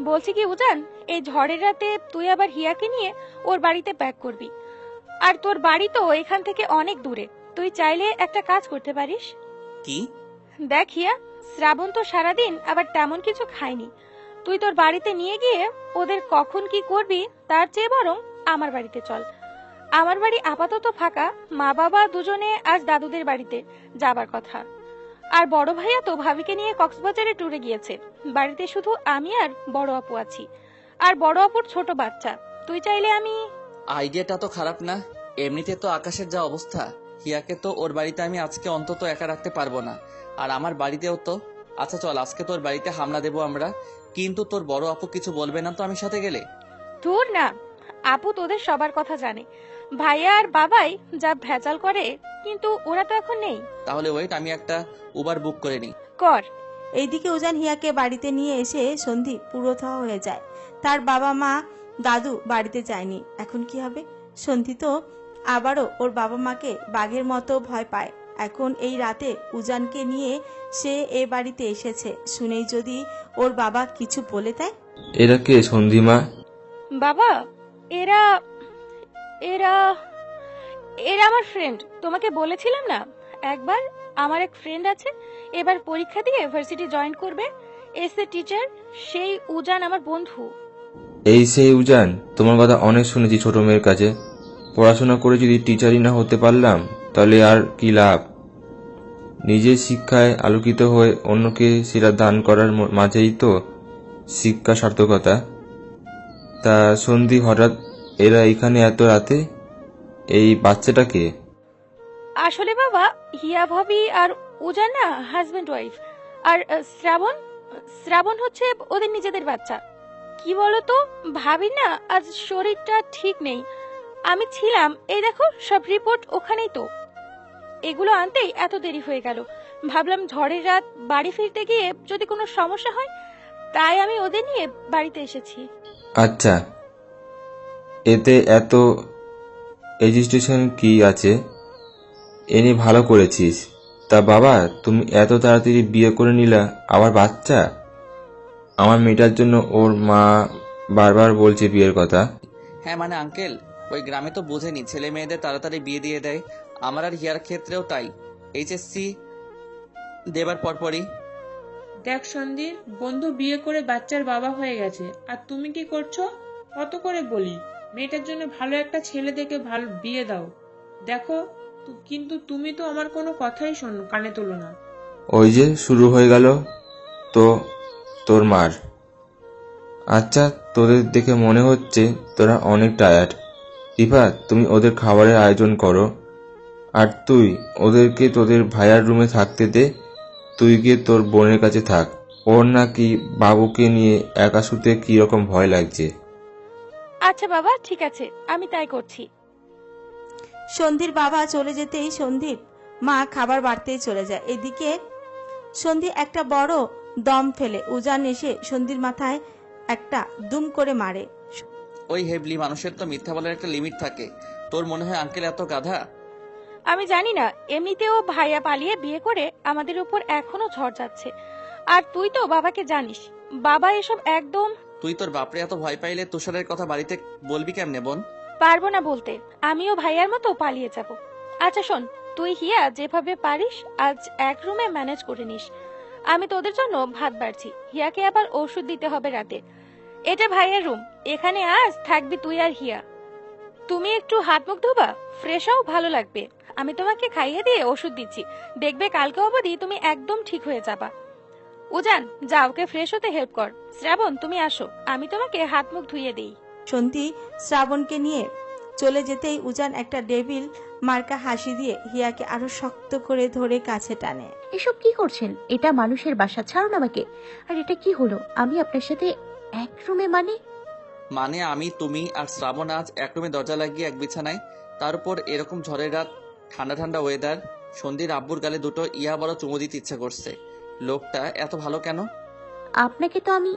বলছি কি উজান, এই ঝড়ের রাতে তুই আবার হিয়াকে নিয়ে ওর বাড়িতে প্যাক করবি। আর তোর বাড়ি তো এখান থেকে অনেক দূরে, তুই চাইলে একটা কাজ করতে পারিস। কি? দেখ হিয়া, শ্রাবণ তো সারাদিন আবার তেমন কিছু খায়নি। তুই তোর বাড়িতে নিয়ে গিয়ে ওদের কখন কি করবি তার চেয়ে বরং আমার বাড়িতে চল। আমার বাড়ি আপাতত ফাঁকা, মা বাবা দুজনে আজ দাদুদের বাড়িতে যাবার কথা। আর বড় ভাইয়া তো ভাবিকে নিয়ে কক্সবাজারে ট্যুরে গিয়েছে। বাড়িতে শুধু আমি আর বড় আপু আছি, আর বড় আপুর ছোট বাচ্চা। তুই চাইলে আমি। আইডিয়াটা তো খারাপ না, এমনিতে তো আকাশের যা অবস্থা, হিয়াকে তো ওর বাড়িতে আমি আজকে অন্তত একা রাখতে পারবো না, আর আমার বাড়িতেও তো। আচ্ছা চল, আজকে তোর বাড়িতে হামলা দেবো আমরা, কিন্তু তোর বড় আপু কিছু বলবে না তো আমি সাথে গেলে? দূর না, আপু তোদের সবার কথা জানে, ভাইয়া আর বাবাই যা ভেজাল করে, কিন্তু ওরা তো এখন নেই। তাহলে ওয়েট, আমি একটা উবার বুক করে নিই। কর। এইদিকে উজান হিয়াকে বাড়িতে নিয়ে এসে সন্ধি পুরোথা হয়ে যায়। তার বাবা মা দাদু বাড়িতে যায়নি, এখন কি হবে? সন্ধি তো আবারও ওর বাবা মাকে বাঘের মতো ভয় পায়। এখন এই রাতে উজানকে নিয়ে সে এ বাড়িতে এসেছে, শুনেই যদি ওর বাবা কিছু বলে দেয়। এরা কে সন্ধিমা? বাবা, এরা এরা এরা আমার ফ্রেন্ড। তোমাকে বলেছিলাম না একবার, আমার এক ফ্রেন্ড আছে, এবার পরীক্ষা দিয়ে ইউনিভার্সিটি জয়েন করবে, এসএ টিচার। সেই উজান আমার বন্ধু। এই সেই উজান? তোমার কথা অনেক শুনেছি ছোট মেয়ের কাছে। পড়াশোনা করে যদি টিচারই না হতে পারলাম তাহলে আর কি লাভ? নিজের শিক্ষায় আলোকিত হয়ে অন্যকে সেটা দান করার মাঝেই তো শিক্ষা সার্থকতা। তা সন্ধি, হঠাৎ এরা এখানে এত রাতে? এই বাচ্চাটাকে? আসলে বাবা, হিয়া ভাবি আর উজান না হাজবেন্ড ওয়াইফ। আর শ্রাবণ শ্রাবণ হচ্ছে ওদের নিজেদের বাচ্চা। কি বলতো ভাবি না আজ শরীরটা ঠিক নেই, আমি ছিলাম, এই দেখো সব রিপোর্ট ওখানেই তো। এগুলো আনতেই এত দেরি হয়ে গেল। ভাবলাম ঝড়ের রাত বাড়ি ফিরতে গিয়ে যদি কোনো সমস্যা হয়, তাই আমি ওদের নিয়ে বাড়িতে এসেছি। আচ্ছা, এতে এত এজিটেশন কি আছে? এনে ভালো করেছিস। তা বাবা, তুমি এত তাড়াতাড়ি বিয়ে করে নিলা, আবার বাচ্চা? আমার মেয়েটার জন্য ওর মা বারবার বলছে বিয়ের কথা। হ্যাঁ মানে আঙ্কেল, ওই গ্রামে তো বোঝেনি, ছেলে মেয়েদের তাড়াতাড়ি বিয়ে দিয়ে দেয়। আমার আর হিয়ার ক্ষেত্রেও তাই, এইচএসসি দেবার পরপরই। দেখ সন্দীপ, বন্ধু বিয়ে করে বাচ্চার বাবা হয়ে গেছে, আর তুমি কি করছো? কত করে বলি মেয়েটার জন্য ভালো একটা ছেলে দেখে ভালো বিয়ে দাও। দেখো, কিন্তু তুমি তো আমার কোনো কথাই শোনো, কানে তোলো না। ওই যে শুরু হয়ে গেল তো তোর মার। আচ্ছা, তোদের দেখে মনে হচ্ছে তোরা অনেক টায়ার্ড। রিফাত, তুমি ওদের খাবারের আয়োজন করো, আর তুই ওদেরকে তোদের ভাইয়ার রুমে থাকতে দে। তুই গিয়ে তোর বোনের কাছে থাক, ওর নাকি বাবুকে নিয়ে একা শুতে কি রকম ভয় লাগছে। আচ্ছা বাবা, ঠিক আছে, আমি তাই করছি। সন্ধির বাবা চলে যেতেই সন্দীপ মা খাবার বাড়তেই চলে যায়। এদিকে সন্ধি একটা বড় দম ফেলে। উজান এসে সন্ধির মাথায় একটা দুম করে মারে। ওই হেবলি মানুষের তো মিথ্যা বলার একটা লিমিট থাকে। তোর মনে হয় আঙ্কেল এত গাধা? আমি জানি না, এমনিতেও ভাইয়া পালিয়ে বিয়ে করে আমাদের উপর এখনো ঝড় যাচ্ছে। আর তুই তো বাবাকে জানিস, বাবা এসব একদম। তুই তোর বাপরে এত ভয় পাইলে তুষারের কথা বাড়িতে বলবি কেমনে বোন? পারবো না বলতে, আমিও ভাইয়ার মতো পালিয়ে যাব। আচ্ছা শোন, তুই হিয়া যেভাবে পারিস আজ এক রুমে ম্যানেজ করে নিস। আমি তোদের জন্য ভাত বাড়ছি, হিয়াকে আবার ওষুধ দিতে হবে রাতে। এটা ভাইয়ের রুম, এখানে আজ থাকবি তুই আর হিয়া। তুমি একটু হাত মুখ ধোবা, ফ্রেশ হও, ভালো লাগবে। আমি তোমাকে খাইয়ে দিয়ে ওষুধ দিচ্ছি, দেখবে কালকে অবধি তুমি একদম ঠিক হয়ে যাবা। উজান, যা ওকে ফ্রেশ হতে হেল্প কর। শ্রাবণ, তুমি আসো, আমি তোমাকে হাত মুখ ধুইয়ে দিই। সন্ধি শ্রাবণকে নিয়ে চলে যেতেই উজান একটা ডেভিল মার্কা হাসি দিয়ে হিয়াকে আরো শক্ত করে ধরে কাছে টানে। এসব কি করছেন? এটা মানুষের বাসা, ছাড়ুন আমাকে। আর এটা কি হলো? আমি আপনার সাথে এক রুমে? মানে আমি, তুমি আর শ্রাবণ আজ এক রুমে দরজা লাগিয়ে এক বিছানায়, তার উপর এরকম ঝড়ের রাত, ঠান্ডা ঠান্ডা ওয়েদার। সন্ধির আব্বুর গালে দুটো ইয়া বড় চুমু দিতে ইচ্ছা করছে। লোকটা এত ভালো কেন? আপনাকে তো আমি।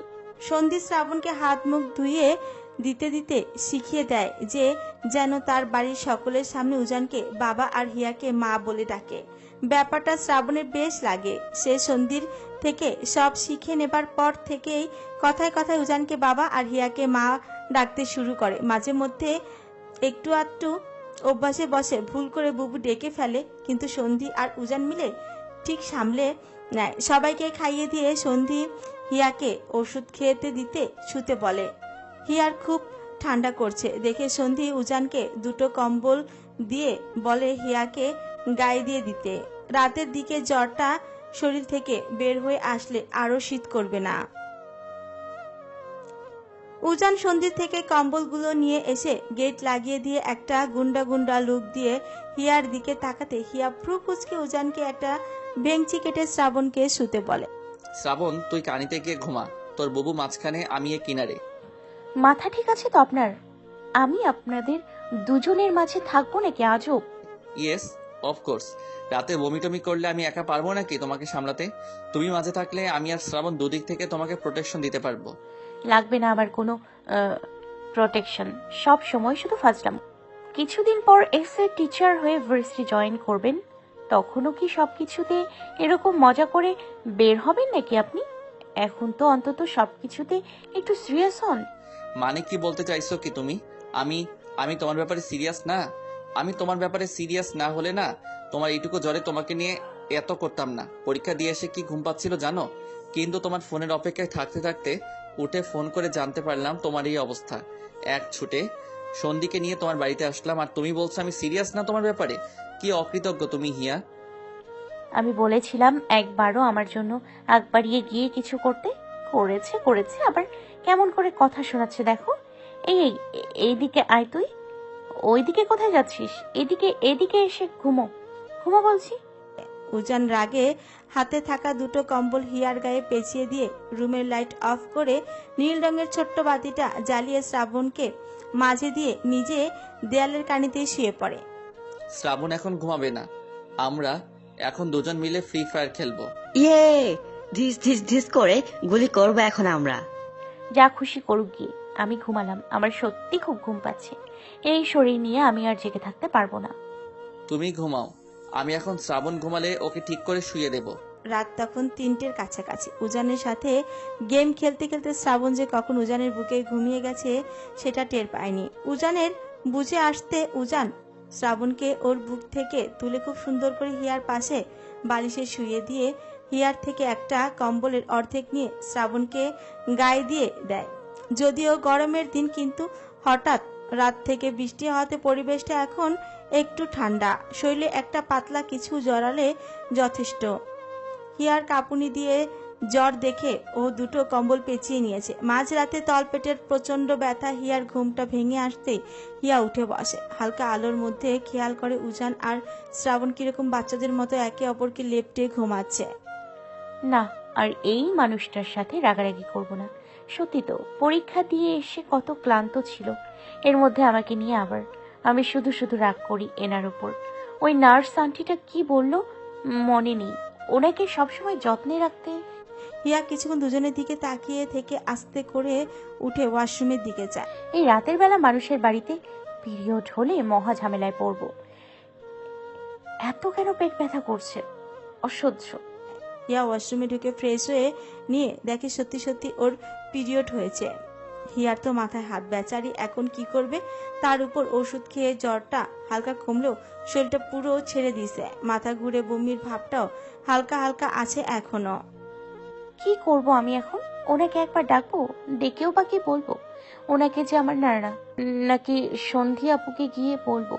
সন্ধি শ্রাবণকে হাত মুখ ধুইয়ে দিতে দিতে শিখিয়ে দেয় যে যেন তার বাড়ির সকলের সামনে উজানকে বাবা আর হিয়াকে মা বলে ডাকে। ব্যাপারটা শ্রাবণের বেশ লাগে। সে সন্ধির থেকে সব শিখে নেবার পর থেকেই কথায় কথায় উজানকে বাবা আর হিয়াকে মা ডাকতে শুরু করে। মাঝে মধ্যে একটু আধটু অভ্যাসে বসে ভুল করে বুবু ডেকে ফেলে, কিন্তু সন্ধি আর উজান মিলে ঠিক সামলে নেয়। সবাইকে খাইয়ে দিয়ে সন্ধি হিয়াকে ওষুধ খেতে দিতে শুতে বলে। হিয়ার খুব ঠান্ডা করছে দেখে সন্ধি উজানকে দুটো কম্বল দিয়ে বলে হিয়াকে গায়ে দিয়ে দিতে। রাতের দিকে জ্বরটা শরীর থেকে বের হয়ে আসলে আরো শীত করবে না। উজান সন্ধির থেকে কম্বলগুলো নিয়ে এসে গেট লাগিয়ে দিয়ে একটা গুন্ডা গুন্ডা লুক দিয়ে হিয়ার দিকে তাকাতে হিয়া ভ্রু কুঁচকে উজানকে একটা বেঞ্চি কেটে শ্রাবণকে শুতে বলে। শ্রাবণ, তুই কানিতে গিয়ে ঘুমা, তোর বুবু মাঝখানে, আমি এ কিনারে। মাথা ঠিক আছে তো আপনার? আমি আপনাদের দুজনের মাঝে থাকবো নাকি আজব? Yes, of course. রাতে বমি টমি করলে আমি একা পারবো নাকি তোমাকে সামলাতে? তুমি মাঝে থাকলে আমি আর শ্রাবণ দুদিক থেকে তোমাকে প্রোটেকশন দিতে পারবো। লাগবে না আমার কোনো প্রোটেকশন, সব সময় শুধু ফাজলাম। কিছুদিন পর এক্সের টিচার হয়ে ভার্সিটি জয়েন করবেন, তখনও কি সবকিছুতে এরকম মজা করে বের হবেন নাকি আপনি? এখন তো অন্তত সবকিছুতে একটু সিরিয়াস হন। মানে কি বলতে চাইছো কি তুমি? আমি আমি তোমার ব্যাপারে সিরিয়াস না? আমি তোমার ব্যাপারে সিরিয়াস না হলে না তোমার এইটুকু জ্বরে তোমাকে নিয়ে এত করতাম না। পরীক্ষা দিয়ে এসে কি ঘুম পাচ্ছিল জানো? কিন্তু তোমার ফোনের অপেক্ষায় থাকতে থাকতে উঠে ফোন করে জানতে পারলাম তোমার এই অবস্থা। এক ছুটে সন্ধিকে নিয়ে তোমার বাড়িতে আসলাম, আর তুমি বলছো আমি সিরিয়াস না তোমার ব্যাপারে? কি অকৃতজ্ঞ তুমি হিয়া। আমি বলেছিলাম একবারও আমার জন্য আগ বাড়িয়ে গিয়ে কিছু করতে? করেছে আবার কেমন করে কথা শোনাচ্ছে দেখো। এইদিকে আয় তুই। ওইদিকে কোথায় যাচ্ছিস? এদিকে এসে ঘুমো বলছি। উজান রাগে হাতে থাকা দুটো কম্বল হিয়ার গায়ে পেঁচিয়ে দিয়ে রুমের লাইট অফ করে নীল রঙের ছোট্ট বাতিটা জ্বালিয়ে শ্রাবণকে মাঝে দিয়ে নিজে দেয়ালের কানিতে শুয়ে পড়ে। শ্রাবণ এখন ঘুমাবে না, আমরা এখন দুজন মিলে ফ্রি ফায়ার খেলবো। ইয়ে, ধিস ধিস ধিস করে গুলি করবো এখন আমরা। যা খুশি করুক গিয়ে, আমি ঘুমালাম। আমার সত্যি খুব ঘুম পাচ্ছে। এই শরীর নিয়ে আমি আর জেগে থাকতে পারবো না। তুমি ঘুমাও, আমি এখন শ্রাবণ ঘুমালে ওকে ঠিক করে শুয়ে দেব। রাত তখন 3টের কাছাকাছি। উজানের সাথে গেম খেলতে খেলতে শ্রাবণ যে কখন উজানের বুকে ঘুমিয়ে গেছে সেটা টের পায়নি। উজানের বুঝে আসতে উজান শ্রাবণকে ওর বুক থেকে তুলে খুব সুন্দর করে হিয়ার পাশে বালিশে শুয়ে দিয়ে হিয়ার থেকে একটা কম্বলের অর্ধেক নিয়ে শ্রাবণকে গায়ে দিয়ে দেয়। যদিও গরমের দিন, কিন্তু হঠাৎ রাত থেকে বৃষ্টি হওয়াতে পরিবেশটা এখন একটু ঠান্ডা। শরীরে একটা পাতলা কিছু জড়ালে যথেষ্ট। হিয়ার কাঁপুনি দিয়ে জ্বর দেখে ও দুটো কম্বল পেঁচিয়ে নিয়েছে। মাঝরাতে তলপেটের প্রচন্ড ব্যথা। হিয়ার ঘুমটা ভেঙে আসতে হিয়া উঠে বসে। হালকা আলোর মধ্যে খেয়াল করে উজান আর শ্রাবণ কিরকম বাচ্চাদের মতো একে অপরকে লেপটে ঘুমাচ্ছে। না, আর এই মানুষটার সাথে রাগারাগি করব না। সত্যি তো পরীক্ষা দিয়ে এসে কত ক্লান্ত ছিল, এর মধ্যে আমাকে নিয়ে আবার আমি শুধু শুধু রাগ করি এনার উপর। ওই নার্স আন্টিটা কি বললো মনে নেই, ওনাকে সবসময় যত্নে রাখতে। হিয়া কিছুক্ষণ দুজনের দিকে তাকিয়ে থেকে আস্তে করে উঠে ওয়াশরুমের দিকে যায়। এই রাতের বেলা মানুষের বাড়িতে পিরিয়ড হলে মহা ঝামেলায় পড়ব। এত কেন পেট ব্যথা করছে, অসহ্য। হিয়া ওয়াশরুমে ঢুকে ফ্রেশ হয়ে নিয়ে দেখে সত্যি সত্যি ওর পিরিয়ড হয়েছে। হিয়ার তো মাথায় হাত, বেচারি এখন কি করবে। তার উপর ওষুধ খেয়ে জ্বরটা হালকা কমলেও শরীরটা পুরো ছেড়ে দিছে। মাথা ঘুরে বমির ভাবটাও হালকা হালকা আছে এখনো। কি করব আমি এখন? ওনাকে একবার ডাকবো, ডেকেও বা কি বলবো? ওনাকে যে আমার নানা, নাকি সন্ধি আপুকে গিয়ে বলবো?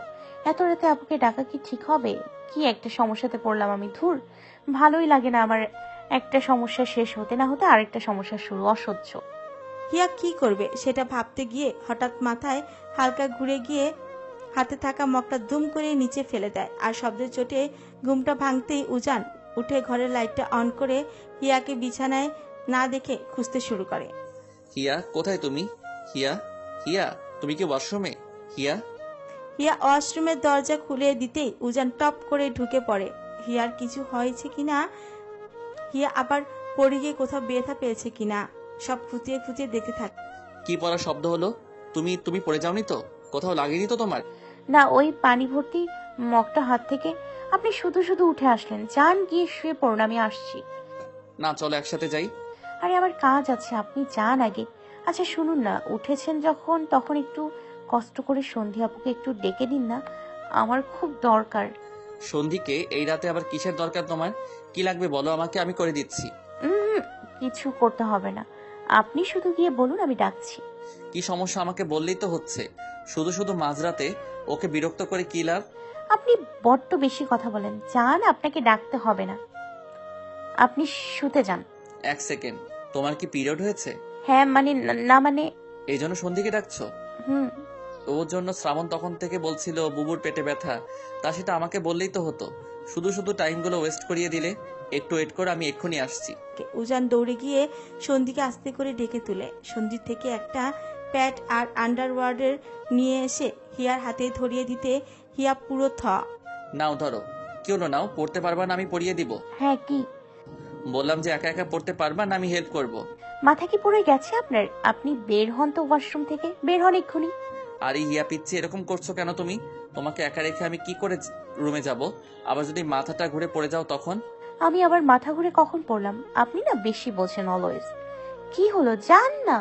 এত রাতে আপুকে ডাকা কি ঠিক হবে? কি একটা সমস্যাতে পড়লাম আমি। ধুর, ভালোই লাগে না আমার একটা সমস্যা শেষ হতে না হতে আরেকটা সমস্যা শুরু, অসহ্য। হিয়া কি করবে সেটা ভাবতে গিয়ে হঠাৎ মাথায় হালকা ঘুরে গিয়ে হাতে থাকা মগটা দুম করে নিচে ফেলে দেয়। আর শব্দের চোটে ঘুমটা ভাঙতেই উজান উঠে ঘরের লাইটটা অন করে হিয়াকে বিছানায় না দেখে খুঁজতে শুরু করে। হিয়া, কোথায় তুমি? হিয়া, হিয়া, তুমি কি ওয়াশরুমে? হিয়া। হিয়া ওয়াশরুমের দরজা খুলে দিতেই উজান টপ করে ঢুকে পড়ে। হিয়ার কিছু হয়েছে কিনা, হিয়া আবার পড়ে গিয়ে কোথাও ব্যথা পেয়েছে কিনা সব খুঁটিয়ে খুঁটিয়ে দেখতে থাকে। কি পড়া শব্দ হলো? তুমি পড়ে যাওনি তো? কোথাও লাগেনি তো তোমার? না, ওই পানি ভর্তি মগটা হাত থেকে। আপনি শুধু শুধু উঠে আসলেন, যান গিয়ে শুয়ে পড়ুন, আমি আসছি। না, চলো একসাথে যাই। আরে আমার কাজ আছে, আপনি যান আগে। আচ্ছা শুনুন না, উঠেছেন যখন তখন একটু কষ্ট করে সন্ধি আপুকে একটু ডেকে দিন না, আমার খুব দরকার। সন্ধিকে এই রাতে আবার কিসের দরকার তোমার? কি লাগবে বলো আমাকে, আমি করে দিচ্ছি। কিছু করতে হবে না, আপনি শুধু গিয়ে বলুন, আমি ডাকছি। কি সমস্যা আমাকে বললেই তো হচ্ছে। শুধু শুধু মাঝরাতে ওকে বিরক্ত করে কি লাভ? আপনি বড্ড বেশি কথা বলেন। যান, আপনাকে ডাকতে হবে না, আপনি শুতে যান। এক সেকেন্ড, তোমার কি পিরিয়ড হয়েছে? হ্যাঁ মানে না মানে। এই জন্য সন্ধিকে ডাকছো? হুম। ওর জন্য শ্রাবণ তখন থেকে বলছিল বুবুর পেটে ব্যথা, তা সেটা আমাকে বললেই তো হতো। শুধু শুধু টাইমগুলো ওয়েস্ট করিয়ে দিলে। একটু ওয়েট করো, আমি এক্ষুনি আসছি। উজান দৌড়ে গিয়ে সন্ধিকে আস্তে করে ডেকে তুলে সন্ধির থেকে একটা প্যাড আর আন্ডারওয়ার্ডের নিয়ে এসে হিয়ার হাতে ধরিয়ে দিতে হিয়া পুরো নাও ধরো। কি হলো, নাও, পড়তে পারবা না আমি পড়িয়ে দিব? হ্যাঁ কি? বললাম যে একা একা পড়তে পারবা না আমি হেল্প করব। মাথা কি পড়ে গেছে আপনার? আপনি বের হন তো ওয়াশরুম থেকে, বের হন এক্ষুনি। আরে হিয়া পিচ্ছি, এরকম করছো কেন তুমি? তোমাকে একা রেখে আমি কি করে রুমে যাব? আবার যদি মাথাটা ঘুরে পড়ে যাও তখন? আমি আবার মাথা ঘুরে কখন পড়লাম? আপনি না বেশি বোঝেন অলওয়েজ। কি হলো, যান না।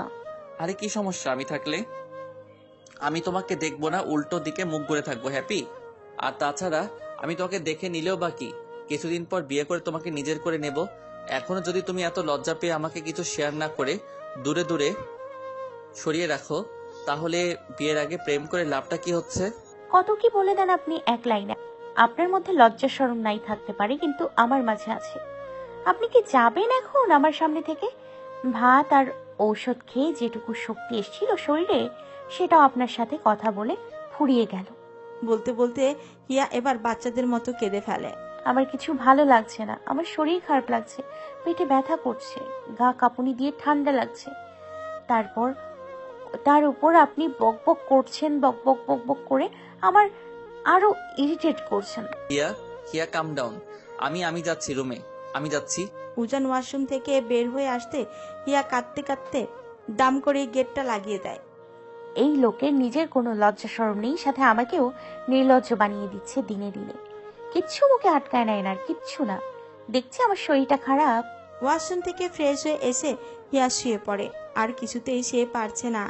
আরে কি সমস্যা আমি থাকলে? আমি তোমাকে দেখবো না, উল্টো দিকে মুখ ঘুরে থাকবো, হ্যাপি? আর তাছাড়া আমি তোমাকে দেখে নিলেও বা কি, কিছুদিন পর বিয়ে করে তোমাকে নিজের করে নেব। এখনো যদি তুমি এত লজ্জা পেয়ে আমাকে কিছু শেয়ার না করে দূরে দূরে সরিয়ে রাখো, তাহলে বিয়ের আগে প্রেম করে লাভটা কি হচ্ছে? কত কি বলে দেন আপনি এক লাইনে। আপনার মধ্যে লজ্জা শরম নাই থাকতে পারে, কিন্তু আমার মাঝে আছে। আপনি কি যাবেন এখন আমার সামনে থেকে? ভাত আর ঔষধ খেয়ে যেটুকু শক্তি এসেছিল শরীরে, সেটাও আপনার সাথে কথা বলে ফুরিয়ে গেল। বলতে বলতে হিয়া এবার বাচ্চাদের মতো কেঁদে ফেলে। আমার কিছু ভালো লাগছে না, আমার শরীর খারাপ লাগছে, পেটে ব্যথা করছে, গা কাঁপুনি দিয়ে ঠান্ডা লাগছে। তার উপর আপনি বক বক করছেন, বক বক বক বক করে আমার আরো ইরিটেট করছেন। হিয়া, হিয়া কাম ডাউন। আমি যাচ্ছি রুমে, আমি যাচ্ছি। উজান ওয়াশরুম থেকে বের হয়ে আসতে হিয়া কাঁদতে কাঁদতে দাম করে গেটটা লাগিয়ে দেয়। এই লোকের নিজের কোনো লজ্জা শরম নেই, সাথে আমাকেও নির্লজ্জ বানিয়ে দিচ্ছে দিনে দিনে। কিচ্ছু মুখে আটকায় না এনার, কিচ্ছু না। দেখছি আমার শরীরটা খারাপ। ওয়াশরুম থেকে ফ্রেশ হয়ে এসে হিয়া শুয়ে পড়ে। আর কিছুতেই সে পারছে না,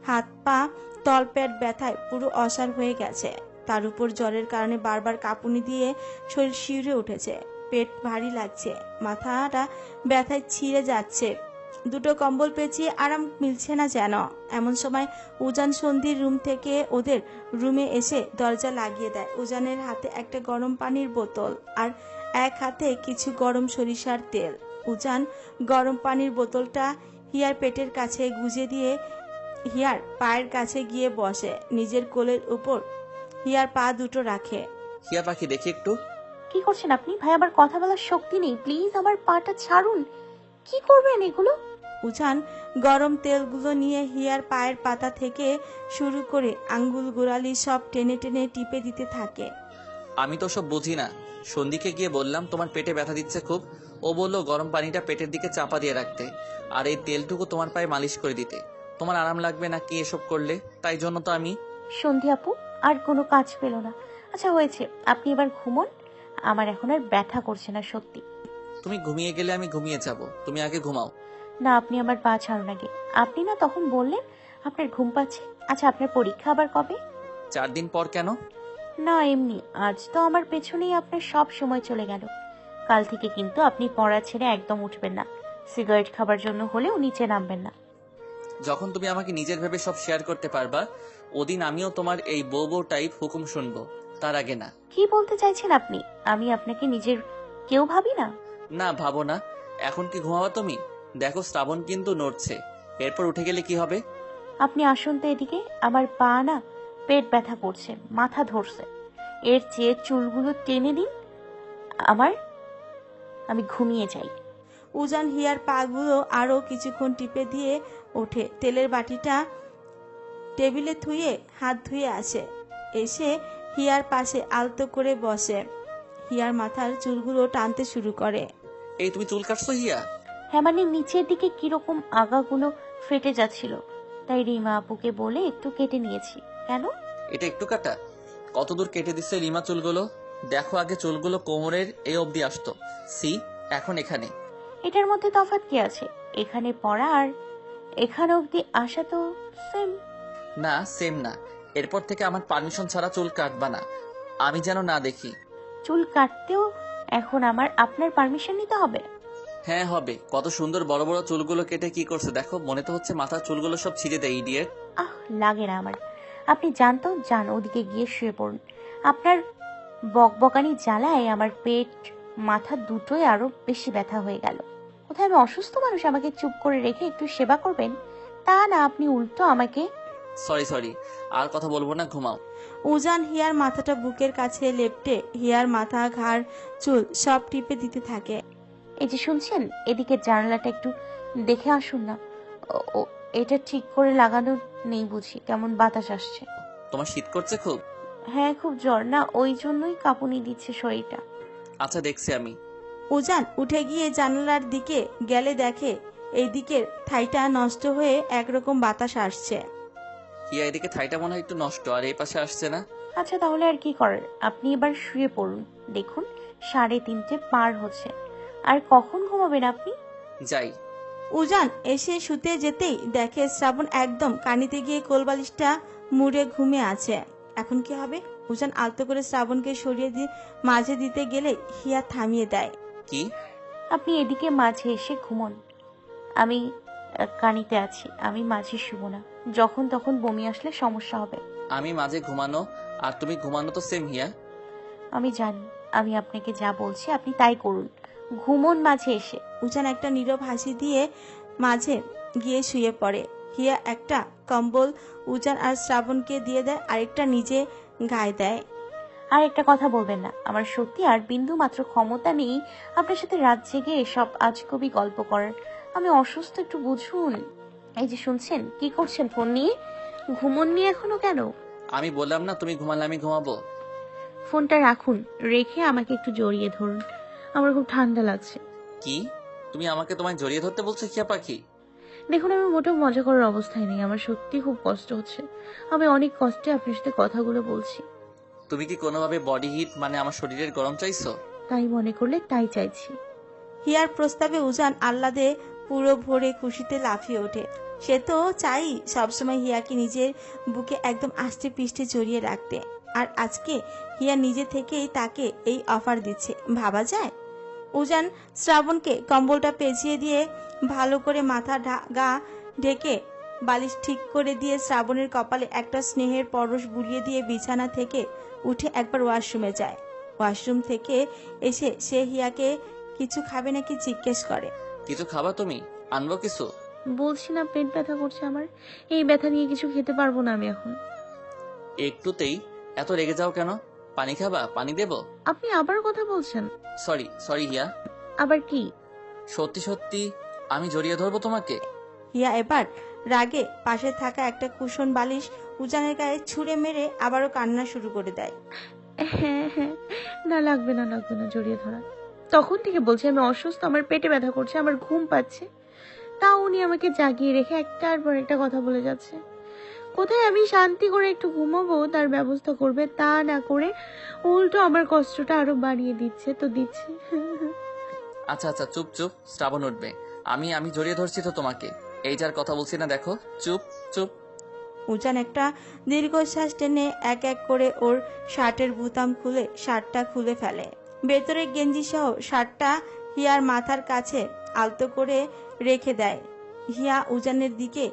হাত পা তলপেট ব্যথায় পুরো অসাড় হয়ে গেছে। তার উপর জ্বরের কারণে বারবার কাঁপুনি দিয়ে শরীর শিউরে উঠেছে, পেট ভারী লাগছে, মাথাটা ব্যথায় ছিঁড়ে যাচ্ছে। দুটো কম্বল পেঁচিয়ে আরাম মিলছে না যেন। এমন সময় উজান সন্ধির রুম থেকে ওদের রুমে এসে দরজা লাগিয়ে দেয়। উজানের হাতে একটা গরম পানির বোতল আর এক হাতে কিছু গরম সরিষার তেল। উজান গরম পানির বোতলটা হিয়ার পেটের কাছে গুজে দিয়ে হিয়ার পায়ের কাছে গিয়ে বসে, নিজের কোলের উপর হিয়ার পা দুটো রাখে। হিয়া পাখি, দেখি একটু। কি করছেন আপনি? ভাই, আমার কথা বলার শক্তি নেই, প্লিজ আমার পাটা ছাড়ুন। কি করবেন এগুলো? উজান গরম তেলগুলো নিয়ে হিয়ার পায়ের পাতা থেকে শুরু করে আঙ্গুল গোড়ালি সব টেনে টেনে টিপে দিতে থাকে। আমি তো সব বুঝি না। সন্দীকে গিয়ে বললাম তোমার পেটে ব্যথা দিচ্ছে খুব। ও বললো গরম পানিটা পেটের দিকে চাপা দিয়ে রাখতে আর এই তেলটুকু তোমার পায়ে মালিশ করে দিতে। তোমার আরাম লাগবে না কি এসব করলে? তাই জন্য তো আমি। সন্ধি আপু আর কোনো কাজ পেল না। আচ্ছা হয়েছে, আপনি এবার ঘুমোন, আমার এখন আর ব্যথা করছে না সত্যি। তুমি ঘুমিয়ে গেলে আমি ঘুমিয়ে যাব, তুমি আগে ঘুমাও। না, আপনি আমার পা ছাড়ুন আগে। আপনি না তখন বললেন আপনার ঘুম পাচ্ছে। আচ্ছা, আপনার পরীক্ষা আবার কবে? 4 দিন পর। কেন? না এমনি, আজ তো আমার পেছনেই আপনার সব সময় চলে গেল। কাল থেকে কিন্তু আপনি পড়া ছেড়ে একদম উঠবেন না। সিগারেট খাবার জন্য হলেও নিচে নামবেন না। যখন তুমি আমাকে নিজের ভেবে সব শেয়ার করতে পারবা, ওদিন আমিও তোমার এই বউ বউ টাইপ হুকুম শুনবো, তার আগে না। কি বলতে চাইছেন আপনি? আমি আপনাকে নিজের কেউ ভাবি না? না ভাবো না। এখন কি ঘুমাবা তুমি? দেখো শ্রাবণ কিন্তু নড়ছে, এরপর উঠে গেলে কি হবে? আপনি আসুন তো এদিকে। আমার পা না পেট ব্যথা করছে, মাথা ধরছে। এর চেয়ে চুলগুলো টেনে দিন আমার, আমি ঘুমিয়ে যাই। উজান হিয়ার পাগুলো আরো কিছুক্ষণ টিপে দিয়ে ওঠে, তেলের বাটিটা টেবিলে থুয়ে হাত ধুয়ে আসে, এসে হিয়ার পাশে আলতো করে বসে। হিয়ার মাথার চুলগুলো টানতে শুরু করে। এই তুমি চুল কাটছো হিয়া? হ্যাঁ, মানে নিচের দিকে কিরকম আগাগুলো ফেটে যাচ্ছিল, তাই রিমা আপুকে বলে একটু কেটে নিয়েছি। কেন? এটা একটু কাটা? কতদূর কেটে দিচ্ছে রিমা চুলগুলো? দেখো আগে চুলগুলো কোমরের এই অবধি আসতো, সি এখন এখানে। এটার মধ্যে তফাৎ কি আছে? এখানে পড়া আর এখানে অবধি আসা তো সেম। না সেম না। এরপর থেকে আমার পারমিশন ছাড়া চুল কাটবা না, আমি যেন না দেখি। চুল কাটতেও এখন আপনার পারমিশন নিতে হবে? হ্যাঁ হবে। কত সুন্দর বড় বড় চুলগুলো কেটে কি করছে দেখো, মনে তো হচ্ছে মাথার চুলগুলো সব ছিঁড়ে দেয় ইডিয়েট। লাগে না আমার। আপনি জানতো, যান ওদিকে গিয়ে শুয়ে পড়ুন। আপনার বকবকানি জ্বালায় আমার পেট মাথা দুটোই আরো বেশি ব্যথা হয়ে গেল। কোথায় আমি অসুস্থ মানুষ আমাকে চুপ করে রেখে একটু সেবা করবেন, তা না আপনি উল্টো আমাকে। সরি আর কথা বলবো না, ঘুমাও। উজান হিয়ার মাথাটা বুকের কাছে লেপটে হিয়ার মাথা ঘাড় চুল সব টিপে দিতে থাকে। এই যে শুনছেন, এদিকে জানালাটা একটু দেখে আসুন না। এটা ঠিক করে লাগানোর নেই বুঝি? কেমন বাতাস আসছে। তোমার শীত করছে খুব? হ্যাঁ, খুব জ্বর না, ওই জন্যই কাঁপুনি দিচ্ছে শরীরটা। আচ্ছা, দেখছি আমি। উজান উঠে গিয়ে জানালার দিকে গেলে দেখে এই দিকের ঠাইটা নষ্ট হয়ে একরকম বাতাস আসছে। হিয়া, এদিকে থাইটা মনে হয় একটু নষ্ট, আর এই পাশে আসছে না। আচ্ছা, তাহলে আর কি করার? আপনি এবার শুয়ে পড়ুন। দেখুন 3:30 পার হচ্ছে। আর কখন ঘুমাবেন আপনি? যাই। উজান এসে শুতে যেতেই দেখে শ্রাবণ একদম কানিতে গিয়ে কোলবালিশটা মুড়ে ঘুমে আছে। এখন কি হবে? উজান আলতো করে শ্রাবণকে সরিয়ে দিয়ে মাঝে দিতে গেলে হিয়া থামিয়ে দেয়। কি? আপনি এদিকে মাঝে এসে ঘুমন। আমি কানিতে আছি, আমি মাঝে শুব না। যখন তখন বমি আসলে সমস্যা হবে। আমি মাঝে ঘুমানো আর তুমি ঘুমানো তো সেম হিয়া। আমি জানি, আমি আপনাকে যা বলছি আপনি তাই করুন। ঘুমন মাঝে এসে। উজান একটা নীরব হাসি দিয়ে মাঝে গিয়ে শুয়ে পড়ে। হিয়া একটা কম্বল উজান আর শ্রাবণকে দিয়ে দেয়, আরেকটা নিজে গায়ে দেয়। আর একটা কথা বলবেন না, আমার সত্যি আর বিন্দু মাত্র ক্ষমতা নেই আপনার সাথে রাত জেগে এসব আজগুবি গল্প করার। আমি অসুস্থ, একটু বুঝুন। এই যে শুনছেন, কি করছেন ফোন নিয়ে? ঘুমন নিয়ে এখনো কেন? আমি বললাম না তুমি ঘুমালে আমি ঘুমাবো। ফোনটা রাখুন, রেখে আমাকে একটু জড়িয়ে ধরুন, আমার খুব ঠান্ডা লাগছে। কি? তুমি আমাকে তোমায় জড়িয়ে ধরতে বলছো হিয়া পাখি? দেখুন, আমি মোটেও মজা করার অবস্থায় নেই, আমার সত্যি খুব কষ্ট হচ্ছে। আমি অনেক কষ্টে আপনার সাথে কথাগুলো বলছি। তুমি কি কোনোভাবে বডি হিট মানে আমার শরীরের গরম চাইছো? তাই মনে করলে তাই চাইছি। হিয়ার প্রস্তাবে উজান আহ্লাদে পুরো ভরে খুশিতে লাফিয়ে ওঠে। সে তো চাই সবসময় হিয়াকে নিজের বুকে একদম আষ্টে পিষ্টে জড়িয়ে রাখতে, আর আজকে হিয়া নিজে থেকেই তাকে এই অফার দিচ্ছে। ভাবা যায়? উজান শ্রাবণকে কম্বলটা পেঁচিয়ে দিয়ে ভালো করে মাথা গা ঢেকে বালিশ ঠিক করে দিয়ে শ্রাবণের কপালে একটা স্নেহের পরশ বুলিয়ে দিয়ে বিছানা থেকে উঠে একবার ওয়াশরুমে যায়। ওয়াশরুম থেকে এসে সে হিয়াকে কিছু খাবে নাকি জিজ্ঞেস করে। কিছু খাবা তুমি? আনবো কিছু? বলছি না পেট ব্যথা করছে আমার, এই ব্যথা নিয়ে কিছু খেতে পারবো না আমি এখন। একটুতেই এত রেগে যাও কেন? পানি খাবা? পানি দেবো? আপনি আবার কথা বলছেন? সরি সরি হিয়া। আবার কি? সত্যি সত্যি আমি জড়িয়ে ধরবো তোমাকে। হিয়া এবার রাগে পাশে থাকা একটা কুশন বালিশ উজানের গায়ে ছুঁড়ে মেরে আবারও কান্না শুরু করে দেয়। হ্যাঁ হ্যাঁ, না লাগবে না, লাগবে না জড়িয়ে ধরা। তখন থেকে বলছি আমি অসুস্থ, আমার পেটে ব্যথা করছে, আমার ঘুম পাচ্ছে, তাও উনি আমাকে জাগিয়ে রেখে একটার পর একটা কথা বলে যাচ্ছে। কোথায় আমি শান্তি করে একটু ঘুমাবো তার ব্যবস্থা করবে, তা না করে উল্টো আমার কষ্টটা আরো বাড়িয়ে দিচ্ছে তো দিচ্ছে। আচ্ছা আচ্ছা, চুপ চুপ, শ্রাবণ উঠবে। আমি জড়িয়ে ধরছি তো তোমাকে, এই যার কথা বলছি না, দেখো। চুপ চুপ। উজান একটা দীর্ঘশ্বাস টেনে এক এক করে ওর শার্টের বুতাম খুলে শার্টটা খুলে ফেলে। ভেতরে গেঞ্জি সহ শার্টটা হিয়ার মাথার কাছে আলতো করে রেখে দেয়। হিয়া উজানের দিকে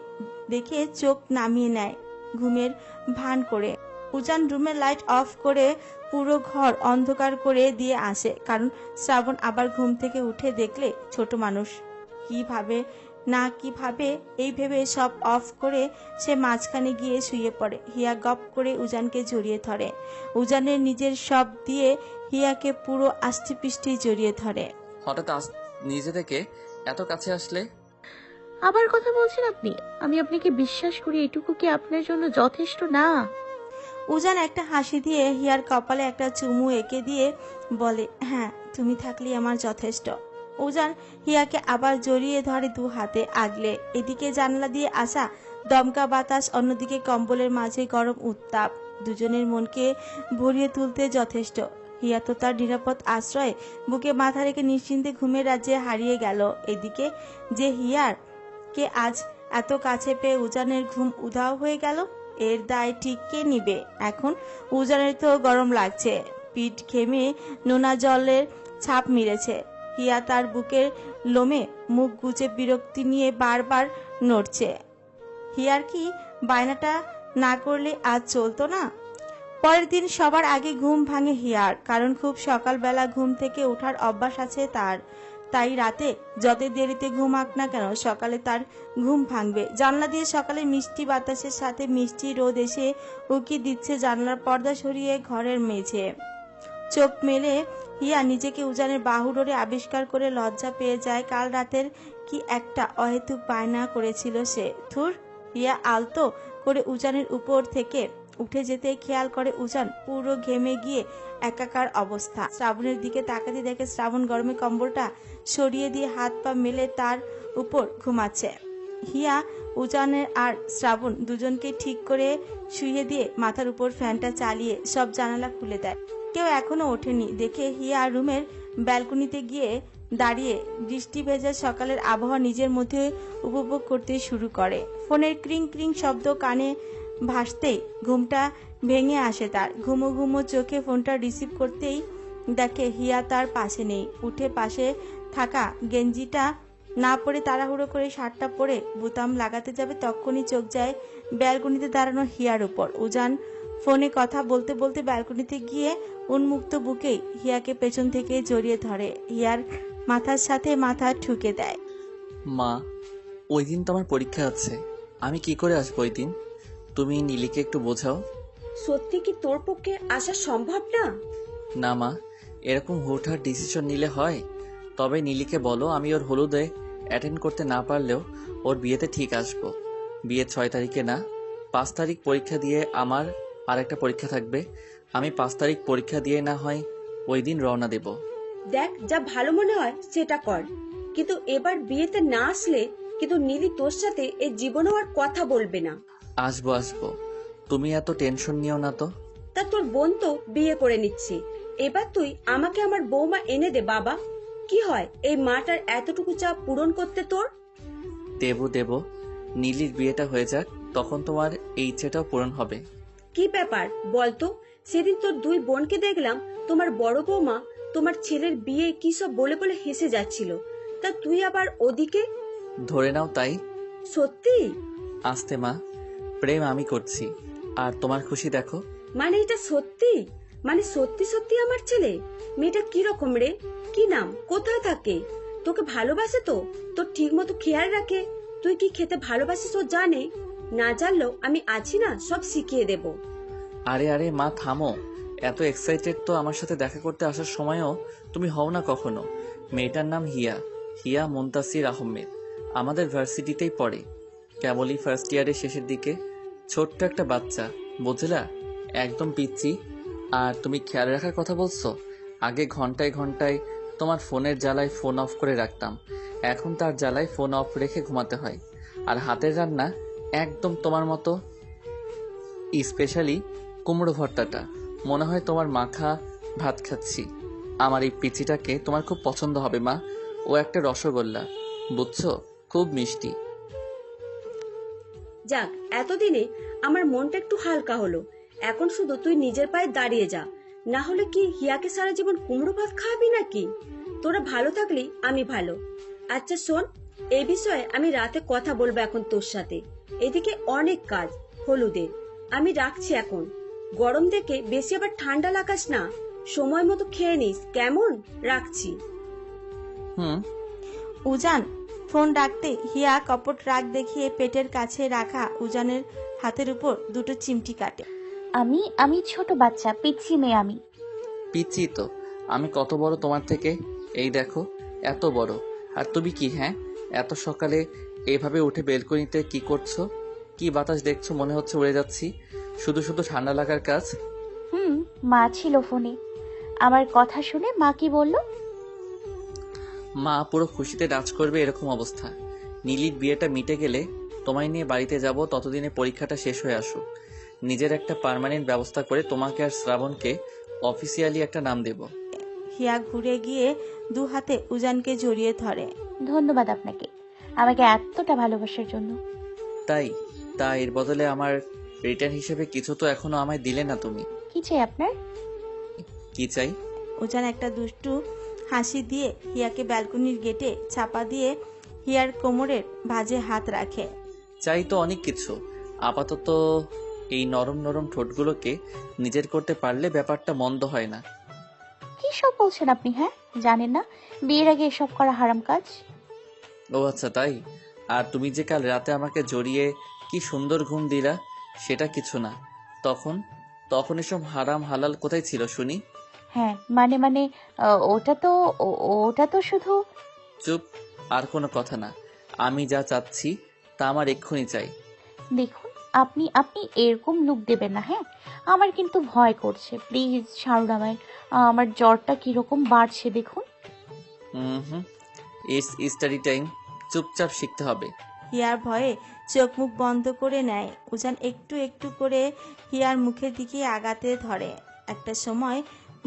দেখে চোখ নামিয়ে নেয় ঘুমের ভান করে। উজান রুমের লাইট অফ করে পুরো ঘর অন্ধকার করে দিয়ে আসে, কারণ শ্রাবণ আবার ঘুম থেকে উঠে দেখলে ছোট মানুষ কিভাবে না কিভাবে এই ভেবে সব অফ করে সে মাঝখানে গিয়ে শুয়ে পড়ে। হিয়া গপ করে উজানকে জড়িয়ে ধরে। উজানের নিজের সব দিয়ে হিয়াকে পুরো আষ্টে পিষ্টে জড়িয়ে ধরে। হঠাৎ নিজে থেকে এত কাছে আসলে? আবার কথা বলছেন আপনি? আমি আপনাকে বিশ্বাস করি, এটুকু কি আপনার জন্য যথেষ্ট না? উজান একটা হাসি দিয়ে হিয়ার কপালে একটা চুমু এঁকে দিয়ে বলে, হ্যাঁ, তুমি থাকলেই আমার যথেষ্ট। উজান হিয়াকে আবার জড়িয়ে ধরে দু হাতে আগলে। এদিকে জানলা দিয়ে আসা দমকা বাতাস, অন্যদিকে কম্বলের মাঝে গরম উত্তাপ দুজনের মনকে ভরিয়ে তুলতে যথেষ্ট। হিয়া তো তার নিরাপদ আশ্রয়ে বুকে মাথা রেখে নিশ্চিন্তে ঘুমের রাজ্যে হারিয়ে গেল। এদিকে যে হিয়ার কে আজ এত কাছে পেয়ে উজানের ঘুম উধাও হয়ে গেল, এর দায় ঠিক কে নিবে? এখন উজানের তো গরম লাগছে, পিঠ ঘেমে নোনা জলের ছাপ মিলেছে। হিয়া তার বুকের লোমে মুখ গুজে বিরক্তি নিয়ে বারবার নড়ছে। হিয়ার কি বায়নাটা না করলে আজ চলতো না? পরের দিন সবার আগে ঘুম ভাঙে হিয়ার, কারণ খুব সকালবেলা ঘুম থেকে ওঠার অভ্যাস আছে তার। তাই রাতে যত দেরিতে ঘুমাক না কেন, সকালে তার ঘুম ভাঙবে। জানলা দিয়ে সকালে মিষ্টি বাতাসের সাথে মিষ্টি রোদ এসে উকি দিচ্ছে জানলার পর্দা সরিয়ে ঘরের মেঝে। চোখ মেলে হিয়া নিজেকে উজানের বাহুডোরে আবিষ্কার করে লজ্জা পেয়ে যায়। কাল রাতের কি একটা অহেতুক বায়না করেছিল সে। থুর, হিয়া আলতো করে উজানের উপর থেকে উঠে যেতে খেয়াল করে উজান পুরো ঘেমে গিয়ে একাকার অবস্থা। শ্রাবণের দিকে তাকাতে দেখে শ্রাবণ গরমে কম্বলটা সরিয়ে দিয়ে হাত পা মেলে তার উপর ঘুমাচ্ছে। হিয়া উজানের আর শ্রাবণ দুজনকে ঠিক করে শুইয়ে দিয়ে মাথার উপর ফ্যানটা চালিয়ে সব জানালা খুলে দেয়। কেউ এখনো ওঠেনি দেখে হিয়া রুমের ব্যালকনিতে গিয়ে দাঁড়িয়ে বৃষ্টি ভেজা সকালের আবহাওয়া নিজের মধ্যে উপভোগ করতে শুরু করে। ফোনের ক্রিং ক্রিং শব্দ কানে ভাসতেই ঘুমটা ভেঙে আসে তার। ঘুমো ঘুমো চোখে ফোনটা রিসিভ করতেই দেখে হিয়া তার পাশে নেই। উঠে পাশে থাকা গেঞ্জিটা না পরে তাড়াহুড়ো করে শার্টটা পরে বোতাম লাগাতে যাবে, তখনই চোখ যায় ব্যালকনিতে দাঁড়ানো হিয়ার উপর। উজান ফোনে কথা বলতে বলতে ব্যালকনিতে গিয়ে উন্মুক্ত বুকেই হিয়াকে পেছন থেকে জড়িয়ে ধরে, হিয়ার মাথার সাথে মাথা ঠুকে দেয়। মা, ওই দিন তো আমার পরীক্ষা আছে, আমি কি করে আসবো ওই দিন? তুমি নীলিকে একটু বোঝাও। সত্যি কি তোর পক্ষে আসা সম্ভব না? না মা, এরকম হুটহাট ডিসিশন নিলে হয়? তবে নীলিকে বলো আমি ওর হলুদে অ্যাটেন্ড করতে না পারলেও ওর বিয়েতে ঠিক আসবো। বিয়ে 6 তারিখে না, 5 তারিখ পরীক্ষা দিয়ে আমার আরেকটা পরীক্ষা থাকবে। আমি 5 তারিখ পরীক্ষা দিয়ে না হয় ওই দিন রওনা দেব। দেখ, যা ভালো মনে হয় সেটা কর, কিন্তু এবার বিয়েতে না আসলে কিন্তু নীলি তোর সাথে এই জীবনেও আর কথা বলবে না। আসবো আসবো, তুমি এত টেনশন নিও না তো। তা তোর বোন তো বিয়ে করে নিচ্ছে, এবার তুই আমাকে আমার বৌমা এনে দে বাবা। কি হয় এই মাটার এতটুকু চাপ পূরণ করতে তোর? দেব, নীলির বিয়েটা হয়ে যাক, তখন তোমার এই ইচ্ছেটাও পূরণ হবে। কি ব্যাপার বলতো? সেদিন তোর দুই বোনকে দেখলাম, তোমার বড় বৌমা তোমার ছেলের বিয়ে কি সব বলে বলে হেসে যাচ্ছিল, তা তুই আবার ওদিকে। ধরে নাও তাই। সত্যি? আস্তে মা, প্রেম আমি করছি, আর তোমার খুশি দেখো। মানে এটা সত্যি? মানে সত্যি সত্যি আমার ছেলে? মেয়েটা কি রকম রে? কি নাম? কোথায় থাকে? তোকে ভালোবাসে তো? তোর ঠিক মতো খেয়াল রাখে? তুই কি খেতে ভালোবাসিস ও জানে? না জানলেও আমি আছি না, সব শিখিয়ে দেব। আরে মা থামো, এত এক্সাইটেড তো আমার সাথে দেখা করতে আসার সময়ও তুমি হও না কখনো। মেয়েটার নাম হিয়া মুনতাসির আহমেদ, আমাদের ভার্সিটিতেই পড়ে, কেবলই ফার্স্ট ইয়ারের শেষের দিকে। ছোট্ট একটা বাচ্চা, বুঝলা, একদম পিচ্চি। আর তুমি খেয়াল রাখার কথা বলছো, আগে ঘন্টায় ঘন্টায় তোমার ফোনের জ্বালায় ফোন অফ করে রাখতাম, এখন তার জ্বালায় ফোন অফ রেখে ঘুমাতে হয়। আর হাতের রান্না একদম তোমার মতো, স্পেশালি কুমড়ো ভর্তাটা মনে হয় তোমার মাখা ভাত খাচ্ছি। আমার এই পিচিটাকে তোমার খুব পছন্দ হবে মা, ও একটা রসগোল্লা, বুঝছো, খুব মিষ্টি। যাক, এতদিনে আমার মনটা একটু হালকা হলো। এখন শুধু তুই নিজের পায়ে দাঁড়িয়ে যা, না হলে কি হিয়াকে সারা জীবন কুমড়ো ভাত খাওয়াবি নাকি? তোরা ভালো থাকলেই আমি ভালো। আচ্ছা শোন, এই বিষয়ে আমি রাতে কথা বলবো এখন তোর সাথে। এদিকে অনেক কাজ হলুদের, আমি রাখছি এখন। গরম দেখে বেশি আবার ঠান্ডা লাগাস না, সময় মতো খেয়ে নিস কেমন? রাখছি। উজান ফোন রাখতে হিয়া কপট রাগ দেখিয়ে পেটের কাছে রাখা উজানের হাতের উপর দুটো চিমটি কাটে। আমি ছোট বাচ্চা, পিচ্ছি মেয়ে আমি। পিচ্ছি তো আমি কত বড় তোমার থেকে, এই দেখো এত বড়। আর তুমি কি, হ্যাঁ, এত সকালে এভাবে উঠে বেলকনিতে কি করছো? কি বাতাস দেখছো, মনে হচ্ছে উড়ে যাচ্ছি? শুধু শুধু ঠান্ডা লাগার কাজ। মা ছিল ফোনে, আমার কথা শুনে মা কি বলল? মা পুরো খুশিতে ডান্স করবে এরকম অবস্থা। নীলির বিয়েটা মিটে গেলে তোমায় নিয়ে বাড়িতে যাব, ততদিনে পরীক্ষাটা শেষ হয়ে আসুক। নিজের একটা পার্মানেন্ট ব্যবস্থা করে তোমাকে আর শ্রাবণকে অফিসিয়ালি একটা নাম দেব। হিয়া ঘুরে গিয়ে দু হাতে উজানকে জড়িয়ে ধরে। ধন্যবাদ আপনাকে আমাকে এতটা ভালোবাসার জন্য। তাই এর বদলে আমার রিটার্ন হিসেবে কিছু তো এখনো আমায় দিলে না তুমি। কি চাই আপনার? কি চাই? উজান একটা দুষ্টু হাসি দিয়ে হিয়াকে ব্যালকনির গেটে চাপা দিয়ে হিয়ার কোমরের ভাঁজে হাত রাখে। চাই তো অনেক কিছু, আপাতত এই নরম নরম ঠোঁটগুলোকে নিজের করতে পারলে ব্যাপারটা মন্দ হয় না। কি সব বলছেন আপনি? হ্যাঁ, জানেন না বিয়ের আগে এসব করা হারাম কাজ? ও আচ্ছা তাই। আর তুমি যে কাল রাতে আমাকে জড়িয়ে কি সুন্দর ঘুম দিলা, সেটা কিছু না। তখন এসব হারাম হালাল কোথায় ছিল শুনি? হ্যাঁ মানে ওটা তো শুধু। চুপ, আর কোনো কথা না। আমি যা চাচ্ছি তা আমার এক্ষুনি চাই। দেখুন আপনি আপনি এরকম লুক দেবেন না, হ্যাঁ? আমার কিন্তু ভয় করছে, প্লিজ ছাড়ুন আমায়। আমার জ্বরটা কিরকম বাড়ছে দেখুন। হুম, ইটস স্টাডি টাইম, চুপচাপ শিখতে হবে। হিয়ার ভয়ে চোখ মুখ বন্ধ করে নেয়। উজান একটু একটু করে হিয়ার মুখের দিকে আগাতে ধরে। একটা সময়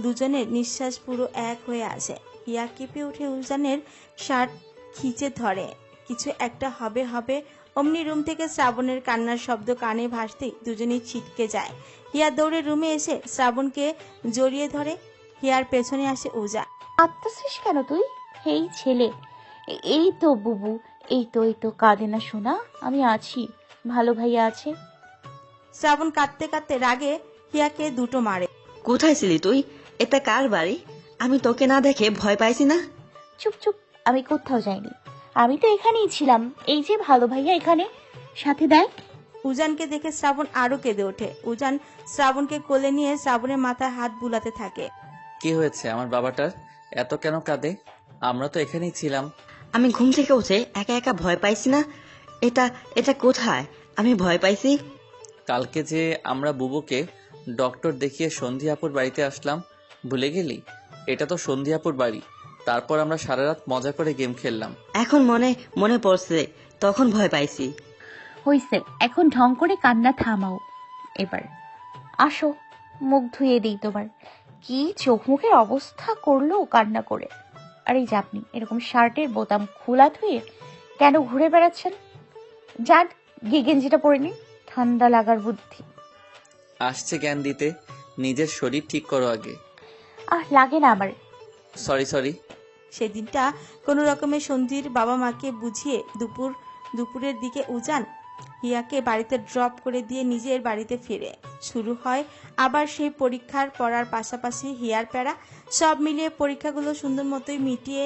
দুজনের নিঃশ্বাস পুরো এক হয়ে আসে। হিয়া কেঁপে উঠে উজানের শার্ট খিঁচে ধরে। কিছু একটা হবে হবে অমনি রুম থেকে শ্রাবণের কান্নার শব্দ কানে ভাসতেই দুজনেই ছিটকে যায়। হিয়া দৌড়ে রুমে এসে শ্রাবণকে জড়িয়ে ধরে। হিয়ার পেছনে আসে উজান। কাঁদতেছিস কেন তুই? এই ছেলে, এই তো বুবু, এই তো কাঁদে না শোনা, আমি আছি, ভালো ভাইয়া আছে। শ্রাবণ কাঁদতে কাঁদতে রাগে হিয়াকে দুটো মারে। কোথায় ছিলি তুই? এটা কার বাড়ি? আমি তোকে না দেখে ভয় পাইছি না? চুপ চুপ, আমি কোথাও যাইনি, আমি তো এখানেই ছিলাম। এই যে ভালো ভাইয়া এখানে, সাথে দেখ। উজানকে দেখে শ্রাবণ আরো কেঁদে ওঠে। উজান শ্রাবণকে কোলে নিয়ে শ্রাবণের মাথায় হাত বুলাতে থাকে। কি হয়েছে আমার বাবাটার? এত কেন কাঁদে? আমরা তো এখানেই ছিলাম। আমি ঘুম থেকে উঠে একা একা ভয় পাইছি না? এটা এটা কোথায়? আমি ভয় পাইছি। কালকে যে আমরা বুবুকে ডক্টর দেখিয়ে সন্ধিয়াপুর বাড়িতে আসলাম, ভুলে গেলি? এটা তো সন্ধিয়াপুর বাড়ি। তারপর আমরা সারা রাত মজা করে গেম খেললাম। এখন মনে পড়ছে, তখন ভয় পাইছি। হইছে, এখন ঢং করে কান্না থামাও। এবার আসো, মুখ ধুয়ে দিই তোমার। কি চোখ মুখের অবস্থা করলো কান্না করে। আর এই যে আপনি এরকম শার্টের বোতাম খোলা ধুয়ে কেন ঘুরে বেড়াচ্ছেন? যান গিয়ে গেঞ্জিটা পরে নিন, ঠান্ডা লাগার বুদ্ধি। আসছে জ্ঞান দিতে, নিজের শরীর ঠিক করো আগে। লাগে না আমার। সরি। সেদিনটা কোনো রকমের সন্ধির বাবা মাকে বুঝিয়ে দুপুরের দিকে উজান হিয়াকে বাড়িতে ড্রপ করে দিয়ে নিজের বাড়িতে ফিরে। শুরু হয় আবার সেই পরীক্ষার পড়ার পাশাপাশি হিয়ার প্যারা। সব মিলিয়ে পরীক্ষাগুলো সুন্দর মতোই মিটিয়ে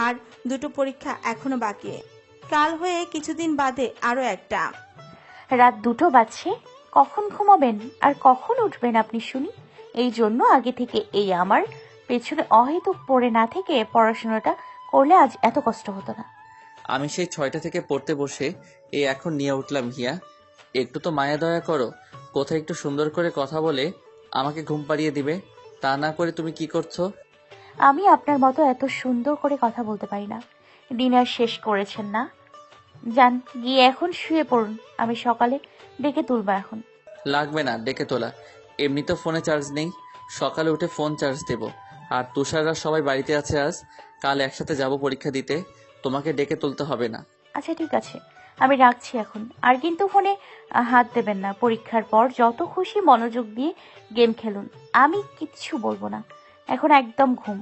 আর দুটো পরীক্ষা এখনো বাকি। কাল হয়ে কিছুদিন বাদে আরো একটা। রাত 2টো বাজছে, কখন ঘুমাবেন আর কখন উঠবেন আপনি শুনি? এই জন্য আগে থেকে এই আমার পেছনে অহেতুক পড়ে না থেকে পড়াশোনাটা করলে আজ এত কষ্ট হতো না। আমি সেই 6টা থেকে পড়তে বসে এই এখন নিয়ে উঠলাম। হিয়া, একটু তো মায়া দয়া করো। কোথায় একটু সুন্দর করে কথা বলে আমাকে ঘুম পাড়িয়ে দিবে, তা না করে তুমি কি করছো? আমি আপনার মতো এত সুন্দর করে কথা বলতে পারি না। ডিনার শেষ করেছেন না? যান গিয়ে এখন শুয়ে পড়ুন, আমি সকালে ডেকে তুলবো এখন। লাগবে না ডেকে তোলা, এমনি তো ফোনে চার্জ নেই। সকালে উঠে ফোন চার্জ দেব। আর তুষাররা সবাই বাড়িতে আছে আজ, কাল একসাথে যাব পরীক্ষা দিতে। তোমাকে ডেকে তুলতে হবে না। আচ্ছা ঠিক আছে, আমি রাখছি এখন। আর কিন্তু ফোনে হাত দেবেন না। পরীক্ষার পর যত খুশি মনোযোগ দিয়ে গেম খেলুন, আমি কিচ্ছু বলবো না। এখন একদম ঘুম।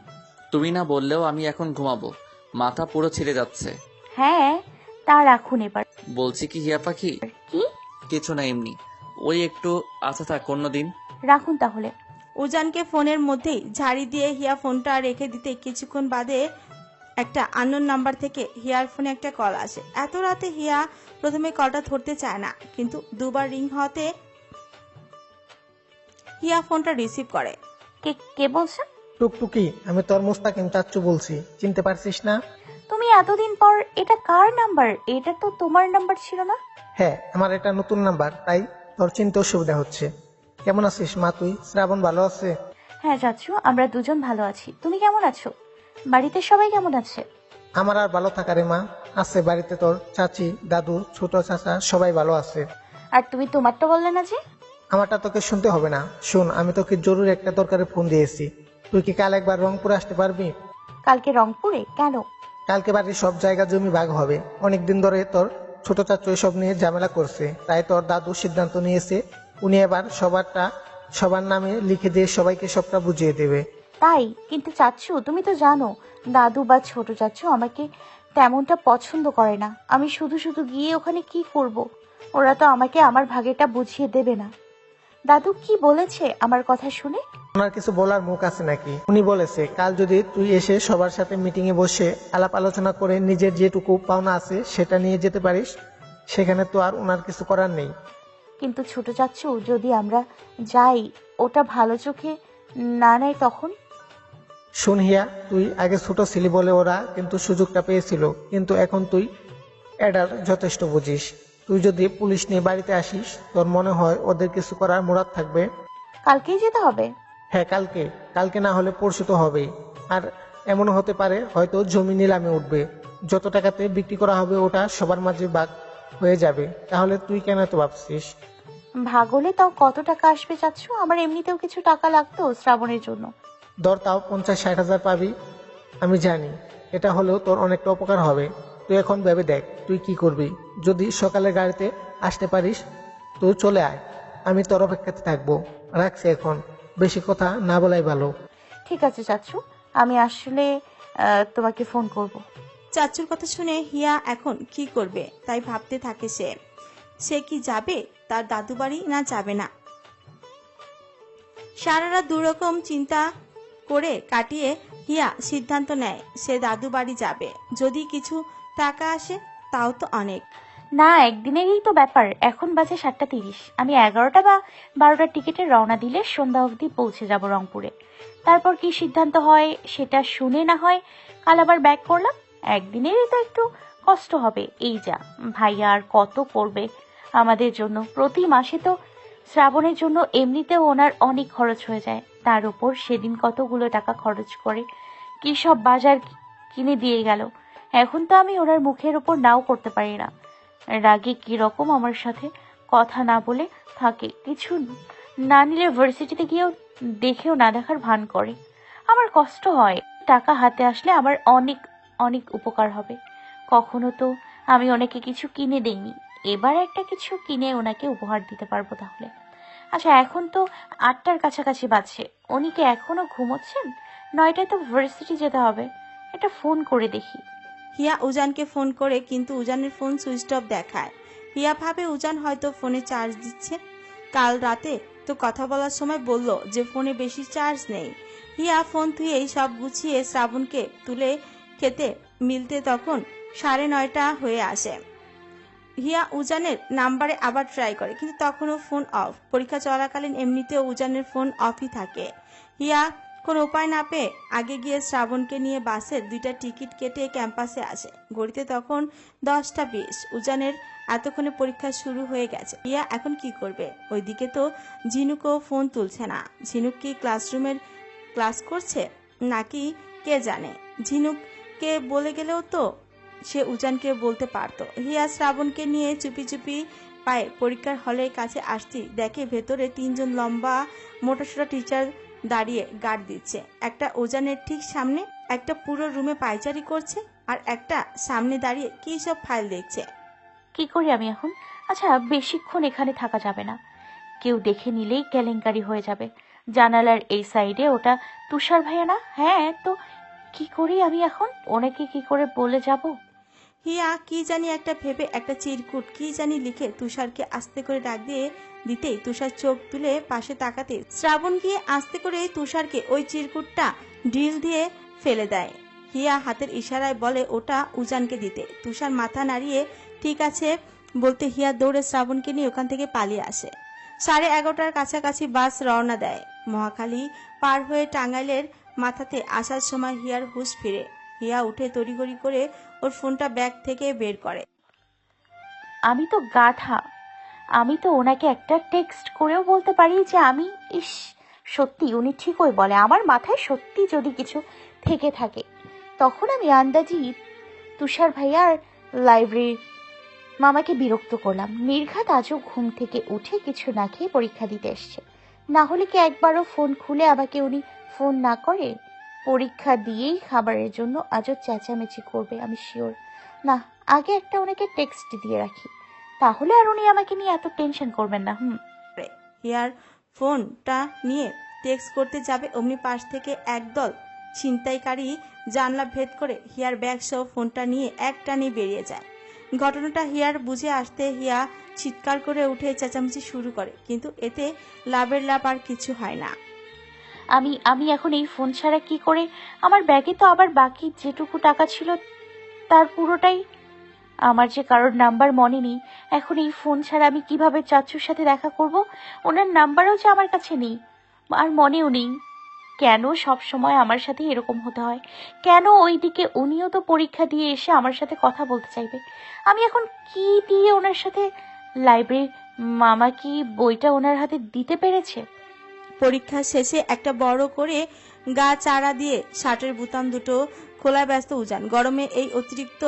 তুমি না বললেও আমি এখন ঘুমাবো, মাথা পুরো ছিঁড়ে যাচ্ছে। হ্যাঁ তা রাখুন এবার। বলছি কি হিয়া পাখি? কি? কিছু না, এমনি। ওই একটু আচ্ছা থাক, অন্যদিন। রাখুন তাহলে। উজানকে ফোনের মধ্যেই ঝাড়ি দিয়ে হিয়া ফোনটা রেখে দিতে কিছুক্ষণ বাদে একটা আননোন নাম্বার থেকে হিয়ার ফোনে একটা কল আসে। এত রাতে হিয়া প্রথমে কলটা ধরতে চায় না, কিন্তু দুবার রিং হতে হিয়া ফোনটা রিসিভ করে। কে বলছেন? টুকটুকি, আমি তোর মুস্তাকিম চাচ্চু বলছি, চিনতে পারছিস না? তুমি এতদিন পর, এটা কার নাম্বার? এটা তো তোমার নাম্বার ছিল না। হ্যাঁ, আমার এটা নতুন নাম্বার, তাই তোর চিনতে অসুবিধা হচ্ছে। কেমন আছিস মা তুই? শ্রাবণ ভালো আছে? হ্যাঁ চাচু, আমরা দুজন ভালো আছি। তুমি কেমন আছো? বাড়িতে সবাই কেমন আছে? আমার আর ভালো থাকা রে মা। আছে বাড়িতে তোর চাচি, দাদু, ছোট চাচা সবাই ভালো আছে। আর তুমি তোমারটা বললে না যে? আমারটা তোকে শুনতে হবে না। শুন, আমি তোকে জরুরি একটা দরকারে ফোন দিয়েছি। তুই কি কাল একবার রংপুরে আসতে পারবি? কালকে রংপুরে কেন? কালকে বাড়ির সব জায়গা জমি ভাগ হবে। অনেকদিন ধরে তোর ছোট চাচু এসব নিয়ে ঝামেলা করছে, তাই তোর দাদু সিদ্ধান্ত নিয়েছে উনি এবার সবার নামে লিখে দিয়ে সবাইকে সবটা বুঝিয়ে দেবে। তাই? কিন্তু চাচু তুমি তো জানো দাদু বা ছোট চাচু আমাকে তেমনটা পছন্দ করে না। আমি শুধু শুধু গিয়ে ওখানে কি করব? ওরা তো আমাকে আমার ভাগেটা বুঝিয়ে দেবে না। দাদু কি বলেছে আমার কথা শুনে? ওনার কিছু বলার মুখ আছে নাকি? উনি বলেছে কাল যদি তুই এসে সবার সাথে মিটিং এ বসে আলাপ আলোচনা করে নিজের যেটুকু পাওনা আছে সেটা নিয়ে যেতে পারিস, সেখানে তো আর ওনার কিছু করার নেই। কিন্তু ছোট চাচু যদি আমরা যাই, ওটা ভালো চোখে না নেয় তখন? শোন হিয়া, তুই আগে ছোট ছিলি বলে ওরা কিন্তু সুযোগটা পেয়েছিল, কিন্তু এখন তুই এটার যথেষ্ট বুঝিস। তুই যদি পুলিশ নিয়ে বাড়িতে আসিস, তোর মনে হয় ওদের কিছু করার মুরাদ থাকবে? কালকেই যেতে হবে? হ্যাঁ, কালকে। কালকে না হলে পরশু তো হবেই। আর এমনও হতে পারে হয়তো জমি নিলামে উঠবে, যত টাকাতে বিক্রি করা হবে ওটা সবার মাঝে ভাগ হয়ে যাবে। তাহলে তুই কেন এত ভাবছিস? ভাগ হলে তাও কত টাকা আসবে চাচ্ছু? আমার এমনিতেও কিছু টাকা লাগতো শ্রাবণের জন্য। ধর তাও 50-60 হাজার পাবি। আমি জানি এটা হলেও তোর অনেকটা উপকার হবে। তুই এখন ভেবে দেখ তুই কি করবি। যদি সকালে গাড়িতে আসতে পারিস তুই চলে আয়, আমি তোর অপেক্ষাতে থাকবো। রাখছি এখন, বেশি কথা না বলাই ভালো। ঠিক আছে চাচ্ছু, আমি আসলে তোমাকে ফোন করব। চাচুর কথা শুনে হিয়া এখন কি করবে তাই ভাবতে থাকে। সে কি যাবে তার দাদু বাড়ি না যাবে না? সারা রাত দুরকম চিন্তা করে কাটিয়ে হিয়া সিদ্ধান্ত নেয় সে দাদু বাড়ি যাবে। যদি কিছু টাকা আসে তাও তো অনেক। না, একদিনেরই তো ব্যাপার। এখন বাজে 7:30। আমি 11টা বা 12টার টিকিটে রওনা দিলে সন্ধ্যা অবধি পৌঁছে যাব রংপুরে। তারপর কি সিদ্ধান্ত হয় সেটা শুনে না হয় কাল আবার ব্যাক করলাম। একদিনেরই তো একটু কষ্ট হবে। এই যা, ভাইয়া আর কত করবে আমাদের জন্য। প্রতি মাসে তো শ্রাবণের জন্য এমনিতেও ওনার অনেক খরচ হয়ে যায়। তার উপর সেদিন কতগুলো টাকা খরচ করে কি সব বাজার কিনে দিয়ে গেল। এখন তো আমি ওনার মুখের উপর নাও করতে পারি না। রাগে কিরকম আমার সাথে কথা না বলে থাকে। কিছু না নিলে ভার্সিটিতে গিয়েও দেখেও না দেখার ভান করে। আমার কষ্ট হয়। টাকা হাতে আসলে আমার অনেক অনেক উপকার হবে। কখনো তো আমি ওনাকে কিছু কিনে দেইনি। এবার একটা কিছু কিনে ওনাকে উপহার দিতে পারবো তাহলে। আচ্ছা, এখন তো 8টার কাছাকাছি বাজছে। উনি কি এখনো ঘুমোচ্ছেন? 9টায় তো ভার্সিটি যেতে হবে। একটা ফোন করে দেখি। হিয়া উজানকে ফোন করে কিন্তু উজানের ফোন সুইচ অফ দেখায়। হিয়া ভাবে উজান হয়তো ফোনে চার্জ দিচ্ছে। কাল রাতে তো কথা বলার সময় বলল যে ফোনে বেশি চার্জ নেই। হিয়া ফোন ধুয়েই সব গুছিয়ে শ্রাবণকে তুলে খেতে মিলতে তখন 9:30 হয়ে আসে। হিয়া উজানের নাম্বারে আবার ট্রাই করে কিন্তু তখনও ফোন অফ। পরীক্ষা চলাকালীন এমনিতেও উজানের ফোন অফই থাকে। হিয়া কোনো উপায় না পেয়ে আগে গিয়ে শ্রাবণকে নিয়ে বাসের 2টা টিকিট কেটে ক্যাম্পাসে আসে। ঘড়িতে তখন 10টা 20। উজানের এতক্ষণে পরীক্ষা শুরু হয়ে গেছে। হিয়া এখন কি করবে? ওইদিকে তো ঝিনুকও ফোন তুলছে না। ঝিনুক কি ক্লাসরুমের ক্লাস করছে নাকি কে জানে। ঝিনুককে বলে গেলেও তো সে উজানকে বলতে পারতো। হিয়া শ্রাবণকে নিয়ে চুপি চুপি পায়ে পরীক্ষার হলের কাছে আসতে দেখে ভেতরে 3জন লম্বা মোটাসোটা টিচার দাঁড়িয়ে গার্ড দিচ্ছে। একটা উজানের ঠিক সামনে, একটা পুরো রুমে পায়চারি করছে, আর একটা সামনে দাঁড়িয়ে কি সব ফাইল দেখছে। কি করি আমি এখন? আচ্ছা, বেশিক্ষণ এখানে থাকা যাবে না। কেউ দেখে নিলেই কেলেঙ্কারি হয়ে যাবে। জানালার এই সাইডে ওটা তুষার ভাইয়া না? হ্যাঁ, তো কি করি আমি এখন? ওনাকে কি করে বলে যাব? হিয়া কি জানি একটা ভেবে একটা চিরকুট কি জানি লিখে তুষারকে আস্তে করে ডাক দিয়ে দিতেই তুষার চোখ তুলে পাশে তাকাতে শ্রাবণ গিয়ে আস্তে করে তুষারকে ওই চিরকুটটা ঢিল দিয়ে ফেলে দেয়। হিয়া হাতের ইশারায় বলে ওটা উজানকে দিতে। তুষার মাথা নাড়িয়ে ঠিক আছে বলতে হিয়া দৌড়ে শ্রাবণকে নিয়ে ওখান থেকে পালিয়ে আসে। 11:30টার কাছাকাছি বাস রওনা দেয়। মহাখালী পার হয়ে টাঙ্গাইলের মাথাতে আসার সময় হিয়ার হুঁশ ফিরে। হিয়া উঠে তড়িঘড়ি করে ওর ফোনটা ব্যাগ থেকে বের করে। আমি তো গাধা। আমি তো ওনাকে একটা টেক্সট করেও বলতে পারি যে আমি সত্যি উনি ঠিকই বলে। আমার মাথায় সত্যি যদি কিছু থেকে থাকে তখন আমি আন্দাজি তুষার ভাইয়ার লাইব্রেরির মামাকে বিরক্ত করলাম। নির্ঘাত আজও ঘুম থেকে উঠে কিছু না খেয়ে পরীক্ষা দিতে এসছে। না হলে কি একবারও ফোন খুলে আমাকে উনি ফোন না করে? পরীক্ষা দিয়েই খাবারের জন্য আজও চেঁচামেচি করবে আমি শিওর। না, আগে একটা ওনাকে টেক্সট দিয়ে রাখি, তাহলে আর উনি আমাকে নিয়ে এত টেনশন করবেন না। হিয়ার ফোনটা নিয়ে টেক্সট করতে যাবে অমনি পাশ থেকে একদল ছিনতাইকারী জানলা ভেদ করে হিয়ার ব্যাগ সহ ফোনটা নিয়ে একটানে বেরিয়ে যায়। ঘটনাটা হিয়ার বুঝে আসতে হিয়া চিৎকার করে উঠে চেঁচামেচি শুরু করে, কিন্তু এতে লাভের লাভ আর কিছু হয় না। আমি এখন এই ফোন ছাড়া কি করে? আমার ব্যাগে তো আবার বাকি যেটুকু টাকা ছিল তার পুরোটাই। আমার যে কারোর নাম্বার মনে নেই। এখন এই ফোন ছাড়া আমি কিভাবে চাচুর সাথে দেখা করব? ওনার নাম্বারও যে আমার কাছে নেই আর মনেও নেই। কেন সব সময় আমার সাথে এরকম হতে হয়? কেন ওইদিকে উনিও তো পরীক্ষা দিয়ে এসে আমার সাথে কথা বলতে চাইবে? আমি এখন কি দিয়ে ওনার সাথে? লাইব্রেরির মামা কি বইটা ওনার হাতে দিতে পেরেছে? পরীক্ষা শেষে একটা বড় করে গা চারা দিয়ে শার্টের বোতাম দুটো খোলা ব্যস্ত উজান। গরমে এই অতিরিক্ত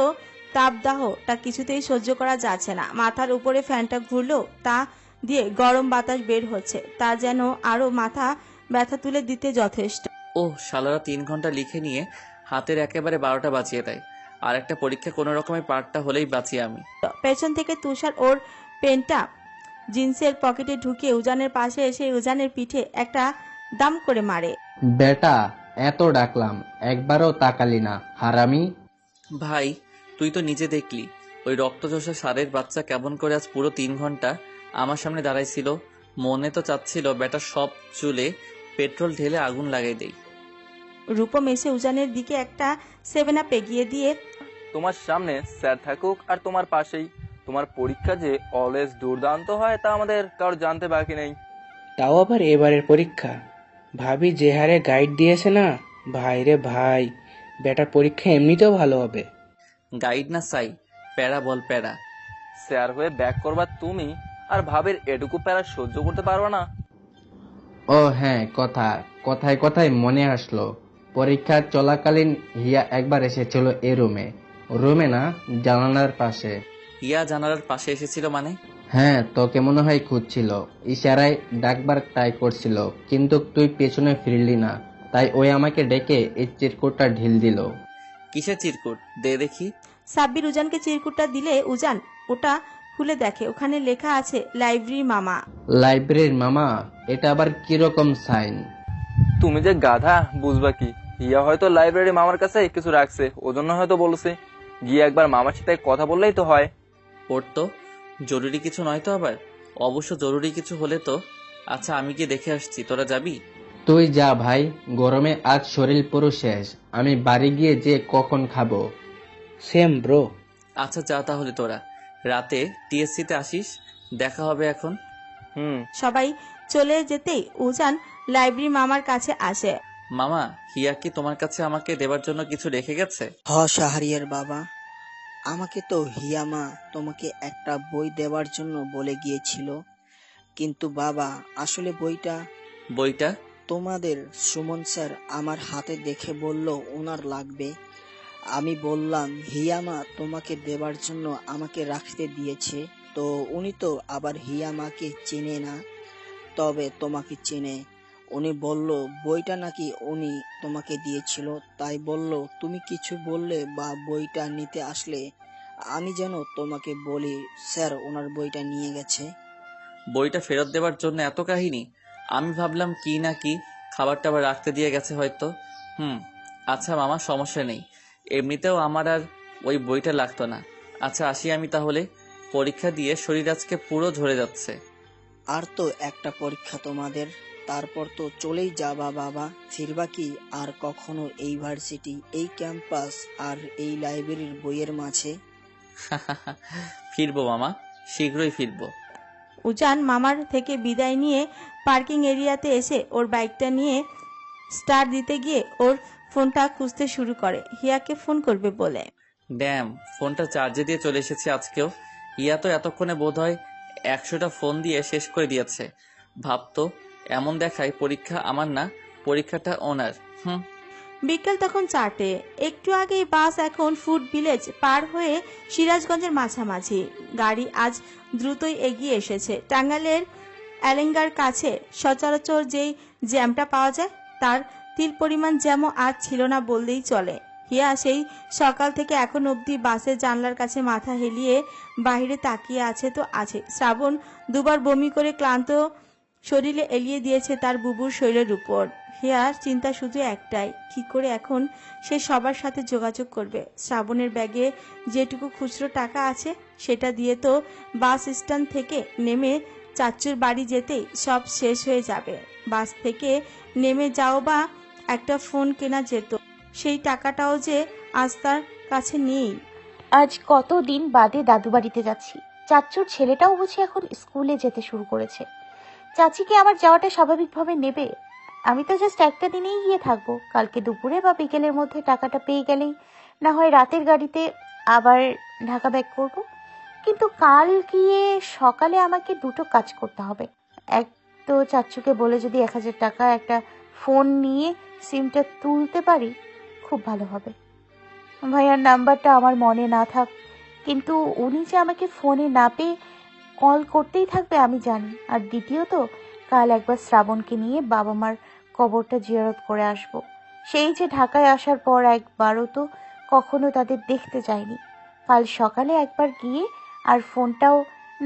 তাপদাহটা কিছুতেই সহ্য করা যাচ্ছে না। মাথার উপরে ফ্যানটা ঘুরলেও তা দিয়ে গরম বাতাস বের হচ্ছে, তা যেন আরো মাথা ব্যথা তুলে দিতে যথেষ্ট। ওহ, শালারা 3 ঘন্টা লিখে নিয়ে হাতের একেবারে 12টা বাজিয়ে দেয়। আর একটা পরীক্ষা কোনো রকমে পারটা হলেই বাঁচি আমি। পেছন থেকে তুষার ওর পেনটা জিন্সের পকেটে ঢুকিয়ে উজানের পাশে এসে উজানের পিঠে একটা দাম করে মারে। বেটা, এত ডাকলাম, একবারও তাকালি না, হারামি। ভাই, তুই তো নিজে দেখলি ওই রক্তচোষা ষাঁড়ের বাচ্চা কেমন করে আজ পুরো 3 ঘন্টা আমার সামনে দাঁড়াইছিল। মনে তো চাচ্ছিল বেটা সব চুলে পেট্রোল ঢেলে আগুন লাগাই দেই। রূপম এসে উজানের দিকে একটা 7 আপ এগিয়ে দিয়ে, তোমার সামনে স্যার থাকুক আর তোমার পাশেই, তোমার পরীক্ষা যে অলওয়েজ দুর্দান্ত হয় তা আমাদের কারোর জানতে বাকি নেই। তাও আবার এবারের পরীক্ষা ভাবি যে হারে গাইড দিয়েছে না, ভাই রে ভাই, বেটার পরীক্ষা এমনিতেও ভালো হবে। গাইড না চাই, প্যারা বল প্যারা। স্যার হয়ে ব্যাক করবা তুমি, আর ভাবের এটুকু প্যারা সহ্য করতে পারবা না? ও হ্যাঁ, কথায় কথায় মনে আসলো, পরীক্ষা চলাকালীন হিয়া একবার এসেছিল এ রুমে না, জানালার পাশে। হিয়া জানালার পাশে এসেছিল মানে? হ্যাঁ, তোকে মনে হয় খুঁজছিল, ইশারায় ডাকবার ট্রাই করছিল, কিন্তু তুই পেছনে ফিরলি না, তাই ওই আমাকে ডেকে এই চিরকুটটা ঢিল দিল। কিসের চিরকুট? দে দেখি। সাব্বির উজানকে চিরকুটটা দিলে উজান ওটা খুলে দেখে, ওখানে লেখা আছে লাইব্রেরির মামা। লাইব্রেরির মামা? এটা আবার কিরকম সাইন? তুমি যে গাধা, বুঝবা কি? হিয়া হয়তো লাইব্রেরি মামার কাছে কিছু রাখছে, ওজন্য হয়তো বলছে, গিয়ে একবার মামার সাথে কথা বললেই তো হয়। ওর তো জরুরি কিছু নয় তো আবার? অবশ্য জরুরি কিছু হলে তো। আচ্ছা, আমি গিয়ে দেখে আসছি, তোরা যাবি? তুই যা ভাই, গরমে আজ শরীর পুরো শেষ, আমি বাড়ি গিয়ে যে কখন খাবো। Same bro. আচ্ছা যা তাহলে, তোরা রাতে টিএসসিতে আসিস, দেখা হবে এখন। সবাই চলে যেতেই উজান লাইব্রেরি মামার কাছে আসে। মামা, হিয়া কি তোমার কাছে আমাকে দেবার জন্য কিছু রেখে গেছে? শাহরিয়ার বাবা, আমাকে তো হিয়ামা তোমাকে একটা বই দেওয়ার জন্য বলে গিয়েছিল, কিন্তু বাবা আসলে বইটা তোমাদের সুমন স্যার আমার হাতে দেখে বলল ওনার লাগবে। আমি বললাম হিয়ামা তোমাকে দেবার জন্য আমাকে রাখতে দিয়েছে, তো উনি তো আবার হিয়ামাকে চেনে না, তবে তোমাকে চেনে। উনি বলল বইটা নাকি উনি তোমাকে দিয়েছিল, তাই বলল তুমি কিছু বললে বা বইটা নিতে আসলে আমি যেন তোমাকে বলি স্যার ওনার বইটা নিয়ে গেছে। বইটা ফেরত দেওয়ার জন্য এত কাহিনী? আমি ভাবলাম কি না কি খাবার টাবার রাখতে দিয়ে গেছে হয়তো। আচ্ছা মামা, সমস্যা নেই, এমনিতেও আমার আর ওই বইটা লাগতো না। আচ্ছা আসি আমি তাহলে, পরীক্ষা দিয়ে শরীর আজকে পুরো ঝরে যাচ্ছে। আর তো একটা পরীক্ষা তোমাদের, তারপর তো চলেই যাবা বাবা। ফিরবা কি আর কখনো এই ভার্সিটি, এই ক্যাম্পাস আর এই লাইব্রেরির বইয়ের মাঝে? ফিরবো মামা, শীঘ্রই ফিরবো। উজান মামার থেকে বিদায় নিয়ে পার্কিং এরিয়াতে এসে ওর বাইকটা নিয়ে স্টার্ট দিতে গিয়ে ওর ফোনটা খুঁজতে শুরু করে হিয়াকে ফোন করবে বলে। ড্যাম, ফোনটা চার্জে দিয়ে চলে এসেছি আজকেও। ইয়া তো এতক্ষণে বোধ হয় 100টা ফোন দিয়ে শেষ করে দিয়েছে। ভাবতো এমন দেখায় পরীক্ষা আমার না, পরীক্ষাটা ওনার। বিকেল তখন 4টে। একটু আগেই বাস এখন ফুড ভিলেজ পার হয়ে সিরাজগঞ্জের মাঝামাঝি। গাড়ি আজ দ্রুতই এগিয়ে এসেছে। টাঙ্গাইলের এলেঙ্গার কাছে সচরাচর যেই জ্যামটা পাওয়া যায় তার তিল পরিমাণ জ্যামও আজ ছিল না বললেই চলে। হিয়া সেই সকাল থেকে এখন অবধি বাসের জানলার কাছে মাথা হেলিয়ে বাইরে তাকিয়ে আছে তো আছে। শ্রাবণ দুবার বমি করে ক্লান্ত শরীরে এলিয়ে দিয়েছে তার বুবুর শরীরের উপর। হিয়ার চিন্তা শুধু একটাই, কি করে এখন সে সবার সাথে যোগাযোগ করবে। শ্রাবণের ব্যাগে যেটুকু খুচরো টাকা আছে সেটা দিয়ে তো বাস স্ট্যান্ড থেকে নেমে চাচুর বাড়ি যেতেই সব শেষ হয়ে যাবে। বাস থেকে নেমে যাও বা একটা ফোন কেনা যেত, সেই টাকাটাও যে আজ তার কাছে নেই। আজ কতদিন বাদে দাদু বাড়িতে যাচ্ছি। চাচুর ছেলেটাও বুঝি এখন স্কুলে যেতে শুরু করেছে। চাচিকে আমার যাওয়াটা স্বাভাবিকভাবে নেবে? আমি তো জাস্ট একটা দিনেই গিয়ে থাকবো, কালকে দুপুরে বা বিকেলের মধ্যে টাকাটা পেয়ে গেলেই না হয় রাতের গাড়িতে আবার ঢাকা ব্যাক করব। কিন্তু কাল গিয়ে সকালে আমাকে দুটো কাজ করতে হবে। এক তো চাচ্চুকে বলে যদি 1000 টাকা একটা ফোন নিয়ে সিমটা তুলতে পারি খুব ভালো হবে। ভাইয়ার নাম্বারটা আমার মনে না থাক, কিন্তু উনি যে আমাকে ফোনে না পেয়ে কল করতেই থাকবে আমি জানি। আর দ্বিতীয়ত কাল একবার শ্রাবণকে নিয়ে বাবা মার কবরটা জিয়ারত করে আসব। সেই যে ঢাকায় আসার পর একবারও তো কখনো তাদের দেখতে যায়নি। কাল সকালে একবার গিয়ে আর ফোনটাও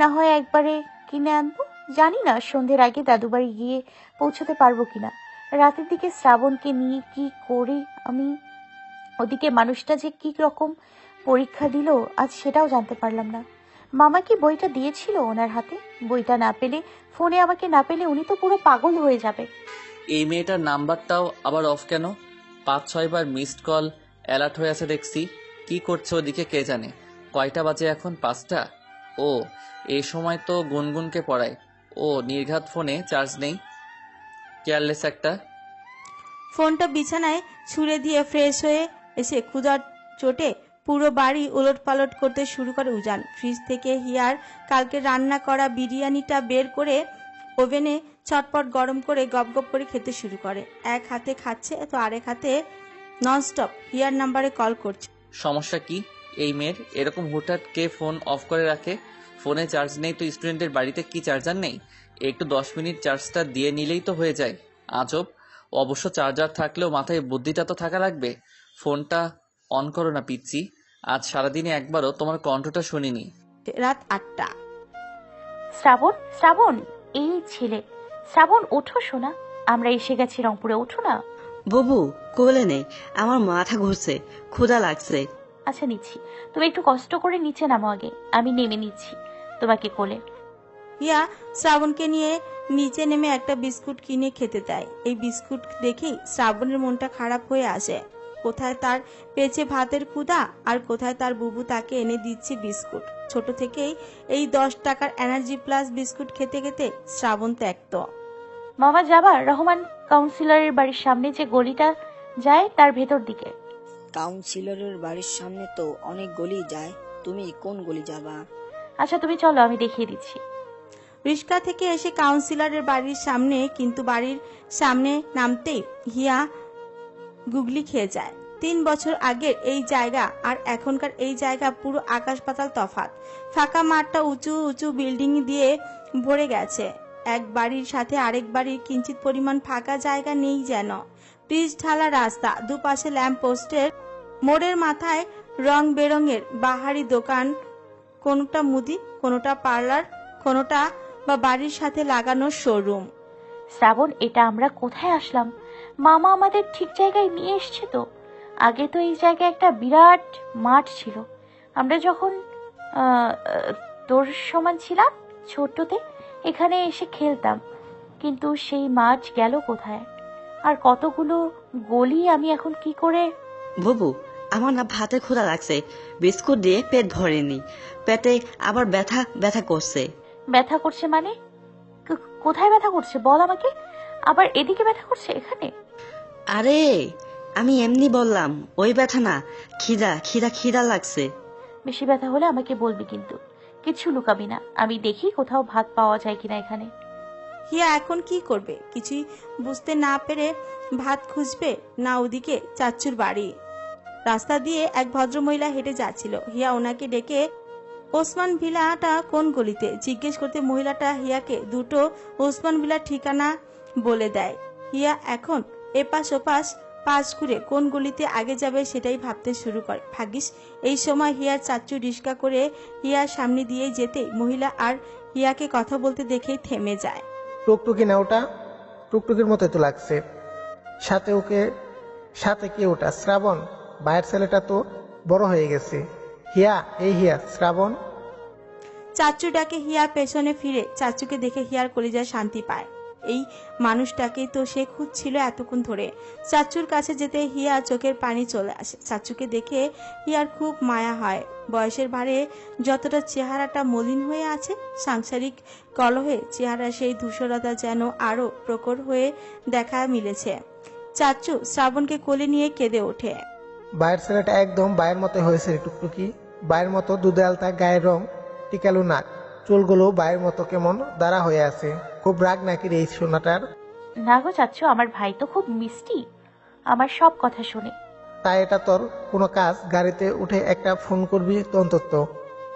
না হয় একবারে কিনে আনবো। জানি না সন্ধ্যের আগে দাদুবাড়ি গিয়ে পৌঁছতে পারবো কিনা। রাতের দিকে শ্রাবণকে নিয়ে কি করি আমি, ওদিকে মানুষটা যে কি রকম পরীক্ষা দিল আজ সেটাও জানতে পারলাম না। মামা কি বইটা দিয়েছিল ওনার হাতে? বইটা না পেলে, ফোনে আমাকে না পেলে উনি তো পুরো পাগল হয়ে যাবে। এই মেয়েটার নাম্বারটাও আবার অফ কেন? 5-6 বার মিসড কল অ্যালার্ট হয়ে আছে দেখছি। কি করছে ওদিকে কে জানে। কয়টা বাজে এখন? 5টা। ও এই সময় তো গুনগুনকে পড়ায়। ও নির্ঘাত ফোনে চার্জ নেই, কেয়ারলেস একটা। ফোনটা বিছানায় ছুঁড়ে দিয়ে ফ্রেশ হয়ে এসে ক্ষুধার চোটে পুরো বাড়ি উলটপালট করতে শুরু করে উজান। ফ্রিজ থেকে হিয়ার কালকে রান্না করা বিরিয়ানিটা বের করে ওভেনে চটপট গরম করে গপগপ করে খেতে শুরু করে। এক হাতে খাচ্ছে তো আরেক হাতে ননস্টপ হিয়ার নাম্বারে কল করছে। সমস্যা কি এই মেয়ের? এরকম হুটহাট কে ফোন অফ করে রাখে? ফোনে চার্জ নেই তো স্টুডেন্টের বাড়িতে কি চার্জার নেই? একটু 10 মিনিট চার্জটা দিয়ে নিলেই তো হয়ে যায়। আজব। অবশ্য চার্জার থাকলেও মাথায় বুদ্ধিটা তো থাকা লাগবে। ফোনটা অন করো না পিচ্ছি। আজ সারাদিনে একবারও তোমার কণ্ঠটা শুনিনি। রাত 8টা। শ্রাবণ, শ্রাবণ, এই ছেলে। শ্রাবণ ওঠো সোনা, আমরা এসে গেছি রংপুরে, ওঠো না। বুবু কোলে নেই, আমার মাথা ঘুরছে, ক্ষুধা লাগছে। আচ্ছা নিচ্ছি, তুমি একটু কষ্ট করে নিচে নামো আগে, আমি নেমে নিচ্ছি তোমাকে কোলে। হিয়া শ্রাবণকে নিয়ে নিচে নেমে একটা বিস্কুট কিনে খেতে দেয়। এই বিস্কুট দেখেই শ্রাবণের মনটা খারাপ হয়ে আসে। কোথায় তার পেছে ভাতের ক্ষুধা আর কোথায় তার বুবু তাকে এনে দিচ্ছে বিস্কুট। ছোট থেকেই এই 10 টাকার এনার্জি প্লাস বিস্কুট খেতে খেতে শ্রাবণ ত্যাক্ত। মামা যাবার? রহমান কাউন্সিলরের বাড়ির সামনে যে গলিটা যায় তার ভেতর দিকে। কাউন্সিলরের বাড়ির সামনে তো অনেক গলি যায়, তুমি কোন গলি যাবা? আচ্ছা তুমি চলো, আমি দেখিয়ে দিচ্ছি। রিস্কা থেকে এসে কাউন্সিলরের বাড়ির সামনে, কিন্তু বাড়ির সামনে নামতেই হিয়া গুগলি খেয়ে যায়। 3 বছর আগের এই জায়গা আর এখনকার এই জায়গা পুরো আকাশ পাতাল তফাৎ। ফাঁকা মাঠটা উঁচু উঁচু বিল্ডিং দিয়ে ভরে গেছে। এক বাড়ির সাথে আরেক বাড়ির কিঞ্চিত পরিমাণ ফাঁকা জায়গা নেই যেন। পিচ ঢালা রাস্তা, দুপাশে ল্যাম্প পোস্টের, মোড়ের মাথায় রং বেরঙের বাহারি দোকান, কোনোটা মুদি, কোনোটা পার্লার, কোনোটা বা বাড়ির সাথে লাগানো শোরুম। শ্রাবণ, এটা আমরা কোথায় আসলাম? মামা আমাদের ঠিক জায়গায় নিয়ে এসছে তো? আগে তো এই জায়গায় একটা বিরাট মাঠ ছিল। আমরা যখন তোর সমান ছিলাম ছোটতে এখানে এসে খেলতাম, কিন্তু সেই মাঠ গেল কোথায়? আর কতগুলো গলি আমি এখন কি করে? বুবু আমার না ভাতে ক্ষুধা লাগছে, বিস্কুট দিয়ে পেট ভরেনি, পেটে আবার ব্যথা ব্যথা করছে। ব্যথা করছে মানে? কোথায় ব্যথা করছে বল আমাকে। আবার এদিকে ব্যথা করছে এখানে? আরে আমি এমনি বললাম, ওই ব্যথা না, খিদা খিদা খিদা লাগছে। বেশি ব্যথা হলে আমাকে বলবি, কিন্তু কিছু লুকাবি না। আমি দেখি কোথাও ভাত পাওয়া যায় কিনা এখানে। হিয়া এখন কি করবে কিছুই বুঝতে না পেরে ভাত খুঁজবে না ওদিকে চাচ্চুর বাড়ি। রাস্তা দিয়ে এক ভদ্রমহিলা হেঁটে যাচ্ছিল। হিয়া ওনাকে ডেকে ওসমান ভিলাটা কোন গলিতে জিজ্ঞেস করতে মহিলাটা হিয়াকে দুটো ওসমান ভিলার ঠিকানা বলে দেয়। হিয়া এখন এপাশ ওপাশ পাশ ঘুরে কোন গলিতে আগে যাবে সেটাই ভাবতে শুরু করে। ভাগ্যিস এই সময় হিয়ার চাচ্চু রিস্কা করে হিয়ার সামনে দিয়ে যেতে মহিলা আর হিয়াকে কথা বলতে দেখেই থেমে যায়। টুকটুকি না ওটা? টুকটুকির মতো তো লাগছে। সাথে কি ওটা? শ্রাবণ? ভাইয়ের ছেলেটা তো বড় হয়ে গেছে। হিয়া, এই হিয়া, শ্রাবণ। চাচ্চু ডাকে হিয়া পেছনে ফিরে চাচ্চুকে দেখে হিয়ার কলিজায় শান্তি পায়। এই মানুষটাকেই তো সে খুঁজছিল এতক্ষণ ধরে। চাচুর কাছে যেতে হিয়া চোখের পানি চলে আসে। চাচুকে দেখে হিয়ার খুব মায়া হয়। বয়সের ভারে যতটা চেহারাটা মলিন হয়ে আছে, সাংসারিক কলহে চেহারা সেই ধূসরতা যেন আরো প্রখর হয়ে দেখা মিলেছে। চাচু শ্রাবণকে কোলে নিয়ে কেঁদে ওঠে। বাইরের ছেলেটা একদম বাইরের মতো হয়েছে রে টুকটুকি। বাইরের মতো দুধে আলতা, গায়ের রং টিকালু, নাক চুলগুলো বাইরের মতো কেমন দাঁড়া হয়ে আছে। খুব রাগ নাকি রে এই সোনাটার? না গো চাচ্ছু, আমার ভাই তো খুব মিষ্টি, আমার সব কথা শুনে। তাই এটা তোর কোনো কাজ? গাড়িতে উঠে একটা ফোন করবি তো অন্তত।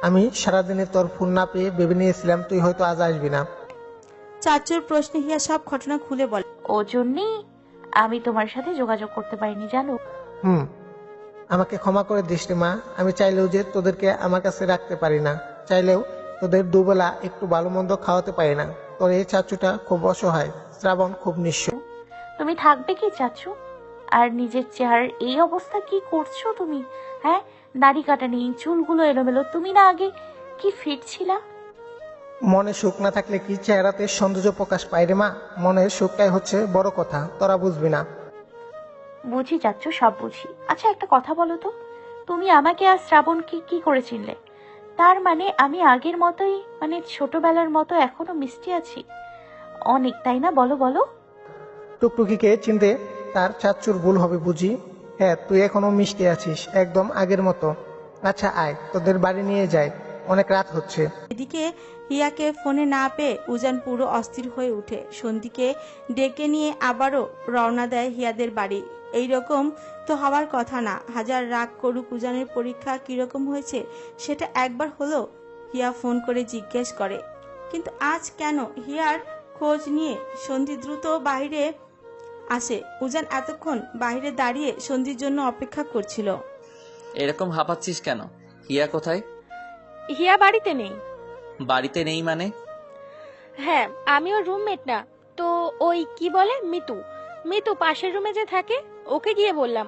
আমি সারাদিনে তোর ফোন না পেয়ে ভেবে নিয়েছিলাম তুই হয়তো আজ আসবি না। চাচুর প্রশ্নে হিয়া সব ঘটনা খুলে বলে। ও জন্যই আমি তোমার সাথে যোগাযোগ করতে পারিনি জানো। আমাকে ক্ষমা করে দিস রে মা। আমি চাইলেও যে তোদেরকে আমার কাছে রাখতে পারি না, চাইলেও তোদের দুবেলা একটু ভালো মন্দ খাওয়াতে পারি না। তোর এই চাচুটা খুব অসহায়, শ্রাবণ খুব নিঃস্ব। তুমি থাকবে কি চাচ্ছু? আর নিজের চেহারার এই অবস্থা কি করছো তুমি? হ্যাঁ, দাড়ি কাটা নেই, চুলগুলো এলোমেলো। তুমি না আগে কি ফিট ছিলা? মনে সুখ না থাকলে কি চেহারাতে সৌন্দর্য প্রকাশ পায় রে মা? মনের সুখটাই হচ্ছে বড় কথা, তোরা বুঝবি না। বুঝি চাচ্ছু, সব বুঝি। আচ্ছা একটা কথা বলো তো, তুমি আমাকে আর শ্রাবণকে কি করে চিনলে? তার মানে আমি আগের মতোই, মানে ছোটবেলার মতো এখনো মিষ্টি আছি অনেক, তাই না? বলো বলো। টুকটুকিকে চিনতে তার চাচ্চুর ভুল হবে বুঝি? হ্যাঁ, তুই এখনো মিষ্টি আছিস একদম আগের মতো। আচ্ছা আয়, তোদের বাড়ি নিয়ে যাই, অনেক রাত হচ্ছে। এদিকে হিয়াকে ফোনে না পেয়ে উজান পুরো অস্থির হয়ে উঠে। সন্দীকে ডেকে নিয়ে আবারও রওনা দেয় হিয়াদের বাড়ি। এইরকম তো হওয়ার কথা না। হাজার রাগ করুক, উজানের পরীক্ষা কিরকম হয়েছে সেটা একবার হলো হিয়া ফোন করে জিজ্ঞেস করে। কিন্তু আজ কেন হিয়ার খোঁজ নিয়ে সন্দী দ্রুত বাইরে আসে। উজান এতক্ষণ বাইরে দাঁড়িয়ে সন্ধির জন্য অপেক্ষা করছিল। এরকম হাঁপাচ্ছিস কেন? হিয়া কোথায়? হিয়া বাড়িতে নেই। বাড়িতে নেই মানে? হ্যাঁ, আমি ওর রুমমেট না তো। ওই কি বলে, মিতু। মিতু পাশের রুমে যে থাকে, ওকে গিয়ে বললাম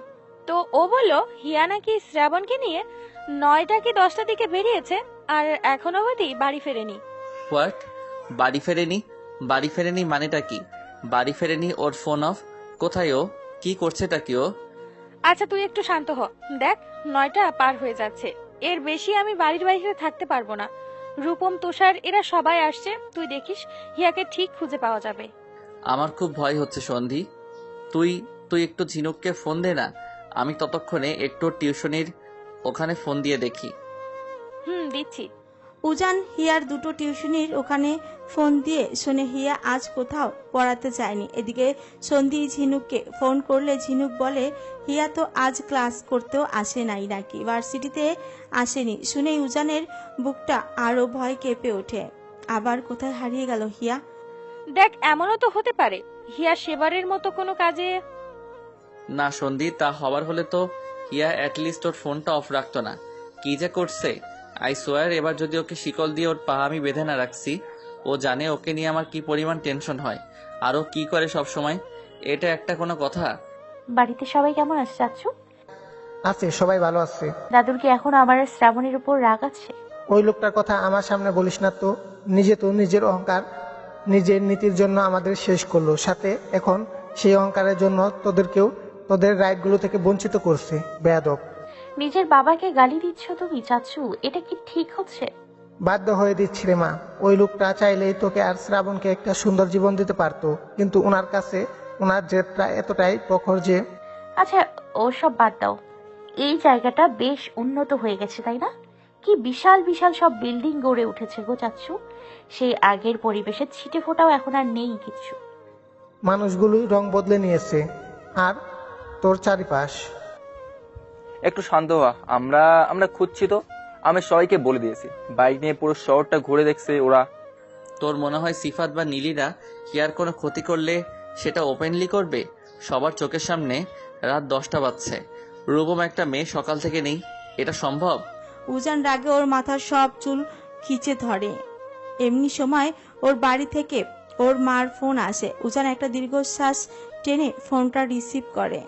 তো ও বলল হিয়া নাকি শ্রাবণকে নিয়ে 9টা কি 10টার দিকে বেরিয়েছে আর এখনো অবধি বাড়ি ফেরেনি। হোয়াট? বাড়ি ফেরেনি? বাড়ি ফেরেনি মানেটা কি? বাড়ি ফেরেনি, ওর ফোন অফ। কোথায় ও? কি করছেটা কি ও? আচ্ছা তুই একটু শান্ত হ। দেখ 9টা পার হয়ে যাচ্ছে, এর বেশি আমি বাড়ির বাইরে থাকতে পারবো না। রূপম, তুষার এরা সবাই আসছে, তুই দেখিস হিয়াকে ঠিক খুঁজে পাওয়া যাবে। আমার খুব ভয় হচ্ছে সন্ধি। তুই তুই একটু ঝিনুককে ফোন দে না, আমি ততক্ষণে একটু টিউশনির ওখানে ফোন দিয়ে দেখি। দিচ্ছি। উজান হিয়ার দুটো টিউশনির ওখানে ফোন দিয়ে শুনে হিয়া আজ কোথাও পড়াতে চায়নি। এদিকে সন্ধি ঝিনুককে ফোন করলে ঝিনুক বলে হিয়া তো আজ ক্লাস করতেও আসে নাই, নাকি ভার্সিটিতে আসেনি। শুনেই উজানের বুকটা আরো ভয় কেঁপে ওঠে। আবার কোথায় হারিয়ে গেল হিয়া? দেখ এমনও তো হতে পারে হিয়া সেবারের মতো কোনো কাজে। না সন্ধি, তা হবার হলে তো হিয়া অ্যাটলিস্ট ওর ফোনটা অফ রাখতো না। কি যে করছে, আই সোয়ার এবার যদি ওকে শিকল দিয়ে ওর পা আমি বেঁধে না রাখছি, ও জানে ওকে নিয়ে আমার কি পরিমাণ টেনশন হয় আর ও কি করে সব সময়। এটা একটা কোনো কথা? বাড়িতে সবাই কেমন আছে চাচ্ছু? আছে, সবাই ভালো আছে। দাদুর কি এখন আমার শ্রাবণের উপর রাগ আছে? ওই লোকটার কথা আমার সামনে বলিস না তো। নিজে তো নিজের অহংকার, নিজের নীতির জন্য আমাদের শেষ করলো, সাথে এখন সেই অহংকারের জন্য তোদেরকেও তোদের রাইটগুলো থেকে বঞ্চিত করছে। বেয়াদব। নিজের বাবাকে গালি দিচ্ছ তুমি চাচ্ছু, এটা কি ঠিক হচ্ছে? বাধ্য হয়ে দিচ্ছি রে মা। ওই লোকটা চাইলেই তোকে আর শ্রাবণকে একটা সুন্দর জীবন দিতে পারতো, কিন্তু ওনার কাছে ওনার জেদটা এতটাই প্রখর যে। আচ্ছা ও সব বাদ দাও, এই জায়গাটা বেশ উন্নত হয়ে গেছে তাই না? কি বিশাল বিশাল সব বিল্ডিং গড়ে উঠেছে গো চাচ্ছু। সেই আগের পরিবেশের ছিটে ফোটাও এখন আর নেই কিছু। মানুষগুলোই রং বদলে নিয়েছে। আর তোর চারিপাশ। একটু শান্ত হওয়া। আমরা খুঁজছি তো। আমি সবাইকে বলে দিয়েছি, বাইক নিয়ে পুরো শহরটা ঘুরে দেখছে ওরা। তোর মনে হয় সিফাত বা নীলিরা হিয়ার কোনো ক্ষতি করলে সেটা ওপেনলি করবে? সবার চোখের সামনে রাত 10টা বাজছে, রূপম একটা মেয়ে সকাল থেকে নেই, এটা সম্ভব? উজান রাগে ওর মাথার সব চুল খিচে ধরে। এমনি সময় ওর বাড়ি থেকে ওর মার ফোন আসে। উজান একটা দীর্ঘশ্বাস টেনে ফোনটা রিসিভ করে।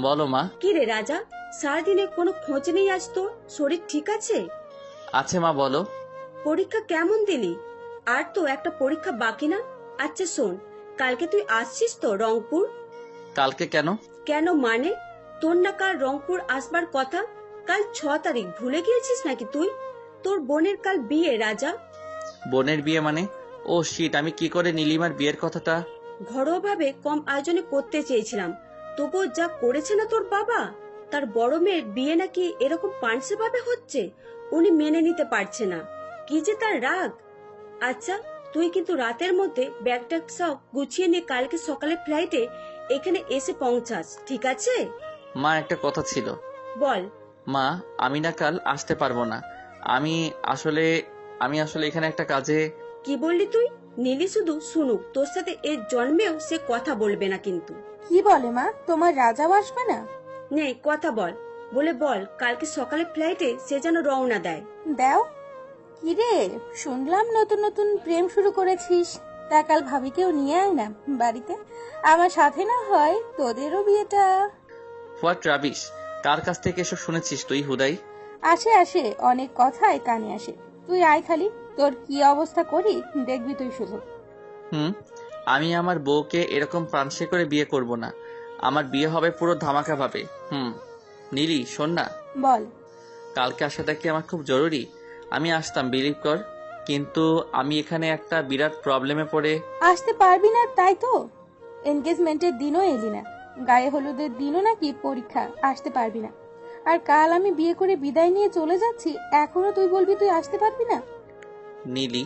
বলো মা। কি রে রাজা, সারাদিনে কোনো খোঁজ নেই আজ তোর? শরীর ঠিক আছে? আছে মা, বলো। পরীক্ষা কেমন দিলি? আর তো একটা পরীক্ষা বাকি না? আচ্ছা শোন, কালকে তুই আসছিস তো রংপুর? কালকে কেন? কেন মানে, তোর না কাল রংপুর আসবার কথা? কাল 6 তারিখ, ভুলে গিয়েছিস নাকি তুই? তোর বোনের কাল বিয়ে রাজা। বোনের বিয়ে মানে? ও শিট, আমি কি করে নীলিমার বিয়ের কথাটা ঘরোয়াভাবে কম আয়োজনে করতে চেয়েছিলাম, তবুও যা করেছে না তোর বাবা। তার বড় মেয়ের বিয়ে নাকি এরকম পানসে ভাবে হচ্ছে, উনি মেনে নিতে পারছে না। কি যে তার রাগ। আচ্ছা, তুই কিন্তু রাতের মধ্যে ব্যাগ ট্যাগ সব গুছিয়ে নিয়ে কালকে সকালে ফ্লাইটে এখানে এসে পৌঁছাস, ঠিক আছে? মা, একটা কথা ছিল। বল। মা, আমি না কাল আসতে পারবো না। আমি আসলে এখানে একটা কাজে। কি বললি তুই? নীলি শুধু শুনুক, তোর সাথে এর জন্মেও সে কথা বলবে না কিন্তু। কি বলে মা, তোমার রাজাও আসবে না? নে কথা বল, বলে বল কালকে সকালে ফ্লাইটে সে যেন রওনা দেয়। দাও। কি রে, শুনলাম নতুন নতুন প্রেম শুরু করেছিস, তা কাল ভাবিকেও নিয়ে আয় না বাড়িতে, আমার সাথে না হয় তোদেরও বিয়েটা। হোয়াট রাবিশ, কার কাছ থেকে এসব শুনেছিস তুই হুদাই? আসে আসে, অনেক কথাই কানে আসে। তুই আয় খালি, তোর কি অবস্থা করি দেখবি তুই শুধু। আমি আমার বউকে এরকম প্রাণসে করে বিয়ে করব না। আমার বিয়ে হবে পুরো ধামাকা ভাবে। নীলি শোন না। বল। কালকে আসাটা কি আমার খুব জরুরি? আমি আসতাম, বিলিভ কর, কিন্তু আমি এখানে একটা বিরাট প্রবলেমে পড়ে। আসতে পারবি না তাই তো? এনগেজমেন্টের দিনও এলি না, গায়ে হলুদের দিনও নাকি পরীক্ষা, আসতে পারবি না। আর কাল আমি বিয়ে করে বিদায় নিয়ে চলে যাচ্ছি, এখনো তুই বলবি তুই আসতে পারবি না? নীলি,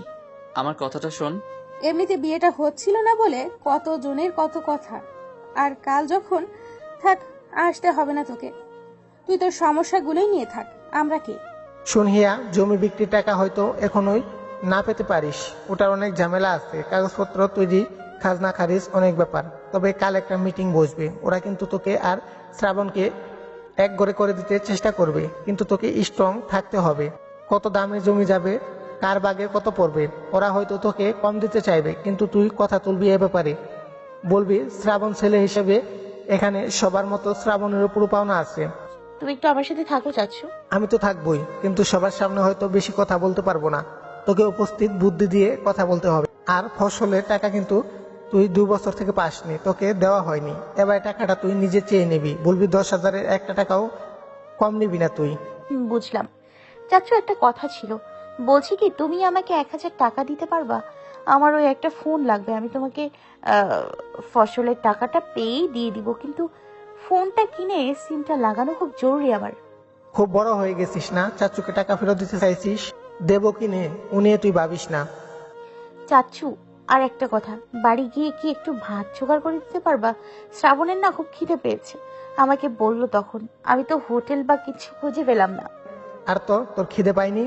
আমার কথাটা শোন। এমনিতে বিয়েটা হচ্ছিল না বলে কত জনের কত কথা, আর কাল যখন, থাক, আসতে হবে না তোকে। তুই তোর সমস্যাগুলোই নিয়ে থাক, আমরা কে? শোন হিয়া, জমি বিক্রির টাকা হয়তো এখনোই না পেতে পারিস, ওটার অনেক ঝামেলা আছে, কাগজপত্র তৈরি, খাজনা খারিজ, অনেক ব্যাপার। তবে কাল একটা মিটিং বসবে, ওরা কিন্তু তোকে আর শ্রাবণকে এক ঘরে করে দিতে চেষ্টা করবে, কিন্তু তোকে স্ট্রং থাকতে হবে। কত দামে জমি যাবে, কার বাগে কত পড়বে, ওরা হয়তো তোকে কম দিতে চাইবে, কিন্তু তুই কথা তুলবি এ ব্যাপারে। বলবি শ্রাবণ ছেলে হিসেবে এখানে সবার মতো শ্রাবণেরও পুরো পাওনা আছে। তুমি একটু আমার সাথে থাকো চাচ্ছু। আমি তো থাকবোই, কিন্তু সবার সামনে হয়তো বেশি কথা বলতে পারবো না, তোকে উপস্থিত বুদ্ধি দিয়ে কথা বলতে হবে। আর ফসলের টাকা কিন্তু তুই 2 বছর থেকে পাসনি, তোকে দেওয়া হয়নি, এবার টাকাটা তুই নিজে চেয়ে নিবি। বলবি 10,000-এর একটা টাকাও কম নিবি না তুই। বুঝলাম চাচ্ছু, একটা কথা ছিল, বলছি কি তুমি আমাকে 1000 টাকা দিতে পারবা? আমার ওই একটা ফোন লাগবে, আমি তোমাকে ফসলের টাকাটা পেয়েই দিয়ে দিব, কিন্তু ফোনটা কিনে সিমটা লাগানো খুব জরুরি আমার। খুব বড় হয়ে গেছিস না, চাচুকে টাকা ফেরত দিতে চাইছিস? দেবো কিনে উনি তুই ভাবিস না। চাচ্ছু, আর একটা কথা, বাড়ি গিয়ে কি একটু ভাত জোগাড় করে দিতে পারবা? শ্রাবণের না খুব খিদে পেয়েছে, আমাকে বললো তখন, আমি তো হোটেল বা কিছু খুঁজে পেলাম না। আর তোর খিদে পাইনি?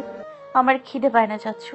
আমার খিদে পায় না চাচ্ছু।